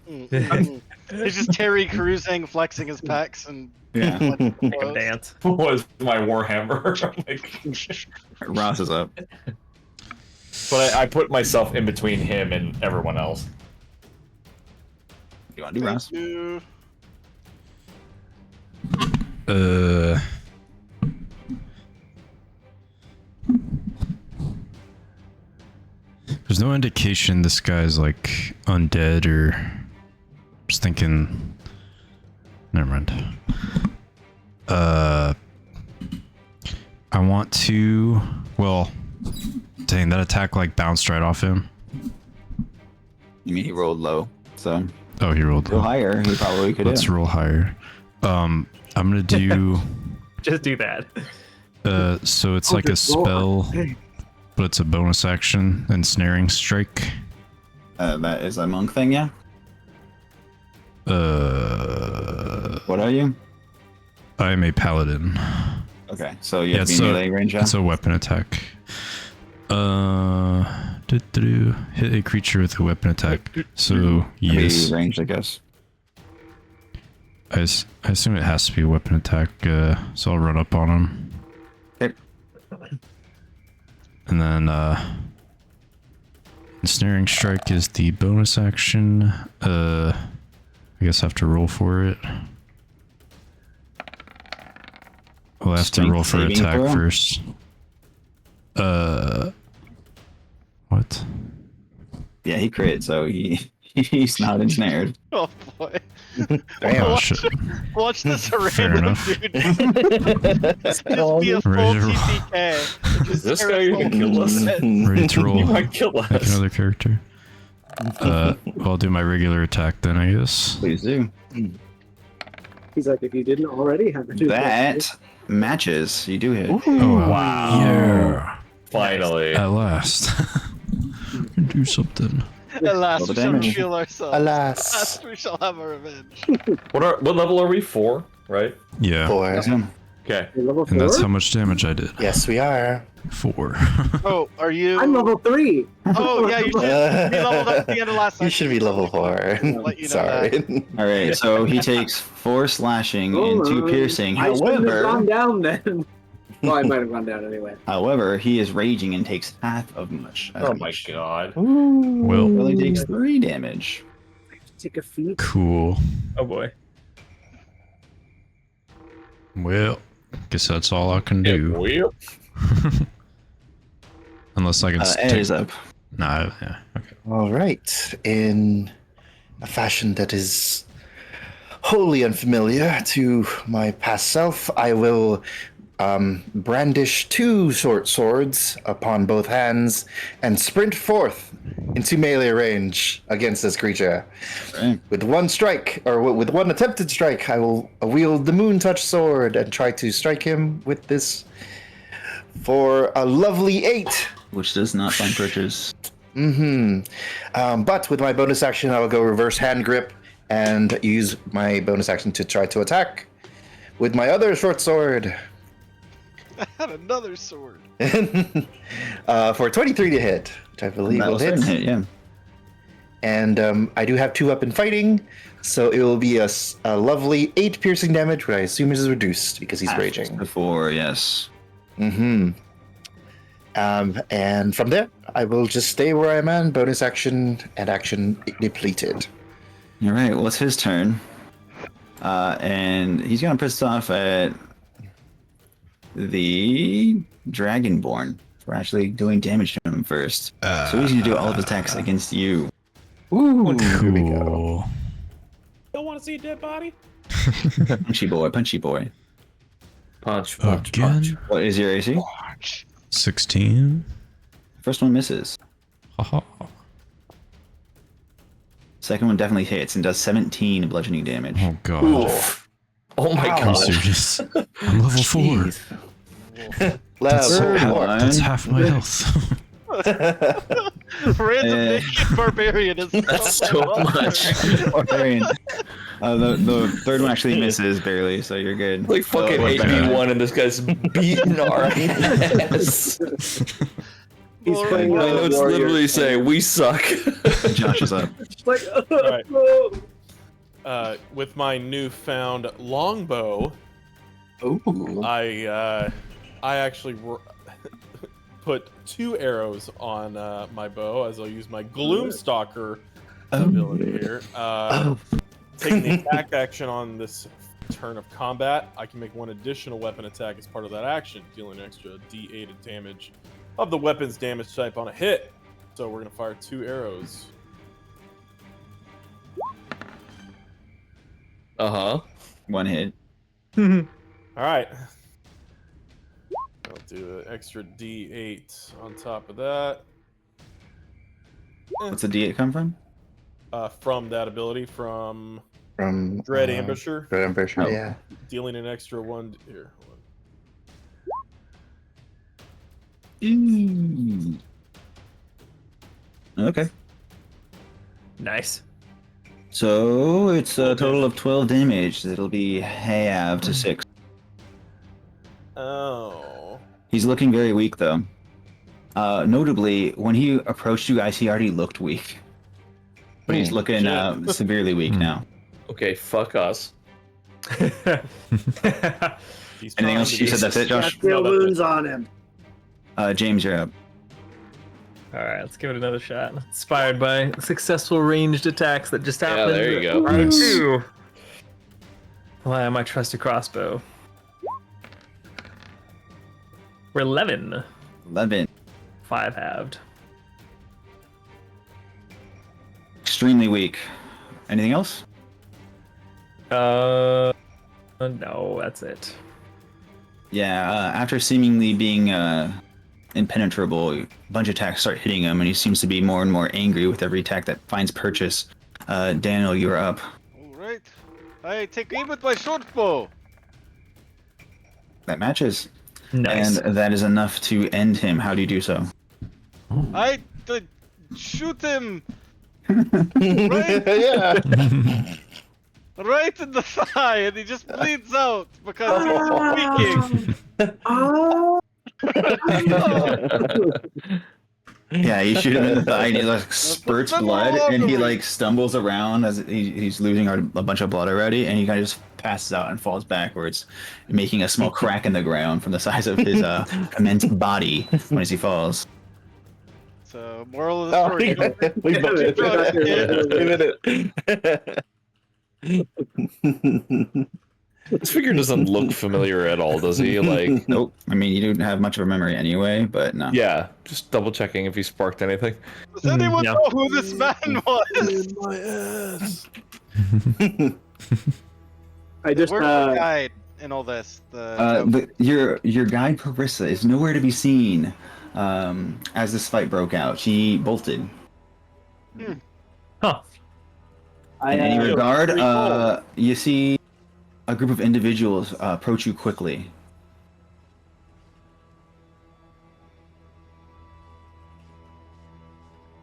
He's just Terry cruising, flexing his pecs, and Yeah. Make him dance. Was my warhammer. Ross is up. But I put myself in between him and everyone else. You want to do Ross? Thank you. There's no indication this guy's like undead or just thinking. Never mind. I want to. Well, dang, that attack like bounced right off him. You mean he rolled low? So Oh, he rolled go low. higher. He probably could. Let's roll higher. I'm gonna do. Just do that. So it's like a spell, but it's a bonus action, ensnaring strike. That is a monk thing, yeah. What are you? I'm a paladin. Okay, so you have it's to be melee range. It's a weapon attack. Hit a creature with a weapon attack. So yes, range, I guess. I assume it has to be a weapon attack. So I'll run up on him. Okay. And then ensnaring strike is the bonus action. I guess I have to roll for it. We'll have to roll for Strength attack saving throw? first. What? Yeah, he crit, so he's not ensnared. Oh boy. Oh shit. Watch this Fair random enough. dude. Just be a full Ready to roll. TPK. Is this guy gonna kill us? Ready to roll. He might kill Pick us. another character. I'll do my regular attack then, I guess. Please do. He's like, if you didn't already have a That matches. You do hit. Oh wow. Yeah. Finally. At last. Can do something. Alas, Roll the we shall damage. reveal ourselves. Alas. Alas, we shall have our revenge. What level are we? 4, right? Yeah. 4. That's him. Okay. You're level 4? And that's how much damage I did. Yes, we are. 4. Oh, are you? I'm level 3. Oh yeah, you should be leveled up at the end of last You session. should be level 4. I'll let you know Sorry. All right, so he takes 4 slashing and 2 piercing. I shouldn't have gone However, down then. Well, I might have gone down anyway. he is raging and takes half of much. Oh my god. Well, Only takes 3 damage. Take a feat. cool. Oh boy. Well, guess that's all I can do. Well, Unless I can Ed take... is up. Nah, yeah, okay. All right. In a fashion that is wholly unfamiliar to my past self, I will brandish 2 short swords upon both hands and sprint forth into melee range against this creature. Right. With one strike, or with one attempted strike, I will wield the Moon Touch sword and try to strike him with this for a lovely 8. Which does not find purchase. But with my bonus action, I will go reverse hand grip and use my bonus action to try to attack with my other short sword. I had another sword. For 23 to hit, which I believe That will will hit. certainly hit, yeah. And I do have 2-weapon fighting, so it will be a lovely 8 piercing damage, which I assume is reduced because he's raging. Before, yes. Mm-hmm. And from there, I will just stay where I'm at. Bonus action and action depleted. All right, well, it's his turn. And he's going to piss off at the Dragonborn for actually doing damage to him first. So he's going to do all of his attacks against you. Ooh, here we go. Cool. Don't want to see a dead body. Punchy boy, punchy boy. Punch, punch, Again? punch. What is your AC? 16. First one misses. Haha. Second one definitely hits and does 17 bludgeoning damage. Oh god. Oh my Are you god. serious? I'm level 4. Jeez. That's, Third that's one. half my health. Random Eh. naked barbarian is That's so much. Barbarian. The third one actually misses barely, so you're good. Like fucking Oh, 8v1 and this guy's beating our ass. He's playing My notes warrior. literally say, we suck. Josh is up. Like, Right. With my newfound longbow, Ooh. I actually put 2 arrows on my bow as I'll use my Gloomstalker ability here. Taking the attack action on this turn of combat, I can make 1 additional weapon attack as part of that action, dealing an extra D8 of damage of the weapon's damage type on a hit. So we're gonna fire 2 arrows. Uh-huh. One hit. All right. I'll do an extra D8 on top of that. What's the D8 come from? From that ability, from From Dread Ambusher, Dread Ambusher, Oh. yeah. dealing an extra 1 here. Okay. Nice. So it's a total of 12 damage. It'll be halved to 6. Oh. He's looking very weak, though. Notably, when he approached you guys, he already looked weak. But he's looking severely weak now. Okay, fuck us. He's Anything trying else? to You be- said that's it, got Josh? still No, that's it. wounds on him. James, you're up. Alright, let's give it another shot. Inspired by successful ranged attacks that just Yeah, happened. there you go. Round 2. Why am I trust a crossbow? We're 11. 11. 5 halved. Extremely weak. Anything else? No, that's it. Yeah, after seemingly being impenetrable, a bunch of attacks start hitting him, and he seems to be more and more angry with every attack that finds purchase. Daniel, you're up. Alright. I take aim with my short bow. That matches. Nice. And that is enough to end him. How do you do so? I shoot him Yeah. right in the thigh, and he just bleeds out because he's speaking. Yeah, you shoot him in the thigh, and he like spurts blood, and he like stumbles around as he's losing a bunch of blood already, and he kind of just passes out and falls backwards, making a small crack in the ground from the size of his immense body as he falls. So, moral of the story: you don't We get too drunk, kid. This figure doesn't look familiar at all, does he? Like, Nope. I mean, you don't have much of a memory anyway, but no. yeah, just double checking if he sparked anything. Does anyone Yeah. know who this man was? my ass. I just Where's the guide in all this? Your guide Parissa is nowhere to be seen as this fight broke out. She bolted. Huh. In any I regard, pretty cool. you see a group of individuals approach you quickly.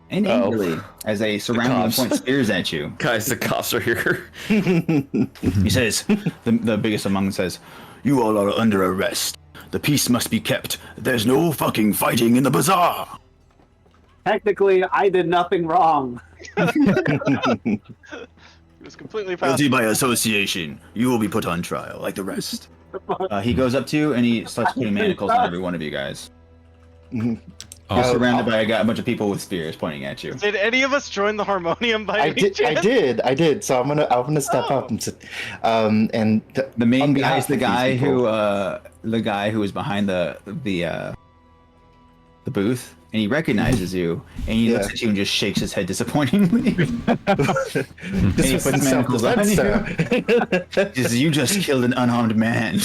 and angrily as a surrounding cops. point spears at you. Guys, the cops are here. He says, the biggest among them says, "You all are under arrest. The peace must be kept. There's no fucking fighting in the bazaar." Technically, I did nothing wrong. It was completely Guilty past. by association. You will be put on trial like the rest. He goes up to you and he starts putting manacles on every one of you guys. You're surrounded by a bunch of people with spears pointing at you. Did any of us join the harmonium by any chance? I did. So I'm gonna step up and The main on guy behalf is the of these guy people- who is behind the booth, and he recognizes you, and he looks at you and just shakes his head disappointingly. And he was puts manacles on self-defense, you. sir. You just killed an unarmed man.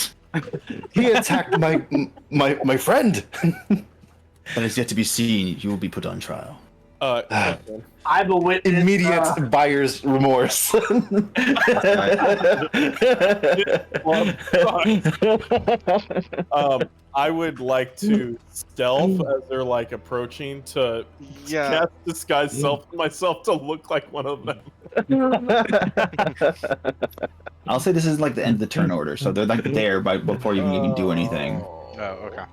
He attacked my friend. That is yet to be seen. You will be put on trial. I'm a witness. Immediate buyer's remorse. I would like to stealth as they're like approaching to cast disguise myself to look like one of them. I'll say this is like the end of the turn order, so they're like there before you can even do anything. Oh, okay.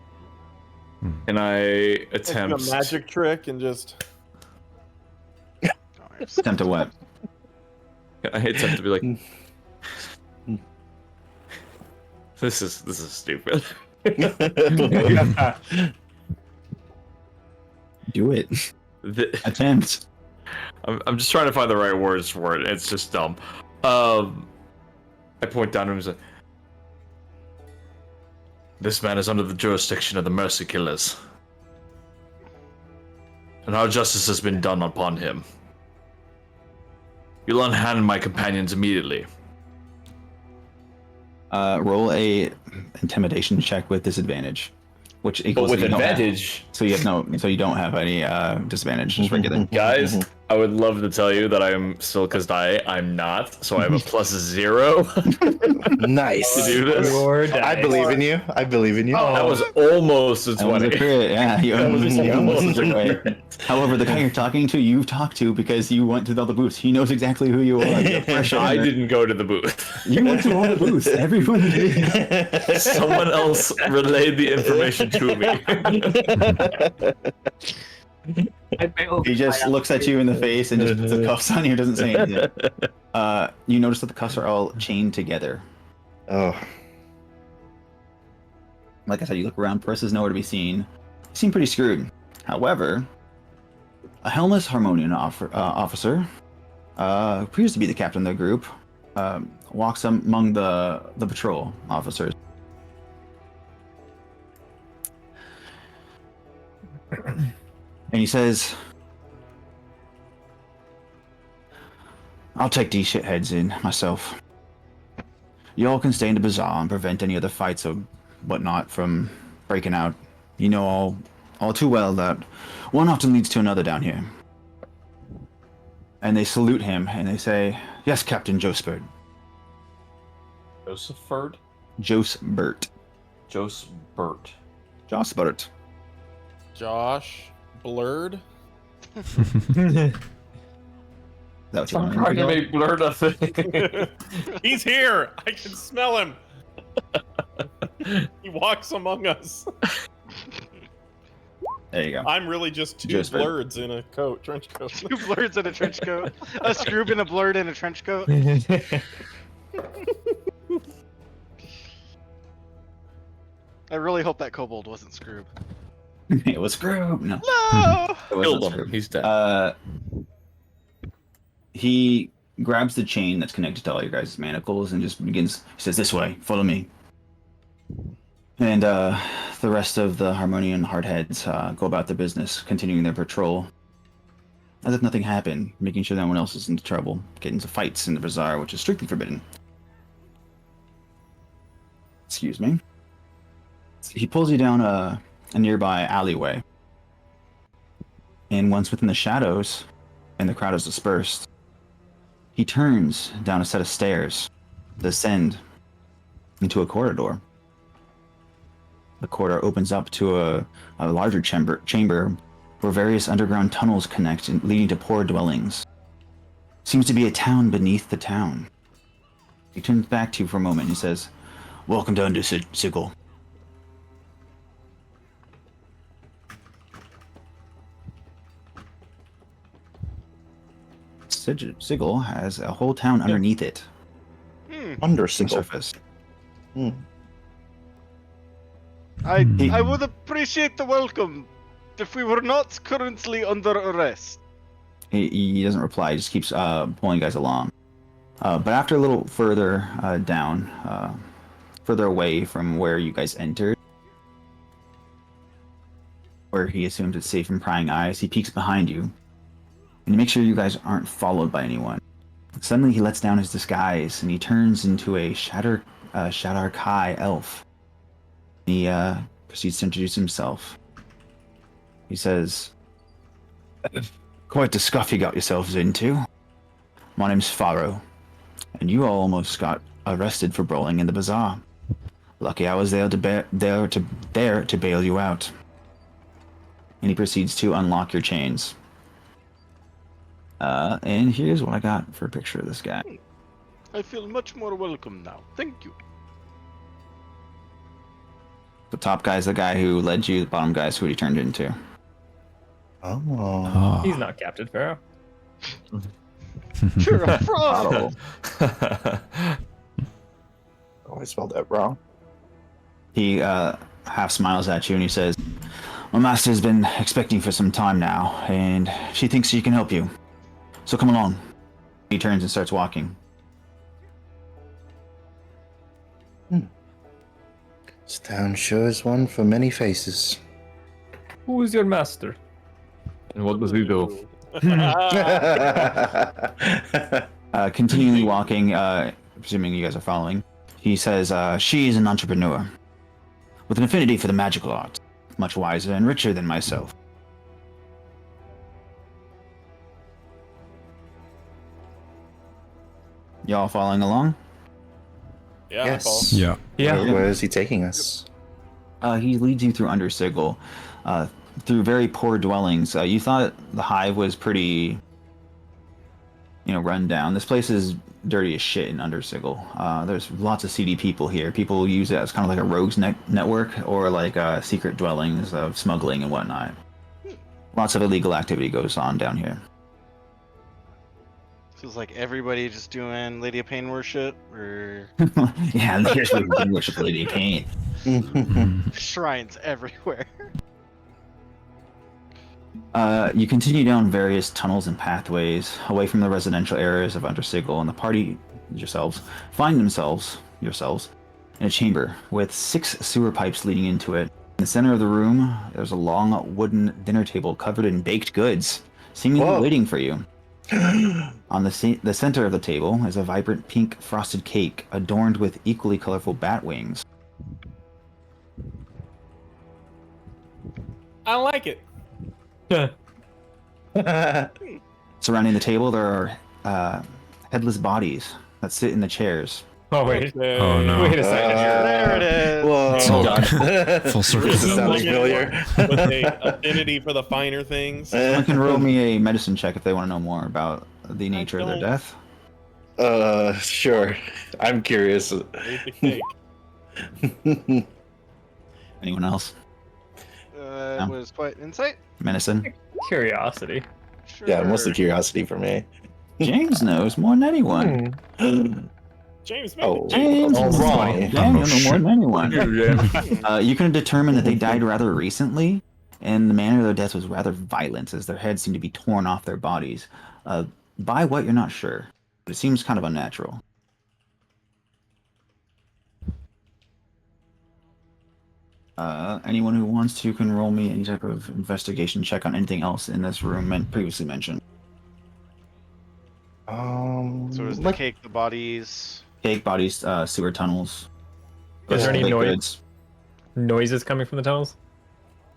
And I attempt a magic trick and just. Attempt to what? I attempt to be like. This is stupid. Do it. Attempt. I'm just trying to find the right words for it. It's just dumb. I point down to him and say, "This man is under the jurisdiction of the Mercy Killers, and our justice has been done upon him. You'll unhand my companions immediately." Roll a intimidation check with disadvantage, which But equals with you don't have- advantage, so you have so you don't have any disadvantage, just regular. guys, I would love to tell you that I'm still Kazdai. I'm not, so I have a +0 Nice. to do this. I believe in you. I believe in you. That was almost a That was a 20. crit, yeah. You almost took away. However, the guy you're talking to, you've talked to because you went to all the booths. He knows exactly who you are. You're fresh I owner. didn't go to the booth. You went to all the booths. Everyone did. Someone else relayed the information to me. He just looks at you in the face and just puts the cuffs on you. Doesn't say anything. You notice that the cuffs are all chained together. Oh. Like I said, you look around. Purses nowhere to be seen. You seem pretty screwed. However, a helmless Harmonian officer, appears to be the captain of the group, walks among the patrol officers. And he says, "I'll take these shitheads in myself. Y'all can stay in the bazaar and prevent any other fights or whatnot from breaking out. You know all too well that one often leads to another down here." And they salute him and they say, "Yes, Captain Josbert." Josepherd? Josbert. Josbert. Josbert. Josh Blurred. Is that what you want? Trying to make blurred a thing. He's here. I can smell him. He walks among us. There you go. I'm really just two Just for- blurs in a trench coat. Two blurs in a trench coat. A Scroob and a blurred in a trench coat. I really hope that kobold wasn't Scroob. It was Scroob. No. No! It wasn't Killed him. Scroob. He's dead. He grabs the chain that's connected to all your guys' manacles and just begins. He says, "This way, follow me." And the rest of the Harmonian hardheads go about their business, continuing their patrol, as if nothing happened, making sure no one else is into trouble, getting into fights in the bazaar, which is strictly forbidden. Excuse me. He pulls you down a nearby alleyway, and once within the shadows, and the crowd is dispersed, he turns down a set of stairs, descend into a corridor. The corridor opens up to a larger chamber where various underground tunnels connect, leading to poor dwellings. Seems to be a town beneath the town. He turns back to you for a moment and he says, "Welcome down to Sigil." Sigil has a whole town underneath it. Under On Sigil. surface. I would appreciate the welcome if we were not currently under arrest. He doesn't reply. He just keeps pulling you guys along. But after a little further down, further away from where you guys entered, where he assumes it's safe from prying eyes, he peeks behind you, and he makes sure you guys aren't followed by anyone. Suddenly, he lets down his disguise, and he turns into a Shadar Kai elf. He proceeds to introduce himself. He says, "Quite the scuff you got yourselves into. My name's Pharaoh, and you all almost got arrested for brawling in the bazaar. Lucky I was there to bail you out." And he proceeds to unlock your chains. And here's what I got for a picture of this guy. I feel much more welcome now. Thank you. The top guy's the guy who led you, the bottom guy's who he turned into. Oh. He's not Captain Pharaoh. You're a fraud. Oh, I spelled that wrong. He half smiles at you and he says, "My master's been expecting for some time now, and she thinks she can help you. So come along." He turns and starts walking. This town sure is one for many faces. Who is your master? And what does he do? Continually walking, presuming you guys are following, he says, "She is an entrepreneur with an affinity for the magical arts, much wiser and richer than myself. Y'all following along?" Yeah. Yes. Yeah. Where is he taking us? He leads you through Under Sigil, through very poor dwellings. You thought the hive was pretty, run down. This place is dirty as shit in Under Sigil. There's lots of seedy people here. People use it as kind of like a rogues network or like secret dwellings of smuggling and whatnot. Lots of illegal activity goes on down here. Feels like everybody just doing Lady of Pain worship, or Yeah, here's where you can worship Lady Pain. shrines everywhere. You continue down various tunnels and pathways away from the residential areas of Under Sigil, and the party find themselves in a chamber with 6 sewer pipes leading into it. In the center of the room, there's a long wooden dinner table covered in baked goods, seemingly waiting for you. On the center of the table is a vibrant pink frosted cake adorned with equally colorful bat wings. I like it. Surrounding the table, there are headless bodies that sit in the chairs. Oh wait. Oh no. Wait a second. There it is. Whoa. Full circle. Does it sound familiar? With a affinity for the finer things. Someone can roll me a medicine check if they want to know more about the nature of their death. Sure. I'm curious. Eat the cake. Anyone else? It was quite insight. Medicine? Curiosity. Sure. Yeah, mostly curiosity for me. James knows more than anyone. James, Oh, James all knows right. Daniel more than anyone. You can determine that they died rather recently, and the manner of their death was rather violent, as their heads seem to be torn off their bodies. By what, you're not sure, but it seems kind of unnatural. Anyone who wants to can roll me any type of investigation check on anything else in this room and previously mentioned. So is the cake, the bodies? Cake, bodies, sewer tunnels. Is there any baked noise? goods. Noises coming from the tunnels?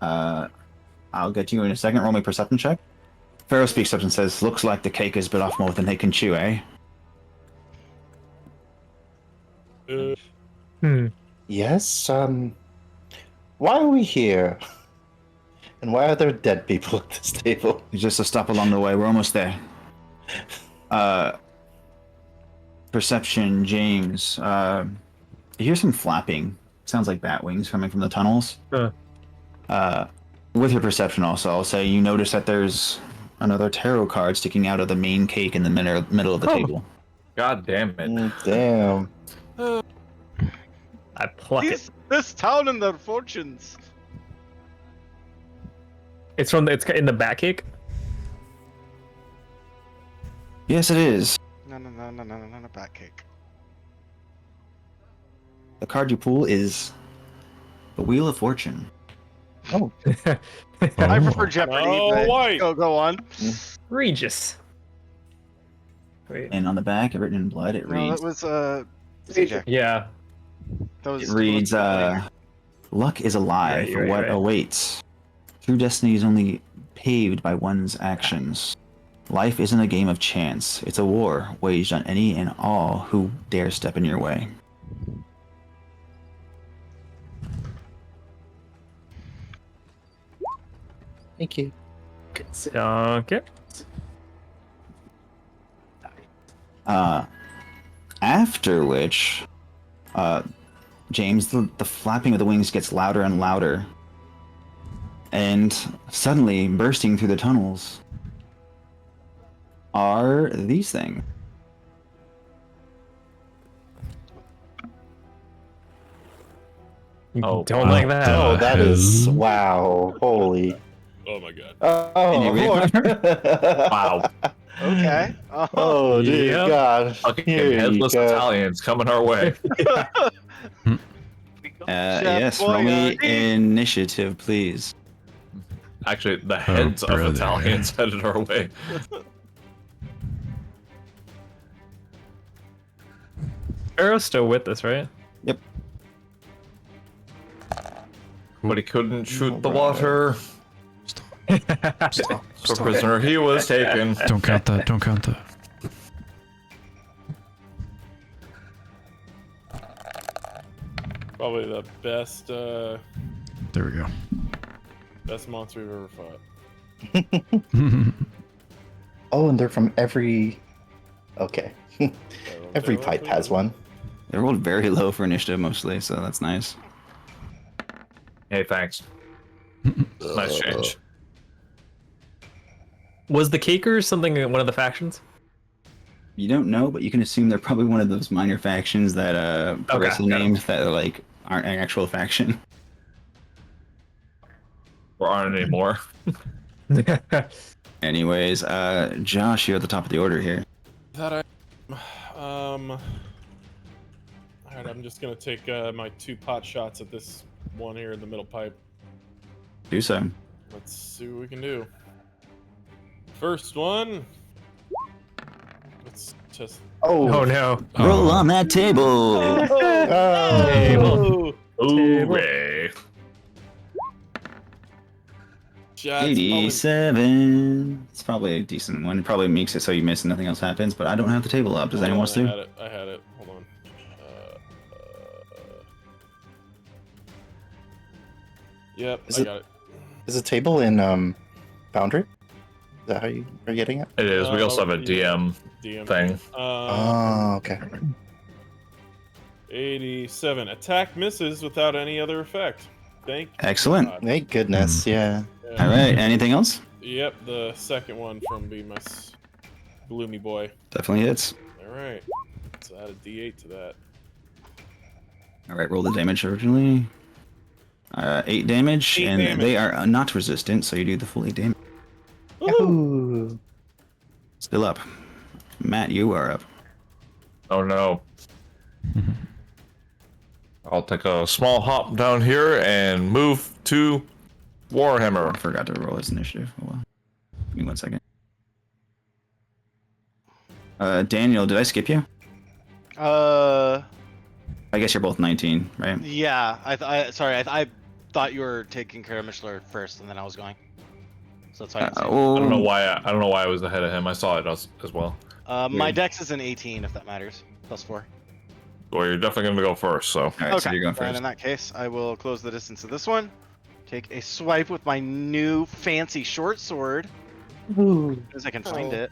I'll get to you in a second. Roll me a perception check. Pharaoh speaks up and says, "Looks like the cake has bit off more than they can chew, eh?" Yes, why are we here? And why are there dead people at this table? Just a stop along the way. We're almost there. Perception, James. You hear some flapping. Sounds like bat wings coming from the tunnels. With your perception also, I'll say you notice that there's another tarot card sticking out of the main cake in the middle of the table. God damn it. Damn. I pluck it. This town and their fortunes. It's in the back cake. Yes, it is. No, bat cake. The card you pull is the Wheel of Fortune. Oh. I prefer Jeopardy. Oh, but white. Go on. Regis. Wait. And on the back, written in blood, it No, reads. that was CJ. Yeah. That was. It reads, "Luck is a lie Right, for right, what right. awaits. True destiny is only paved by one's actions. Life isn't a game of chance. It's a war waged on any and all who dare step in your way." Thank you. Okay. After which, James, the flapping of the wings gets louder and louder. And suddenly, bursting through the tunnels, are these things. Oh, Don't like that. Oh, that is Hell. wow. Holy. Oh my god. Oh, Wow. Okay. oh, dear Yep. God. Fucking Here you headless go. Italians coming our way. Yes, roll me initiative, please. Actually, the heads of brother. Italians headed our way. Arrow's still with us, right? But he couldn't shoot the water. So prisoner he was taken. Don't count that. Don't count that. Probably the best There we go. best monster we've ever fought. Oh, and they're from every. Okay. Every Okay, pipe has one. They rolled very low for initiative mostly, so that's nice. Hey, thanks. Nice change. Was the Caker something one of the factions? You don't know, but you can assume they're probably one of those minor factions that Parissa got it. named that like aren't an actual faction. Or aren't anymore. Anyways, Josh, you're at the top of the order here. That alright, I'm just gonna take my 2 pot shots at this one here in the middle pipe. Do so. Let's see what we can do. First one. Let's just. Oh, no. Roll on that table. Table. Hooray. Shots, 87. It's probably a decent one. It probably makes it so you miss and nothing else happens, but I don't have the table up. Does anyone else do? I had it. Hold on. Yep, Is I it- got it. is the table in Foundry? Is that how you are getting it? It is. We also have a Yeah. DM DM thing. Oh, okay. 87. Attack misses without any other effect. Thank Excellent. God. Thank goodness. Yeah. Yeah. All right. Anything else? Yep, the second one from being my gloomy boy. Definitely hits. All right, let's add a D8 to that. All right. Roll the damage originally. 8 damage, 8 and damage. they are not resistant, so you do the full 8 damage. Ooh. Still up. Matt, you are up. Oh no. I'll take a small hop down here and move to Warhammer. I forgot to roll his initiative. Hold on. Give me 1 second. Daniel, did I skip you? I guess you're both 19, right? Yeah. Sorry. I thought you were taking care of Mishler first, and then I was going. So that's why I didn't say it. I don't know why. I don't know why I was ahead of him. I saw it as well. My dex is an 18, if that matters. +4. Well, you're definitely gonna go first. So All right, so you're going then first. in that case, I will close the distance of this one. take a swipe with my new fancy short sword. Ooh. As I can find Oh. it.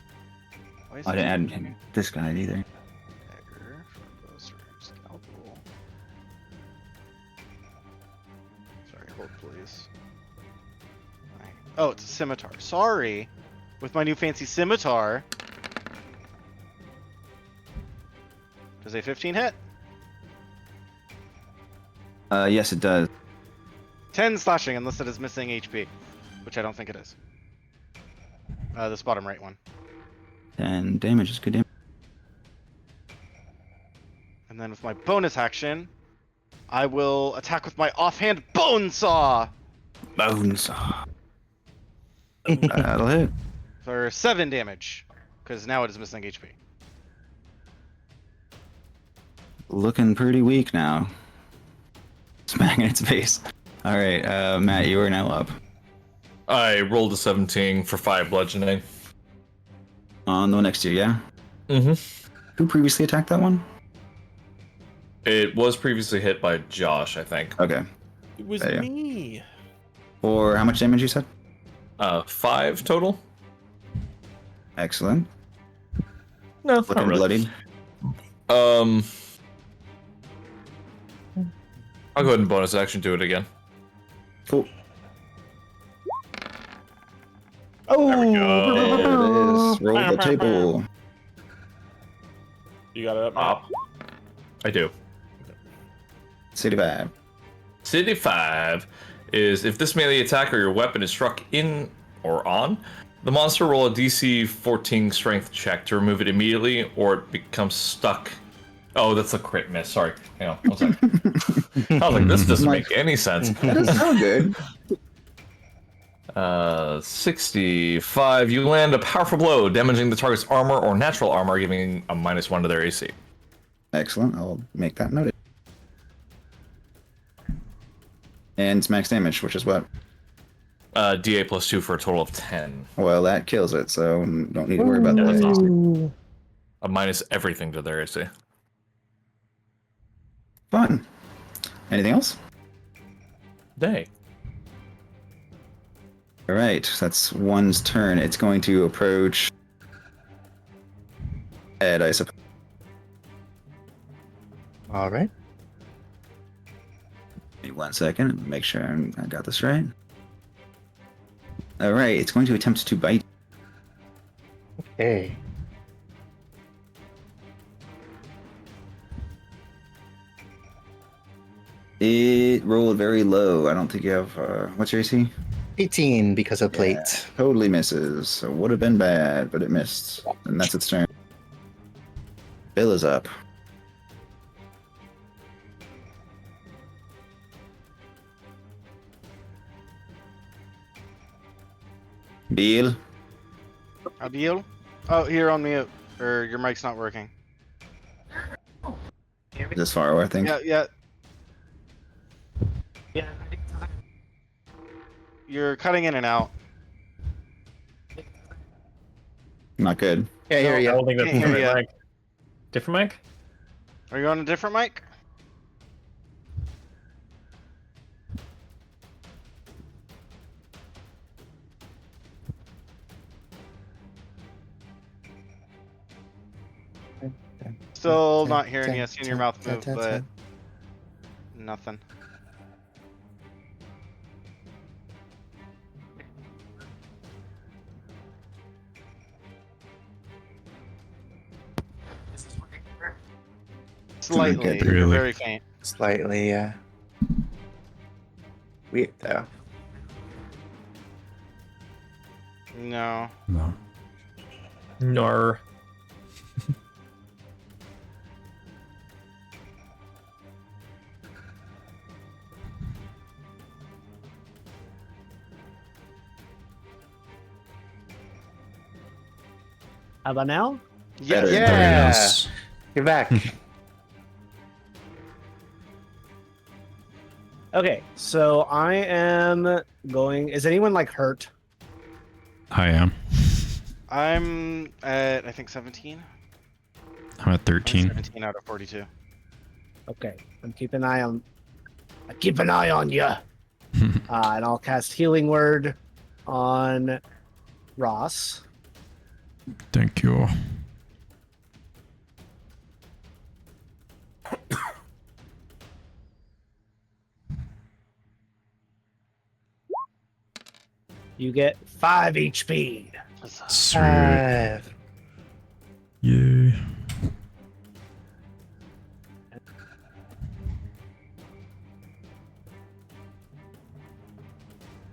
Why is I it didn't add this guy either. dagger for bow, sword, scalpel? Sorry, hold please. Oh, it's a scimitar. Sorry. With my new fancy scimitar. Does a 15 hit? Yes, it does. 10 slashing unless it is missing HP, which I don't think it is. This bottom right one. 10 damage is good damage. And then with my bonus action, I will attack with my offhand bone saw Bones. That'll hit. for 7 damage, because now it is missing HP. Looking pretty weak now. Smacking its face. All right, Matt, you are now up. I rolled a 17 for 5 bludgeoning. On the one next to you, yeah? Mm-hmm. Who previously attacked that one? It was previously hit by Josh, I think. Okay. It was There you go. me. For how much damage you said? 5 total. Excellent. No, Looking not really. bloodied. I'll go ahead and bonus action do it again. Cool. Oh, There we go. There it is. Roll the table. You got it up, Matt? I do. City vibe. City 5 is if this melee attack or your weapon is struck in or on, the monster roll a DC 14 strength check to remove it immediately, or it becomes stuck. Oh, that's a crit miss. Sorry. Hang on. One second. I was like, this doesn't make any sense. That doesn't sound good. 65. You land a powerful blow, damaging the target's armor or natural armor, giving a -1 to their AC. Excellent. I'll make that noted. And it's max damage, which is what? DA +2 for a total of 10. Well, that kills it, so don't need to worry about Yeah, that's that. awesome. A minus everything to their AC. Fun. Anything else? Day. All right, that's one's turn. It's going to approach Ed, I suppose. All right. Give me 1 second, make sure I got this right. All right, it's going to attempt to bite. Okay. It rolled very low. I don't think you have. What's your AC? 18 because of plate. Yeah, totally misses. So would have been bad, but it missed, and that's its turn. Bill is up. Bill. Abiel? Oh, you're on mute. Or your mic's not working. This far away, I think. Yeah. yeah. You're cutting in and out. Not good. Yeah, here I you don't think that's Can't the hear right ya. mic. Different mic? Are you on a different mic? Still not hearing you. Seeing your mouth move, but nothing. Slightly. good. You're Really? very faint. Slightly, weird though. No. No. Nar. How about now? Yes. Better. Yeah. Yes. You're back. Okay, so I am going. Is anyone like hurt? I am. I'm at, I think, 17. I'm at 13. 17 out of 42. Okay, I'm keeping an eye on. I keep an eye on you. And I'll cast Healing Word on Ross. Thank you. You get 5 HP. Sweet. Yay.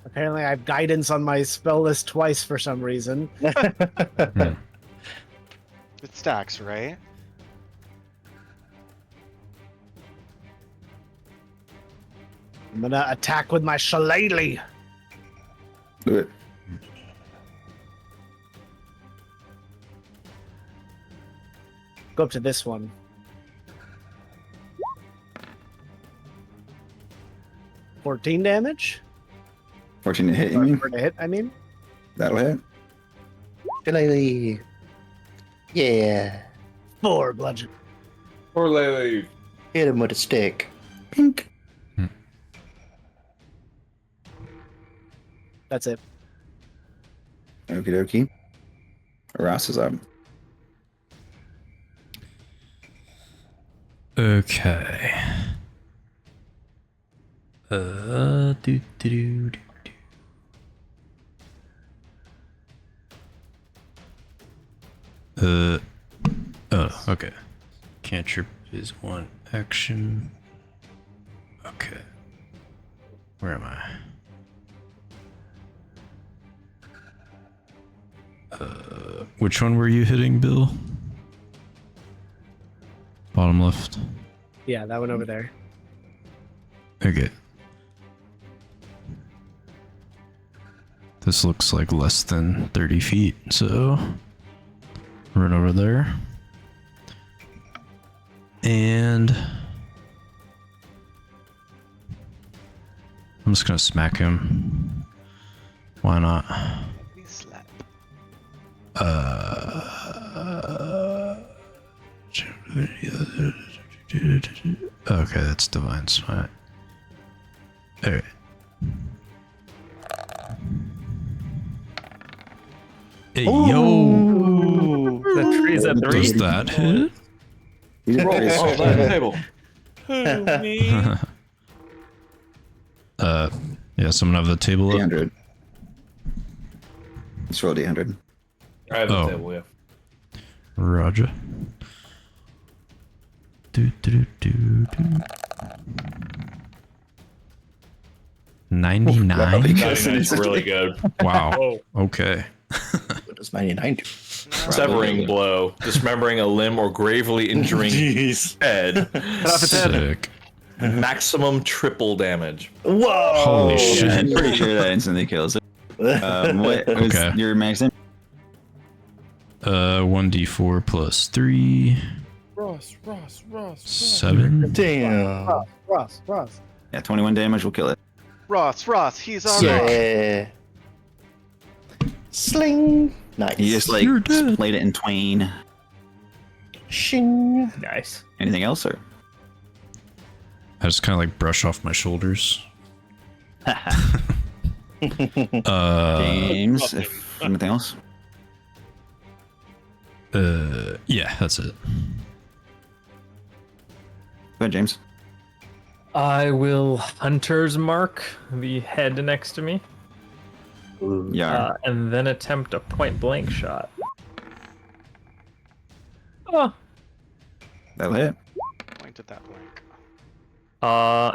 Apparently, I have guidance on my spell list twice for some reason. It stacks, right? I'm gonna attack with my shillelagh. Do it. Go up to this one. 14 damage? 14 to hit, you mean? For the hit, I mean. That'll hit. Shillelagh. Yeah. 4 bludgeon. Poor Lele. Hit him with a stick. Pink. That's it. Okie dokie. Ross is up. Okay. Do do do do. Oh, okay. Cantrip is 1 action. Okay. Where am I? Which one were you hitting, Bill? Bottom left. Yeah, that one over there. Okay. This looks like less than 30 feet, so run over there. And I'm just gonna smack him. Why not? Slap. Okay, that's divine smite. Alright. Hey, yo! The tree's at 3. Does that hit? He's a pretty Oh, strong. the table. Who, me? Yeah, someone have the table up. 800. Let's roll 800. I have the Oh. table, yeah. Roger. Do, do, do, do, do. 99? Because 99's really good. Wow. Oh, Okay. What does 99 do? Severing blow, dismembering a limb or gravely injuring head. Sick. Maximum triple damage. Whoa! Holy shit. I'm pretty sure that instantly kills it. What was Okay. your max damage? 1d4 plus 3. Ross. 7. Damn. Ross. Yeah, 21 damage will kill it. Ross, he's alright. Yeah. Sling. Nice. You just like You're dead. splayed it in twain. Shing. Nice. Anything else, or? I just kind of like brush off my shoulders. James, if anything else? Yeah, that's it. Go ahead, James. I will Hunter's Mark the head next to me, Yeah. and then attempt a point blank shot. Oh. That'll hit. Point at that blank.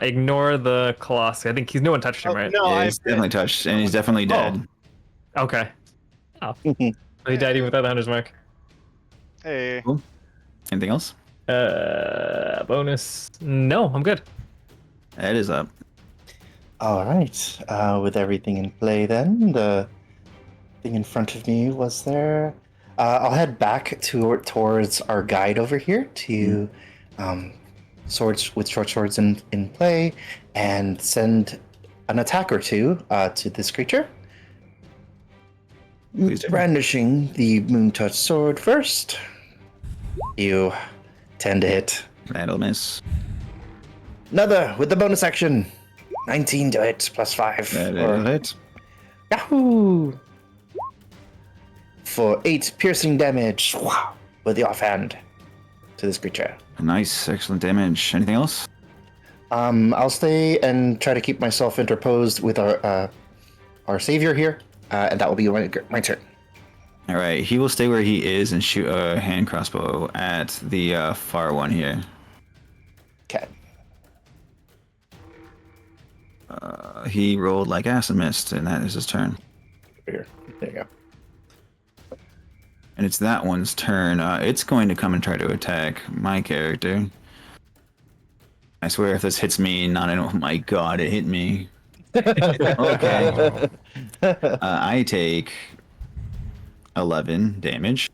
Ignore the Colossus. I think no one touched him, right? No, Yeah, I he's definitely touched, and he's definitely dead. Okay. Oh. He died even without the Hunter's Mark. Hey. Anything else? Bonus. No, I'm good. That is up. All right. With everything in play, then the thing in front of me was there. I'll head back towards our guide over here to swords with short swords in play, and send an attack or two to this creature. Please do. Brandishing the moon touch sword first. You 10 to hit. That'll miss. Another with the bonus action. 19 to hit plus 5. That'll hit. Yahoo! For 8 piercing damage. Wow. With the offhand to this creature. Nice, excellent damage. Anything else? I'll stay and try to keep myself interposed with our savior here, and that will be my turn. All right, he will stay where he is and shoot a hand crossbow at the far one here. Okay. He rolled like ass and missed, and that is his turn. Here. There you go. And it's that one's turn. It's going to come and try to attack my character. I swear if this hits me, not in, oh my god, it hit me. Okay. I take 11 damage.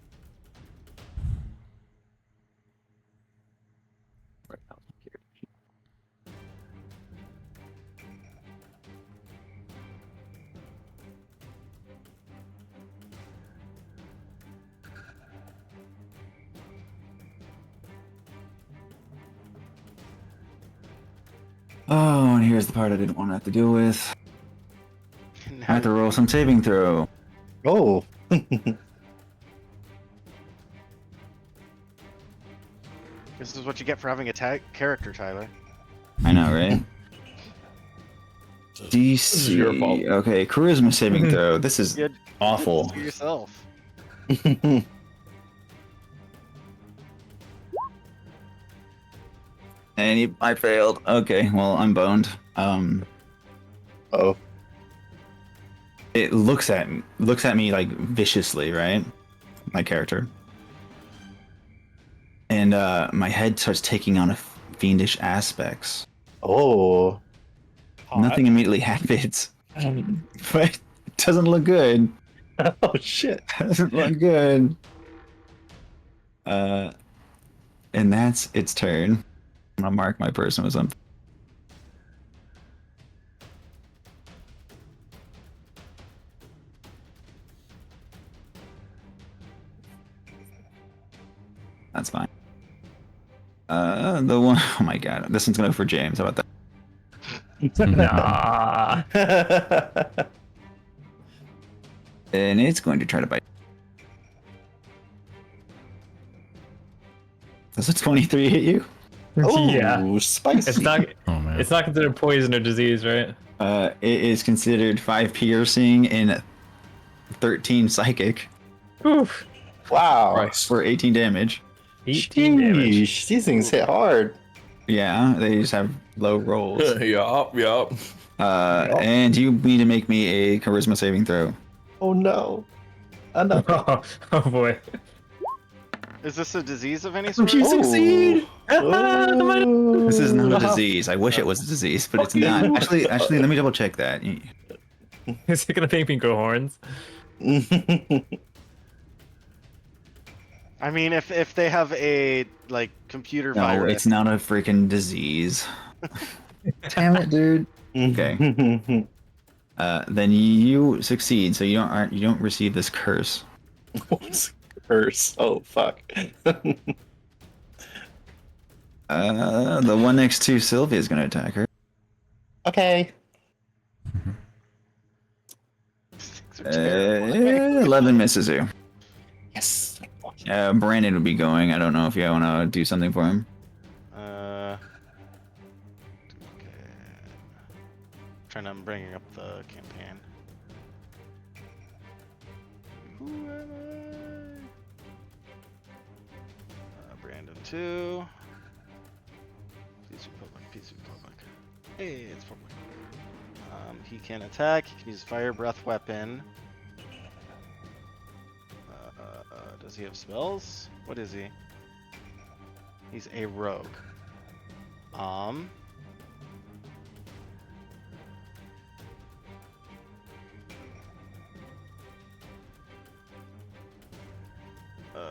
Oh, and here's the part I didn't want to have to deal with. I have to roll some saving throw. Oh. This is what you get for having a character, Tyler. I know, right? DC. This is your fault. Okay, charisma saving throw. This is You had- awful. For yourself. And I failed. Okay, well, I'm boned. Oh. It looks at me like viciously, right? My character. And my head starts taking on a fiendish aspects. Oh. Nothing immediately happens. But it doesn't look good. Oh shit. Doesn't look good. And that's its turn. I'm gonna mark my person with something. That's fine. The one, oh my god, this one's gonna go for James. How about that? Nah. And it's going to try to bite. Does a 23 hit you? Yeah. Spicy. It's not. Oh man. It's not considered poison or disease, right? It is considered 5 piercing and 13 psychic Oof. Wow. for 18 damage. 18 damage. Sheesh, these things hit hard. Yeah, they just have low rolls. yup. And you need to make me a charisma saving throw. Oh no. Another. Oh boy. Is this a disease of any sort? You succeed. Oh. This is not a disease. I wish it was a disease, but it's not. Actually, let me double check that. Is it gonna make me grow horns? I mean, if they have a like computer No, virus. it's not a freaking disease. Damn it, dude. Okay. Then you succeed, so you don't receive this curse. What's curse? Oh fuck. The one next to Sylvia is gonna attack her. Okay. 11 misses you. Yes. Brandon would be going. I don't know if you want to do something for him. Okay. I'm bringing up the campaign. Who am I? Brandon 2. Peace Republic. Hey, it's public. He can attack. He can use fire breath weapon. Does he have spells? What is he? He's a rogue.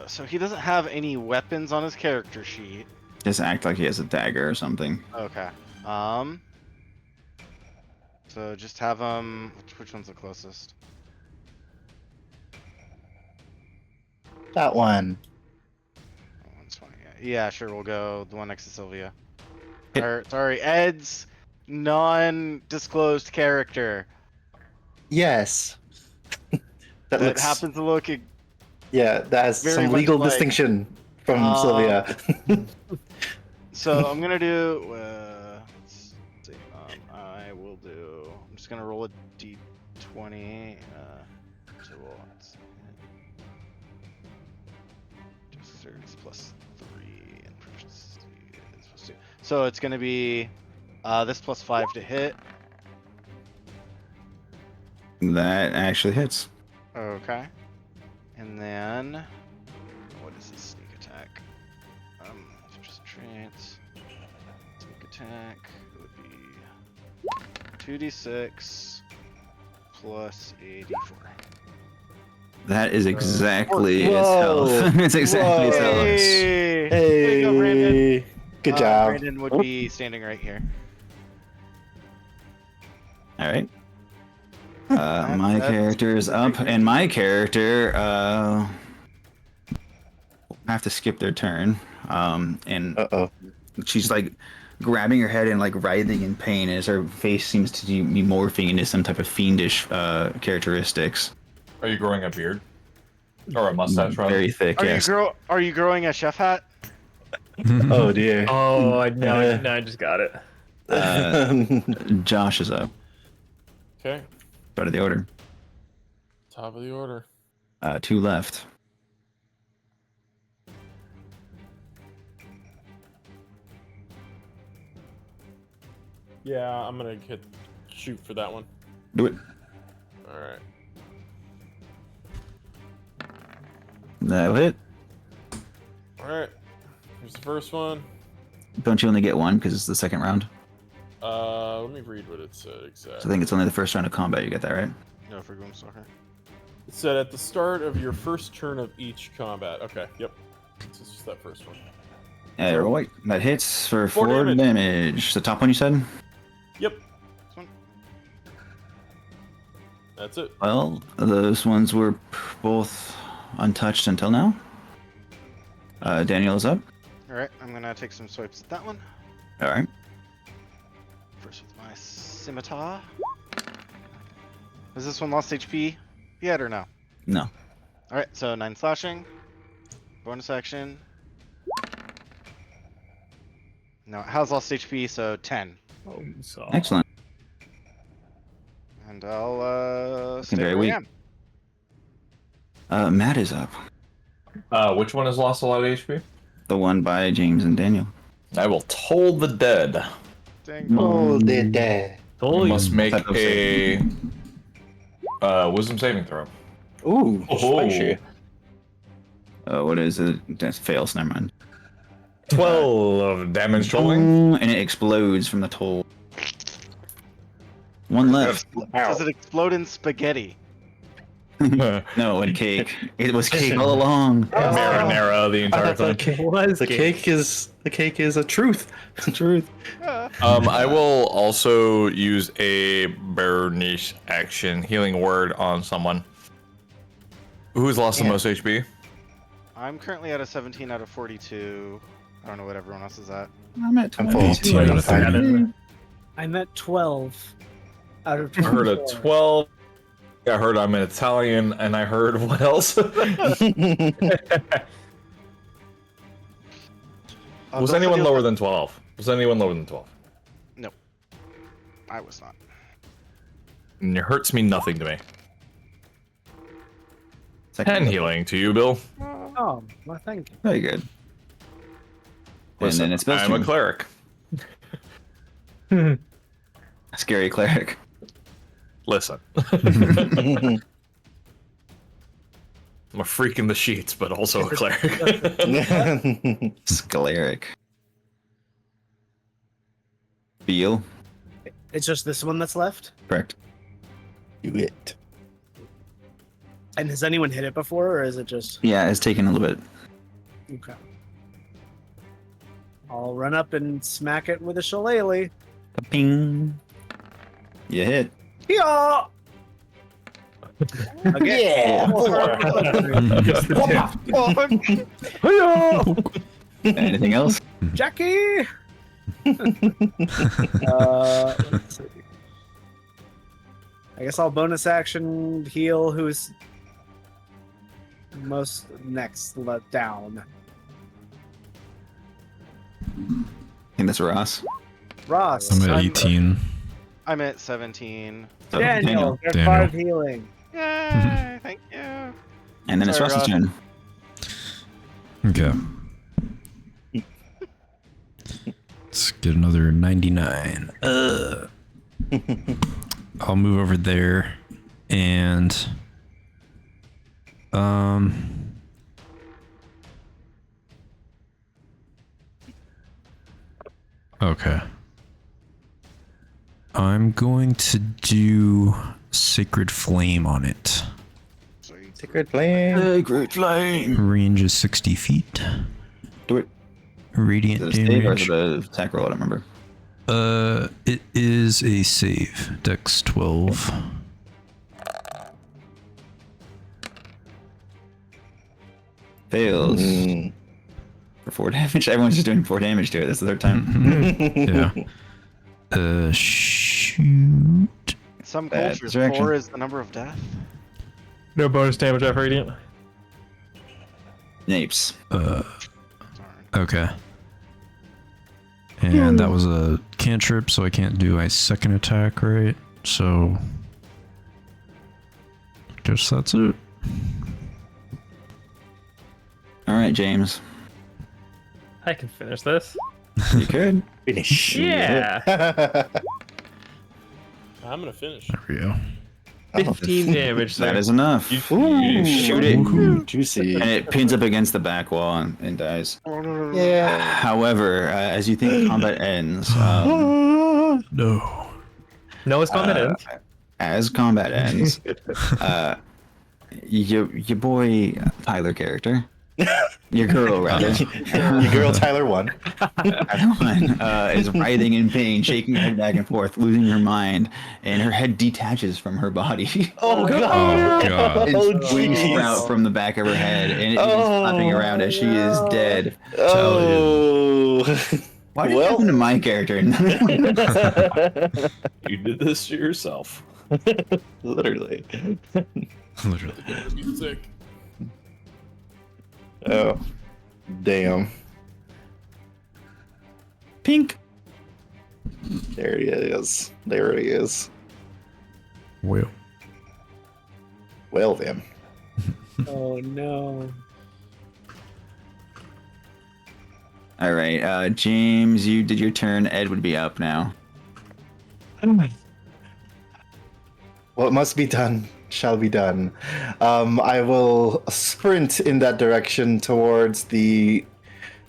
So he doesn't have any weapons on his character sheet. Just act like he has a dagger or something. Okay. So just have him. Which one's the closest? That one. 120. Yeah, sure. We'll go the one next to Sylvia. Or, sorry, Ed's non-disclosed character Yes. that looks. happens to look Yeah, that has very some much legal like, distinction from Sylvia. So I'm gonna do. Let's see. I will do. I'm just gonna roll a d20. So let's Dexterity plus 3 and proficiency is plus 2. So it's gonna be this plus 5 to hit. That actually hits. Okay. And then what is this sneak attack? Just traits. Sneak attack would be 2d6 plus a d4. That is exactly its health. It's exactly its health. Hey! There you go, Brandon. Good job. Brandon would be standing right here. All right. My character is up, and my character have to skip their turn. And she's like grabbing her head and like writhing in pain as her face seems to be morphing into some type of fiendish characteristics. Are you growing a beard? Or a mustache, rather? Very thick, yes. Are you growing a chef hat? Oh dear. Oh, now I just got it. Josh is up. Okay. Start of the order. Top of the order. 2 left. Yeah, I'm gonna shoot for that one. Do it. All right. That'll hit. All right. Here's the first one. Don't you only get one because it's the second round? Let me read what it said exactly. So I think it's only the first round of combat. You get that right? No, for going soccer. It said at the start of your first turn of each combat. Okay, yep. This is just that first one. Yeah, right. That hits for 4 4 damage. damage. The top one you said? Yep. That's it. Well, those ones were both untouched until now. Daniel is up. Alright, I'm gonna take some swipes at that one. Alright. First with my scimitar. Has this one lost HP yet or no? No. Alright, so 9 slashing. Bonus action. No, it has lost HP, so 10. Oh, so. Excellent. And I'll stay very where I weak. am. Matt is up. Which one has lost a lot of HP? The one by James and Daniel. I will toll the dead. Dang. Oh, they're dead. You must make Type of a wisdom saving throw. Ooh, Oh. spicy. What is it? That fails. Never mind. 12 damage tolling. And it explodes from the toll. One left. Does it explode in spaghetti? No, in cake. It was cake all along. Marinara the entire time. The cake is a truth. It's a truth. I will also use a burnish action healing word on someone. Who's lost the most HP? I'm currently at a 17 out of 42. I don't know what everyone else is at. I'm at I'm 22. full. I'm I'm at 12 out of I 24. heard a 12. I heard I'm an Italian, and I heard what else? Was anyone lower than 12? Was anyone lower than 12? No. I was not. And it hurts me nothing to me. Second 10 healing to you, Bill. Oh, well, thank you. Very good. Listen, and then it's I'm a cleric. Scary cleric. Listen. I'm a freak in the sheets, but also a cleric. Scleric. Feel. It's just this one that's left. Correct. Do it. And has anyone hit it before, or is it just Yeah, it's taken a little bit. okay? I'll run up and smack it with a shillelagh. Ping. You hit. Yeah. Again. Anything else? Jackie. Let's see. I guess I'll bonus action heal who's most next down. I think that's Ross. Ross. I'm at 18. I'm at 17. So, Daniel, get Daniel. 5 healing. Yay! Thank you. And then it's Sorry, Ross's Ross. turn. Okay. Let's get another 99. I'll move over there and okay. I'm going to do Sacred Flame on it. Sacred flame. Sacred flame. Range is 60 feet. Do it. Radiant Is it a save or is damage. it a attack roll? I don't remember. It is a save. Dex 12. Fails. For 4 damage. Everyone's just doing 4 damage to it. That's the third time. Yeah. Shoot. Some Bad cultures, direction. 4 is the number of death. No bonus damage off Radiant. Napes. Okay. And that was a cantrip, so I can't do a second attack, right? So, guess that's it. All right, James. I can finish this. You could. Finish. Yeah. I'm gonna finish. There we go. 15 damage. That Sir. is enough. Ooh, Shoot it. Ooh, juicy. And it pins up against the back wall and dies. Yeah. However, as you think combat ends, No. No, it's combat ends. as combat ends, your boy Tyler character, your girl rather, Your girl Tyler won. is writhing in pain, shaking her head back and forth, losing her mind, and her head detaches from her body. Oh Oh god. And wings sprout from the back of her head, and it is flapping around as she is dead. Oh. Why did it happen to my character? You did this to yourself. Literally. Literally. Be sick. Oh. Damn. Pink. There he is. There he is. Well. Well then. Oh no. All right, James, you did your turn. Ed would be up now. What must be done shall be done. I will sprint in that direction towards the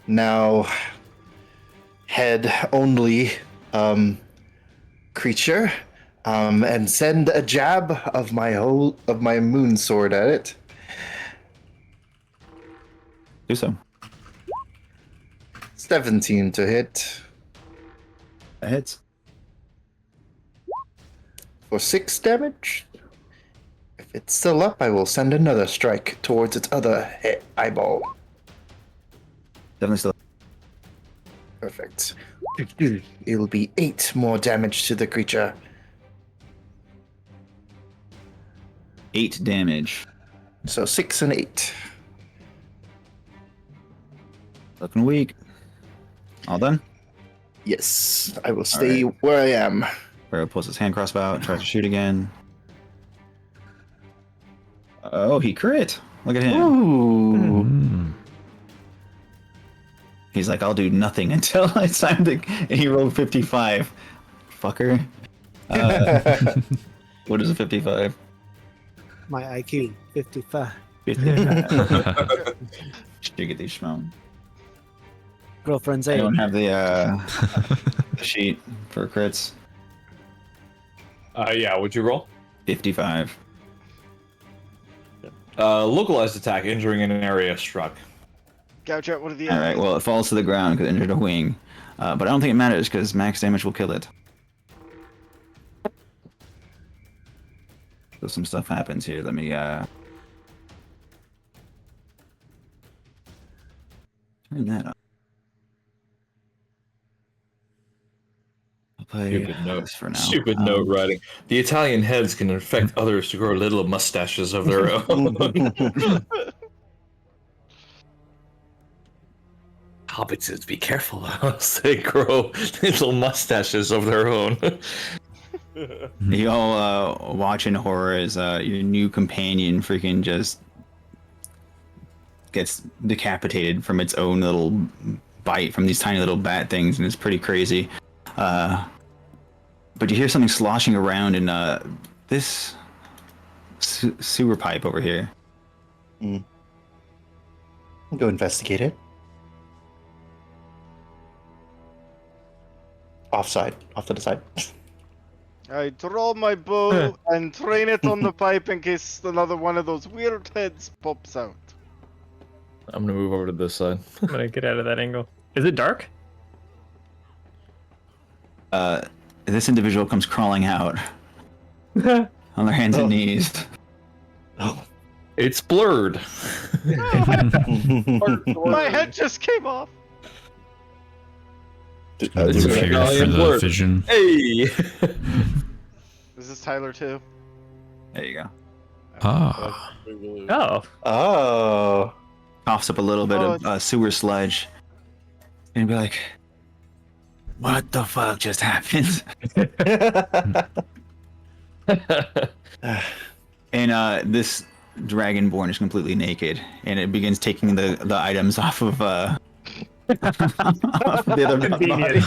now head only creature, and send a jab of my moon sword at it. Do so. 17 to hit That hits. for 6 damage. If it's still up, I will send another strike towards its other eyeball. Definitely still. Perfect. It'll be 8 more damage to the creature. 8 damage. So 6 and 8. Looking weak. All done? Yes, I will stay right. where I am. Pharaoh pulls his hand crossbow out, tries to shoot again. Oh, he crit. Look at him. Ooh. Mm. He's like, I'll do nothing until it's time to... And he rolled 55. Fucker. What is a 55? My IQ 55. 55. Should get these schmown. Girlfriend's I 8. don't have the the sheet for crits. Yeah, what'd you roll? 55. Localized attack, injuring in an area struck. Gouge out one of the All right, well, it falls to the ground because it injured a wing. But I don't think it matters because max damage will kill it. So some stuff happens here. Let me turn that up. play Stupid note. this for now. Stupid note writing. The Italian heads can infect others to grow little mustaches of their own. Hobbitses, be careful. They grow little mustaches of their own. You all watch in horror as your new companion freaking just gets decapitated from its own little bite from these tiny little bat things, and it's pretty crazy. But you hear something sloshing around in this sewer pipe over here. Go investigate it. Off to the side. I draw my bow and train it on the pipe in case another one of those weird heads pops out. I'm gonna move over to this side. I'm gonna get out of that angle. Is it dark? This individual comes crawling out on their hands and knees. Oh, It's blurred. My head just came off. We're here for the vision. Hey! Is this Tyler too? There you go. Ah. Oh. Oh. Coughs up a little bit of sewer sludge. And be like, what the fuck just happened? And this dragonborn is completely naked, and it begins taking the items off of off the other body.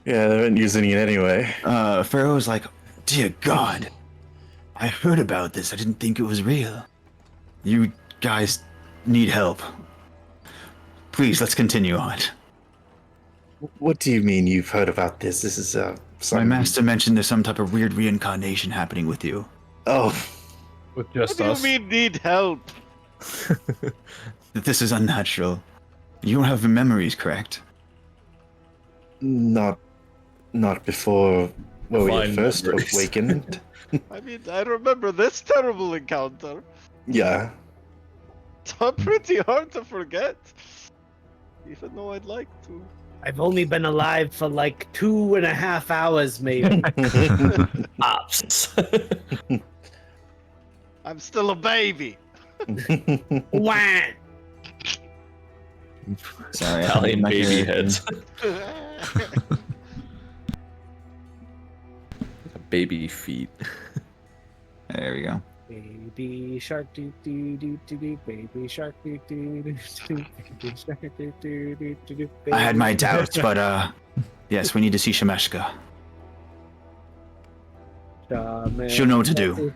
Yeah, they weren't using it anyway. Pharaoh's like, dear God, I heard about this. I didn't think it was real. You guys need help. Please, let's continue on. What do you mean you've heard about this? This is My master mentioned there's some type of weird reincarnation happening with you. Oh. With just What us. do you mean need help? That this is unnatural. You don't have memories, correct? Not before we Fine had first memories. awakened. I mean, I remember this terrible encounter. Yeah. It's pretty hard to forget. Even though I'd like to. I've only been alive for like 2.5 hours, maybe. Ops. I'm still a baby. Wah! Sorry, Italian my baby character. heads. Baby feet. There we go. Baby shark doo doo doo doo doo, baby shark doo doo doo doo, baby shark doo doo doo doo doo. I had my doubts, but yes, we need to see Shemeshka. She'll know what to do.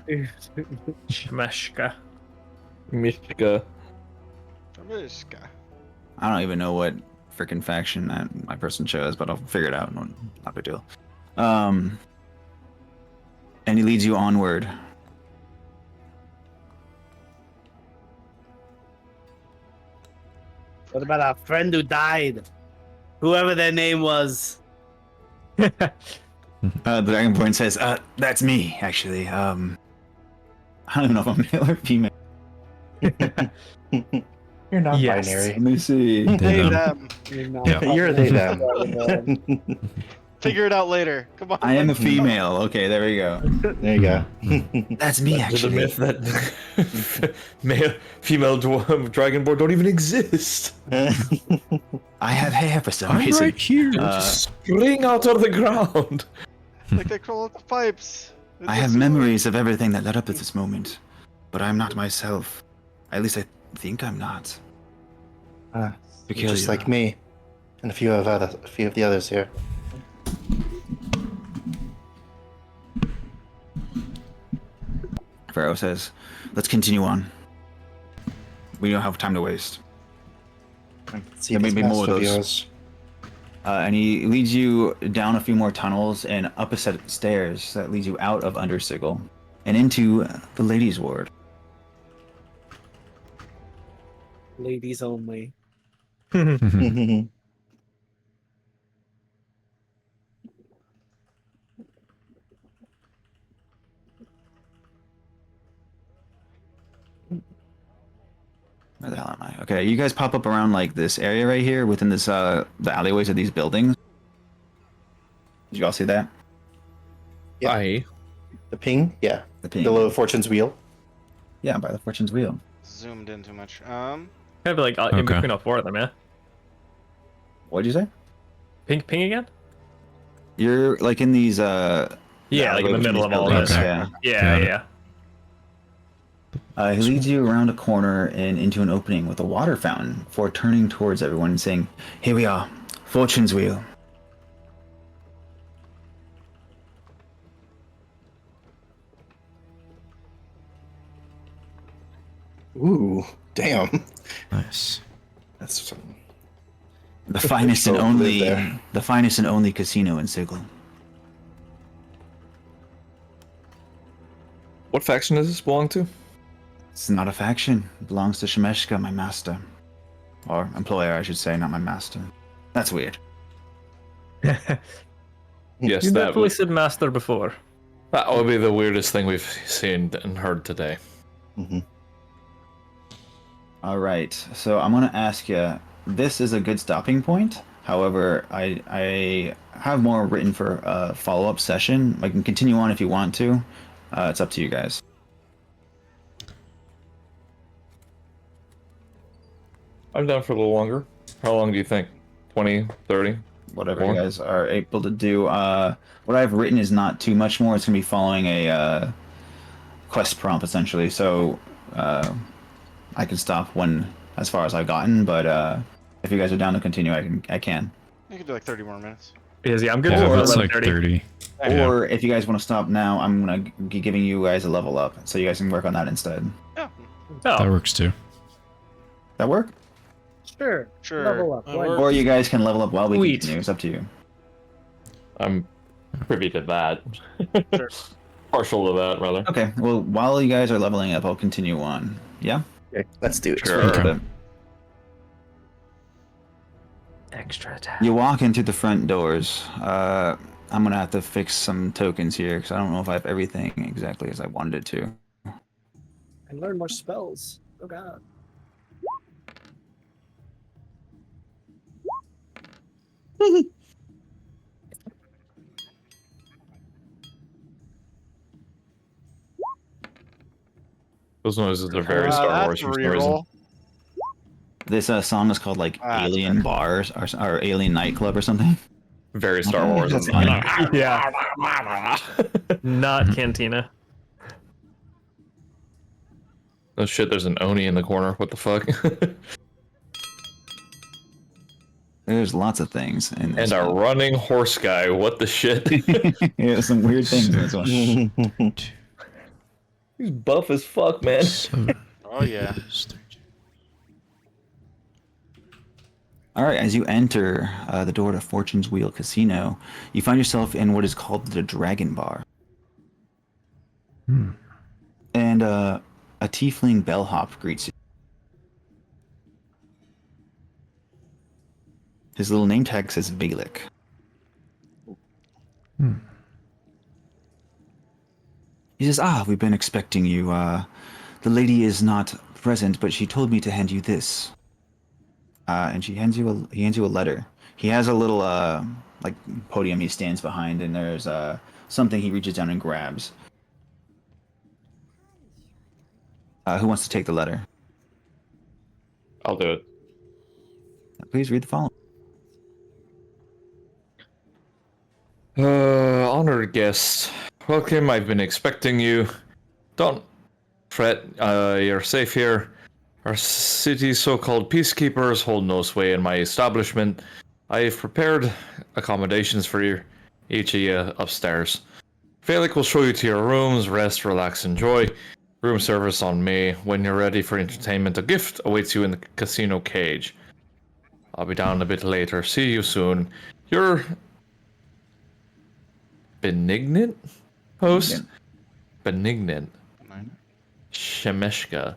Shmeshka. Mishka. Mishka. I don't even know what freaking faction that my person chose, but I'll figure it out. Not a big deal. And he leads you onward. What about our friend who died? Whoever their name was. The Dragonborn says, that's me, actually. I don't even know if I'm male or female. You're not Yes. binary. Let me see. Hey, They them. Yeah. You're they them. Figure it out later. Come on. I am a female. Okay, there we go. There you go. That's me, To the actually. myth that female dragonborn don't even exist. I have hair for some I'm reason. right here. Just spring out of the ground. Like they crawl up the pipes. I have memories of everything that led up to this moment, but I'm not myself. At least I think I'm not. You're Peculiar. just like me, and a few of the others here. Pharaoh says, let's continue on. We don't have time to waste. See There may this be more of master those. yours. And he leads you down a few more tunnels and up a set of stairs that leads you out of Under Sigil and into the ladies' ward. Ladies only. Where the hell am I? Okay, you guys pop up around like this area right here within this the alleyways of these buildings. Did you all see that? Yep. Aye. The ping, yeah. The ping. Below Fortune's wheel. Yeah, by the Fortune's wheel. Zoomed in too much. Kind of like in Okay. between all four of them, yeah. What'd you say? Ping again? You're like in these Yeah, like in the middle of all buildings, this. Yeah. Yeah, Got it. yeah. He leads you around a corner and into an opening with a water fountain before turning towards everyone and saying, "Here we are, Fortune's wheel." Ooh, damn. Nice. That's The finest and Folk live there. only casino in Sigil. What faction does this belong to? It's not a faction. It belongs to Shemeshka, my master. Or employer, I should say, not my master. That's weird. Yes, You that definitely would, said master before. that would be the weirdest thing we've seen and heard today. Mm-hmm. All right, so I'm gonna ask you. This is a good stopping point. However, I have more written for a follow-up session. I can continue on if you want to. It's up to you guys. I'm down for a little longer. How long do you think? 20, 30? Whatever More? you guys are able to do. What I've written is not too much more. It's gonna be following a quest prompt essentially. So I can stop when as far as I've gotten. But if you guys are down to continue, I can. You could do like 30 more minutes. Yeah, I'm good Yeah, for that's like 11:30. 30. Yeah. Or if you guys want to stop now, I'm gonna be giving you guys a level up, so you guys can work on that instead. Yeah, That Oh, works too. That work? Sure. sure. Level up. That Why works. Or you guys can level up while we Sweet. continue. It's up to you. I'm privy to that. Sure. Partial to that, rather. Okay. Well, while you guys are leveling up, I'll continue on. Yeah. Okay, let's do it. Sure. Okay. extra attack. You walk into the front doors. I'm gonna have to fix some tokens here because I don't know if I have everything exactly as I wanted it to. And learn more spells. Oh god. Those noises are very Star Wars That's a for some reason. reroll. This song is called like Ah, that's Alien Bars or Alien Nightclub or something. Very Star Wars. That's fine. Yeah. Not Cantina. Oh shit, there's an Oni in the corner. What the fuck? There's lots of things in this. And a running horse guy. What the shit? Yeah, some weird things in this one. He's buff as fuck, man. Oh yeah. All right, as you enter the door to Fortune's Wheel Casino, you find yourself in what is called the Dragon Bar. And a tiefling bellhop greets you. His little name tag says Valik. He says, we've been expecting you. The lady is not present, but she told me to hand you this. And he hands you a letter. He has a little like podium he stands behind, and there's something he reaches down and grabs. Who wants to take the letter? I'll do it. Please read the following. Honored guest, welcome. I've been expecting you. Don't fret, you're safe here. Our city's so-called peacekeepers hold no sway in my establishment. I've prepared accommodations for you, each of you upstairs. Valik will show you to your rooms. Rest, relax, enjoy. Room service on me. When you're ready for entertainment, a gift awaits you in the casino cage. I'll be down a bit later. See you soon. Your benignant host? Benignant. Shemeshka.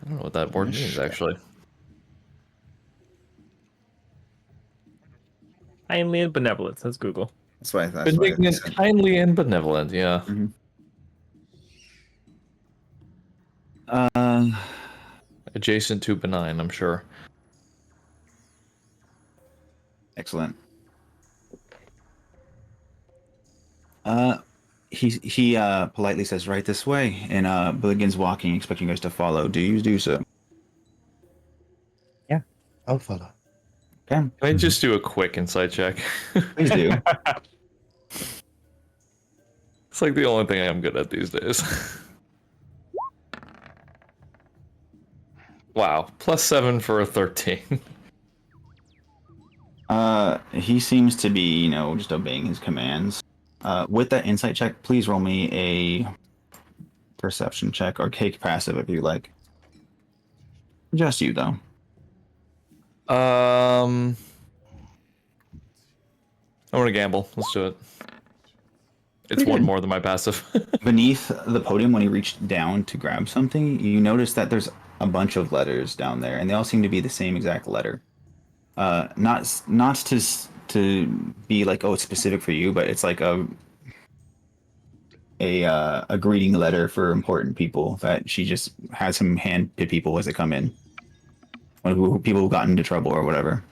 I don't know what that word means, actually. Kindly and benevolence. That's Google. That's why I thought. Benignant, kindly, and benevolent, yeah. Adjacent to benign, I'm sure. Excellent. He politely says, "Right this way," and begins walking, expecting you guys to follow. Do you do so? I'll follow. Okay, Can I just do a quick insight check? please do. It's like the only thing I'm good at these days. Wow, +7 for a 13. He seems to be, just obeying his commands. With that insight check, please roll me a perception check or cake passive if you like. Just you though. I'm gonna gamble. Let's do it. It's one more than my passive. Beneath the podium, when you reach down to grab something, you notice that there's a bunch of letters down there, and they all seem to be the same exact letter. Not to be like, oh, it's specific for you, but it's like a greeting letter for important people that she just has him hand to people as they come in, people who got into trouble or whatever.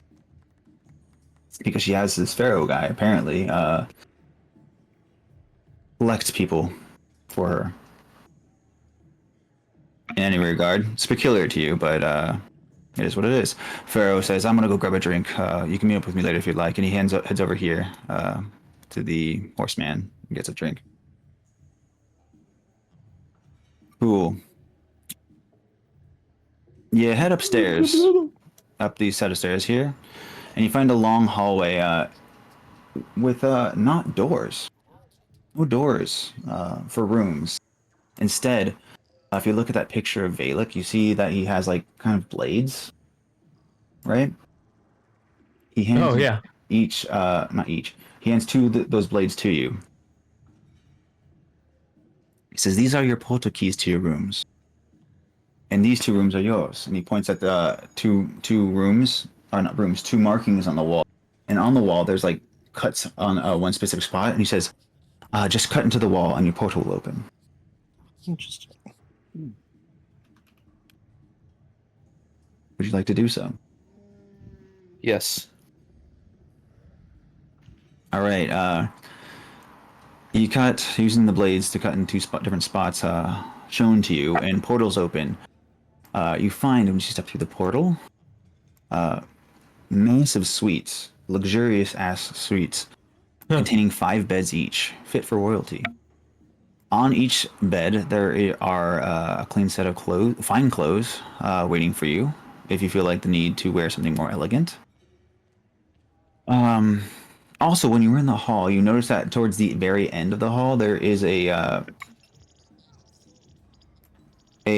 Because she has this pharaoh guy apparently collects people for her. In any regard, it's peculiar to you, but it is what it is. Pharaoh says, "I'm gonna go grab a drink. You can meet up with me later if you'd like." And he heads over here to the horseman and gets a drink. Cool. You head upstairs, up these set of stairs here, and you find a long hallway with not doors. No doors for rooms. Instead, if you look at that picture of Valak, you see that he has like kind of blades, right? He hands each, not each. He hands those blades to you. He says, "These are your portal keys to your rooms, and these 2 rooms are yours." And he points at the two rooms, or not rooms, 2 markings on the wall. And on the wall, there's like cuts on one specific spot, and he says, "Just cut into the wall, and your portal will open." Interesting. Would you like to do so? Yes. All right. You cut using the blades to cut in 2 different spots shown to you, and portals open. You find when you step through the portal, massive suites, luxurious ass suites, containing 5 beds each, fit for royalty. On each bed, there are a clean set of fine clothes, waiting for you if you feel like the need to wear something more elegant. Also, when you were in the hall, you notice that towards the very end of the hall, there is a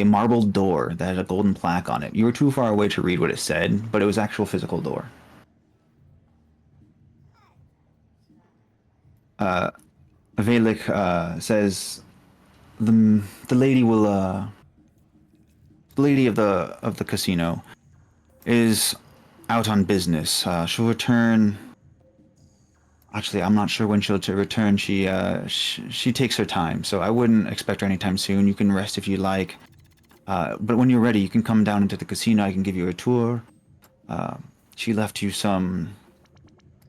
marbled door that has a golden plaque on it. You were too far away to read what it said, but it was an actual physical door. Valak says, the lady will the lady of the casino is out on business. She'll return. Actually, I'm not sure when she'll return. She takes her time, so I wouldn't expect her anytime soon. You can rest if you like, but when you're ready, you can come down into the casino. I can give you a tour. She left you some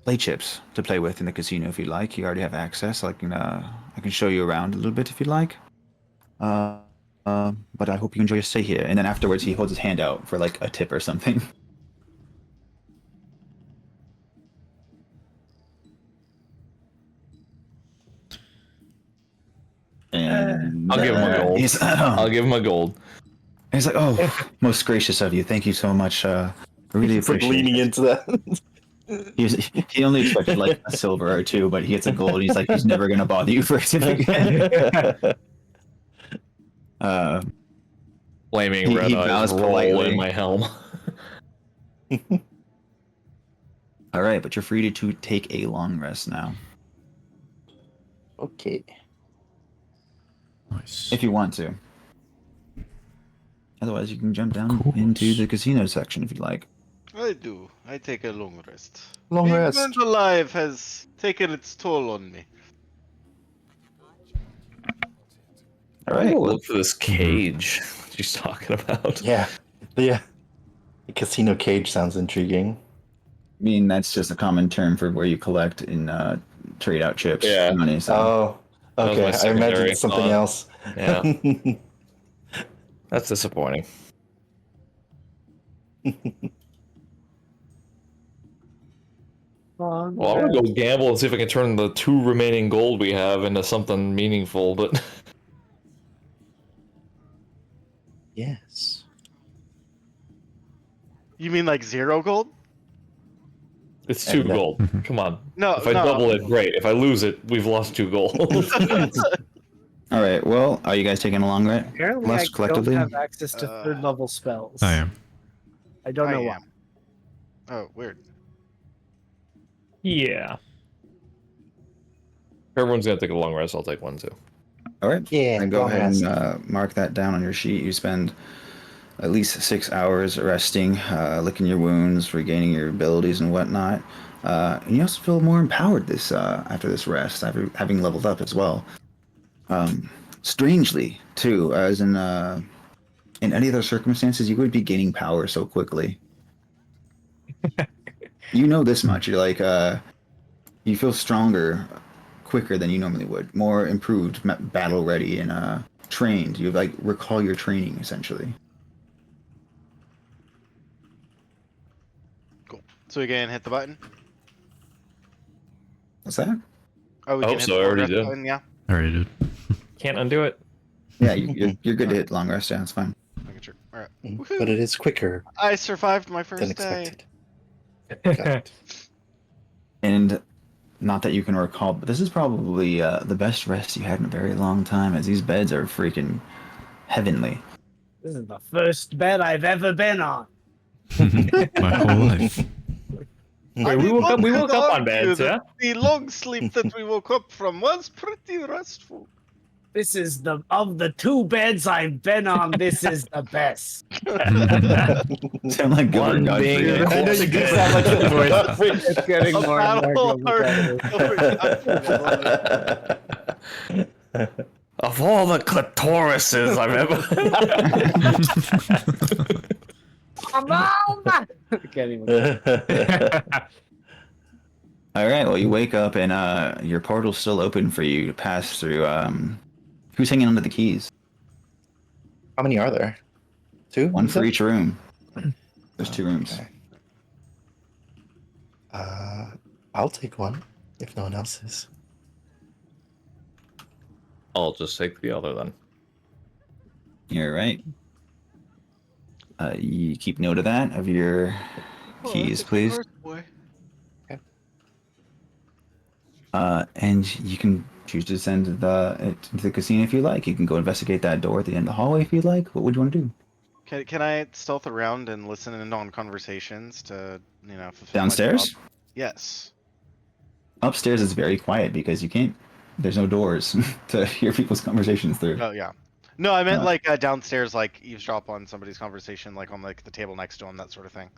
play chips to play with in the casino if you like. You already have access. I can show you around a little bit if you like. But I hope you enjoy your stay here. And then afterwards, he holds his hand out for like a tip or something. And I'll give him a gold. I'll give him a gold. He's like, "Oh, most gracious of you. Thank you so much. Really appreciate leaning it." into that. He only expected like a silver or 2, but he gets a gold. He's like, he's never gonna bother you for a tip again. Flaming red eyes roll in my helm. All right, but you're free to take a long rest now. Okay. Nice. If you want to. Otherwise, you can jump down into the casino section if you like. I do. I take a long rest. Long Being rest. burnt alive has taken its toll on me. All right. Look for this cage she's talking about. Yeah. The casino cage sounds intriguing. I mean, that's just a common term for where you collect in trade out chips Yeah. for money. So Oh, That was okay. my I secondary imagined something thought. else. Yeah. That's disappointing. Well, I'm gonna go gamble and see if I can turn the 2 remaining gold we have into something meaningful, but Yes. You mean like 0 gold? it's 2 And that- gold. Come on. No, If I no. double it, great. If I lose it, we've lost 2 gold. all right. Well, are you guys taking a long rest? Apparently, I Less collectively. don't have access to third level spells. I am. I don't know why. am. Oh, weird. Yeah. Everyone's gonna take a long rest. I'll take one too. All right. Yeah, Then go long ahead rest. and mark that down on your sheet. You spend at least 6 hours resting, licking your wounds, regaining your abilities and whatnot. And you also feel more empowered this after this rest, after having leveled up as well. Strangely, too, as in any other circumstances, you would be gaining power so quickly. You know this much. You're like, you feel stronger quicker than you normally would. More improved, battle ready, and trained. You like recall your training essentially. Cool. So we can hit the button. What's that? Oh, we I can hope hit so, the I already rest did. button, yeah. I already did. Can't undo it. Yeah, you're good to hit long rest. Yeah, it's fine. Making sure. All right. But it is quicker I survived my than first day. expected. Got it. And not that you can recall, but this is probably the best rest you had in a very long time, as these beds are freaking heavenly. This is the first bed I've ever been on. My whole life. Wait, we woke up on beds, yeah? The long sleep that we woke up from was pretty restful. This is of the 2 beds I've been on, this is the best. Sound like One Gilbert being Gottfried. a I know you do sound like Gilbert. It's getting A more and more battle complicated. Of all the clitorises I've ever. Come on! Can't even- All right. Well, you wake up and your portal's still open for you to pass through. Who's hanging onto the keys? How many are there? 2? One you for said? each room. There's 2 rooms. Okay. I'll take one if no one else is. I'll just take the other then. You're right. You keep note of that, of your keys, please. Boy. And you can choose to send it to the casino if you like. You can go investigate that door at the end of the hallway if you'd like. What would you want to do? Can I stealth around and listen in on conversations to, fulfill my Downstairs? job? Yes. Upstairs is very quiet because you can't. There's no doors to hear people's conversations through. Oh yeah. No, I meant like downstairs, like eavesdrop on somebody's conversation, like on like the table next to them, that sort of thing.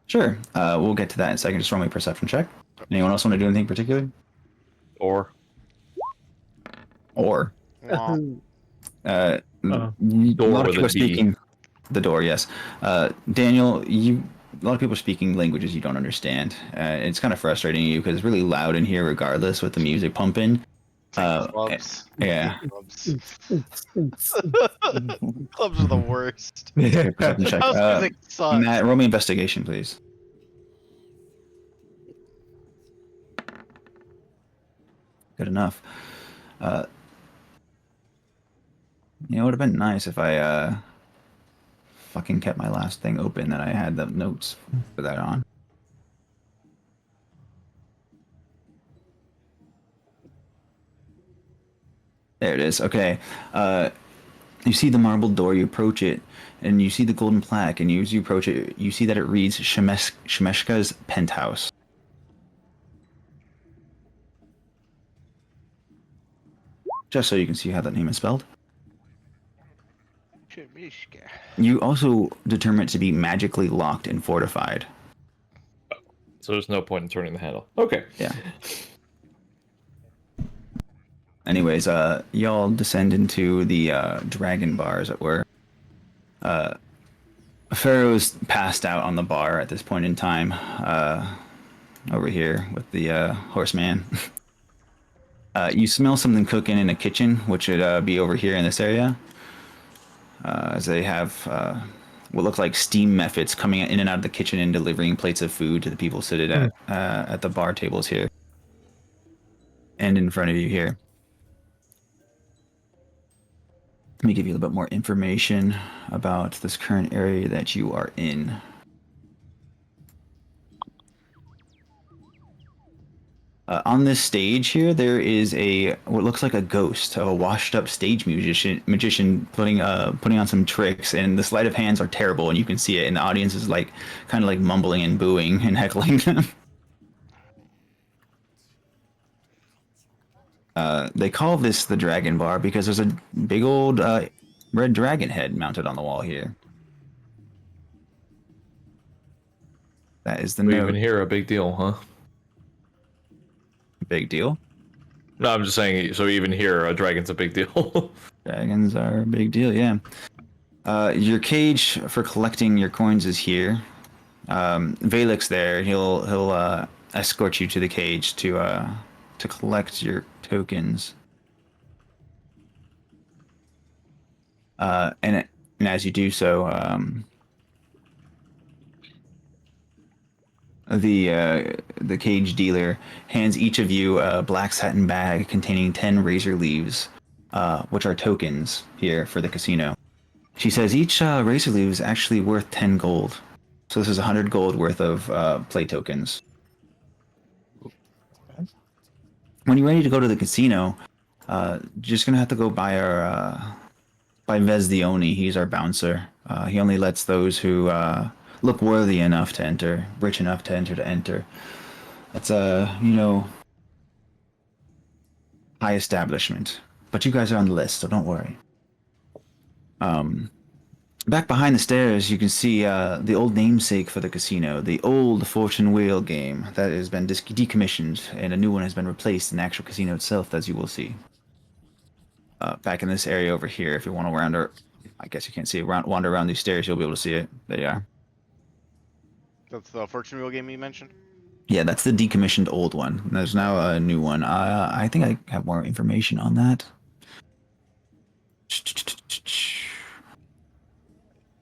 Sure. We'll get to that in a second. Just roll me a perception check. Anyone else want to do anything particular? Or Wah. A Door lot of with people a are D. speaking. The door, yes. Daniel, a lot of people are speaking languages you don't understand. It's kind of frustrating you because it's really loud in here, regardless, with the music pumping. Clubs. Yeah. Clubs. Clubs are the worst. Perception check. House music sucks. Matt, roll me investigation, please. Good enough. It would have been nice if I fucking kept my last thing open that I had the notes for that on. There it is. Okay. You see the marble door, you approach it, and you see the golden plaque, and as you approach it, you see that it reads Shemeshka's penthouse. Just so you can see how that name is spelled. You also determine it to be magically locked and fortified. So there's no point in turning the handle. Okay. Yeah. Anyways, y'all descend into the dragon bar, as it were. Pharaoh's passed out on the bar at this point in time. Over here with the horseman. You smell something cooking in a kitchen, which would be over here in this area, as they have what look like steam methods coming in and out of the kitchen and delivering plates of food to the people seated at the bar tables here and in front of you here. Let me give you a little bit more information about this current area that you are in. On this stage here, there is what looks like a ghost of a washed-up stage magician putting on some tricks, and the sleight of hands are terrible, and you can see it, and the audience is like kind of like mumbling and booing and heckling them. They call this the Dragon Bar because there's a big old red dragon head mounted on the wall here. That is the We note. even hear a big deal, huh? Big deal. No, I'm just saying. So even here, a dragon's a big deal. Dragons are a big deal, yeah. Your cage for collecting your coins is here. Valek's there. He'll escort you to the cage to collect your tokens. And as you do so, the cage dealer hands each of you a black satin bag containing 10 razor leaves, which are tokens here for the casino. She says each razor leaf is actually worth 10 gold. So this is 100 gold worth of play tokens. When you're ready to go to the casino, just gonna have to go by by Vez the Oni. He's our bouncer. He only lets those who look worthy enough to enter, rich enough to enter. That's high establishment. But you guys are on the list, so don't worry. Back behind the stairs, you can see the old namesake for the casino, the old Fortune Wheel game that has been decommissioned, and a new one has been replaced in the actual casino itself, as you will see. Back in this area over here, if you want to wander, I guess you can't see it, wander around these stairs, you'll be able to see it. There you are. That's the Fortune Wheel game you mentioned? Yeah, that's the decommissioned old one. There's now a new one. I think I have more information on that.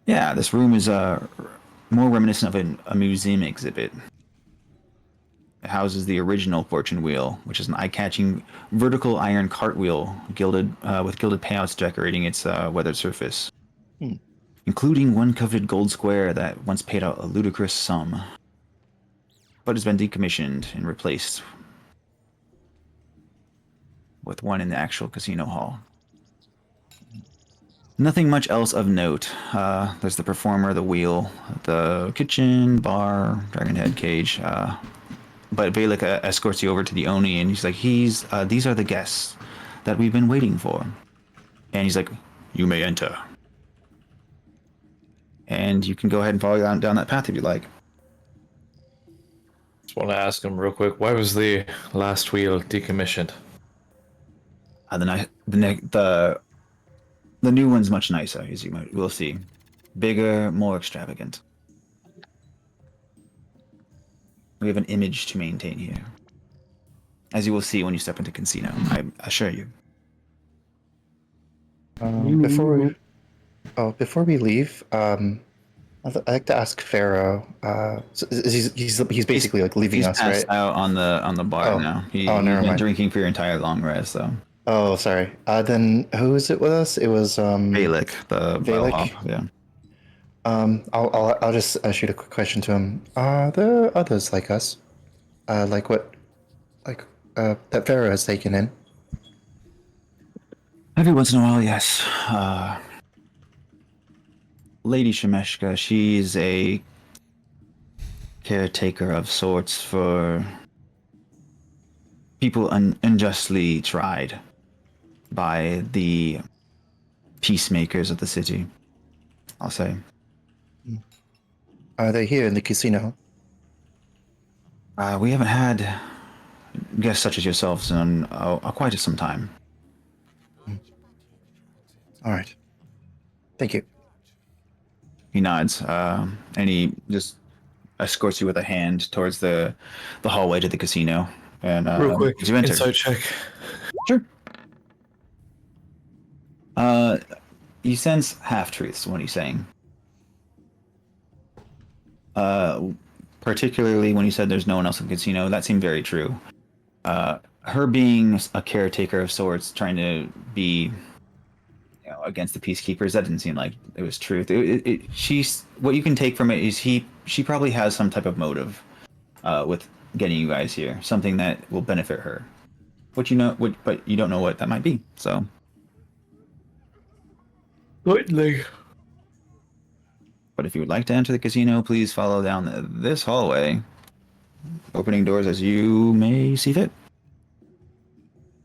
Yeah, this room is more reminiscent of a museum exhibit. It houses the original Fortune Wheel, which is an eye-catching vertical iron cartwheel gilded with gilded payouts decorating its weathered surface, including one coveted gold square that once paid out a ludicrous sum, but has been decommissioned and replaced with one in the actual casino hall. Nothing much else of note. There's the performer, the wheel, the kitchen, bar, dragon head cage. But Valek escorts you over to the Oni, and he's like, these are the guests that we've been waiting for. And he's like, you may enter. And you can go ahead and follow down that path if you like. Just want to ask him real quick. Why was the last wheel decommissioned? The new one's much nicer, as you will see. Bigger, more extravagant. We have an image to maintain here. As you will see when you step into casino, I assure you. Before we leave, I'd like to ask Pharaoh. So he's basically like leaving us, right? He's passed out on the bar now. He's never been mind. drinking for your entire long rest, though. Oh, sorry. Then who is it with us? It was Valek, the Valek? bellhop, yeah. I'll just shoot a quick question to him. Are there others like us? That Pharaoh has taken in? Every once in a while, yes. Lady Shemeshka, she's a caretaker of sorts for people unjustly tried by the peacemakers of the city, I'll say. Are they here in the casino? We haven't had guests such as yourselves in quite some time. All right. Thank you. He nods, and he just escorts you with a hand towards the hallway to the casino. And Real quick, as you enter, insight check. Sure. You sense half-truths when he's saying. Particularly when you said there's no one else in the casino, that seemed very true. Her being a caretaker of sorts, trying to be, against the peacekeepers, that didn't seem like it was truth. She's what you can take from it is she probably has some type of motive, with getting you guys here, something that will benefit her. But you don't know what that might be. So. Lightning. But if you would like to enter the casino, please follow down this hallway, opening doors as you may see fit.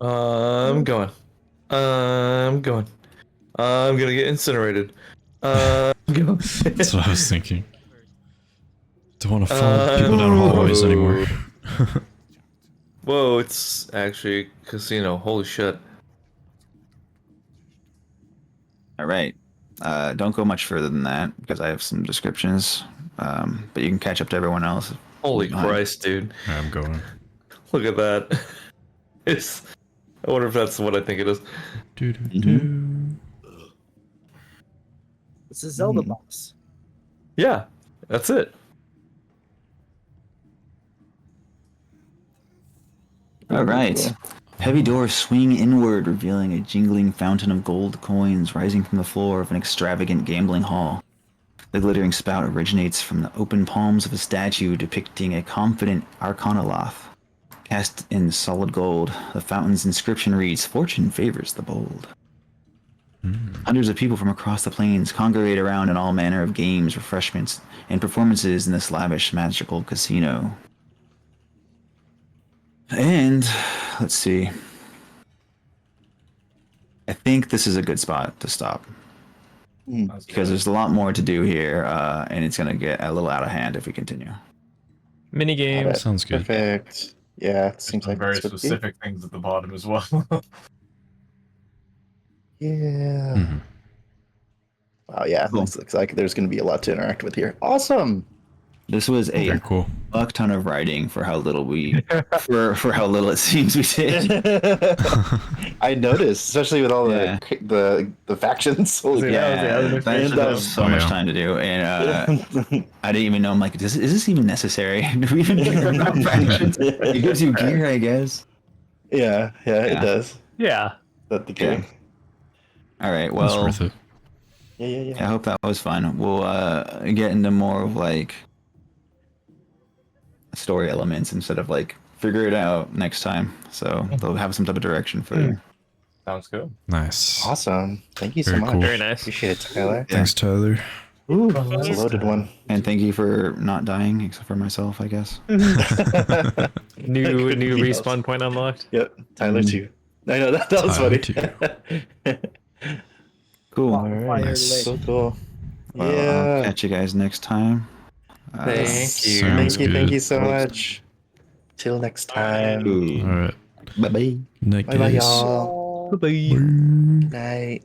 I'm going. I'm going. I'm gonna get incinerated. I'm going. That's what I was thinking. Don't want to follow people down hallways anymore. Whoa, it's actually a casino. Holy shit. All right. Don't go much further than that because I have some descriptions. But you can catch up to everyone else. Holy Christ, dude. I'm going. Look at that. It's. I wonder if that's what I think it is. It's a Zelda boss. Yeah, that's it. All right. Heavy doors swing inward, revealing a jingling fountain of gold coins rising from the floor of an extravagant gambling hall. The glittering spout originates from the open palms of a statue depicting a confident Arcanoloth. Cast in solid gold, the fountain's inscription reads, "Fortune favors the bold." Hundreds of people from across the plains congregate around in all manner of games, refreshments, and performances in this lavish, magical casino. And, let's see. I think this is a good spot to stop. Because there's a lot more to do here, and it's going to get a little out of hand if we continue. Mini game. Sounds good. Perfect. Yeah, it seems like very this would be. specific things at the bottom as well. Yeah. Mhm. Wow, yeah. Cool. Looks like there's going to be a lot to interact with here. Awesome. This was a Very cool. fuck ton of writing for how little for how little it seems we did. I noticed, especially with all Yeah. the factions. Holy Yeah, that was so much time to do, and I didn't even know. I'm like, is this even necessary? Do we even care about factions? It gives you gear, I guess. Yeah, it does. Yeah. That the game. All right, That's well, worth it. Yeah. I hope that was fun. We'll get into more of like story elements instead of like figure it out next time. So they'll have some type of direction for you. Sounds good. Nice. Awesome. Thank you so Very much. cool. Very nice. Appreciate it, Tyler. Thanks, Tyler. Ooh, that's a loaded one. And thank you for not dying, except for myself, I guess. New respawn point unlocked. Yep, Tyler too. I know that was Tyler funny. Cool. All right, Nice. so cool. Well, I'll Yeah. catch you guys next time. Thank you. Sounds Thank good. you so much. Till next time. All right. Bye bye. Night, Bye bye, guys. y'all. Bye. Night.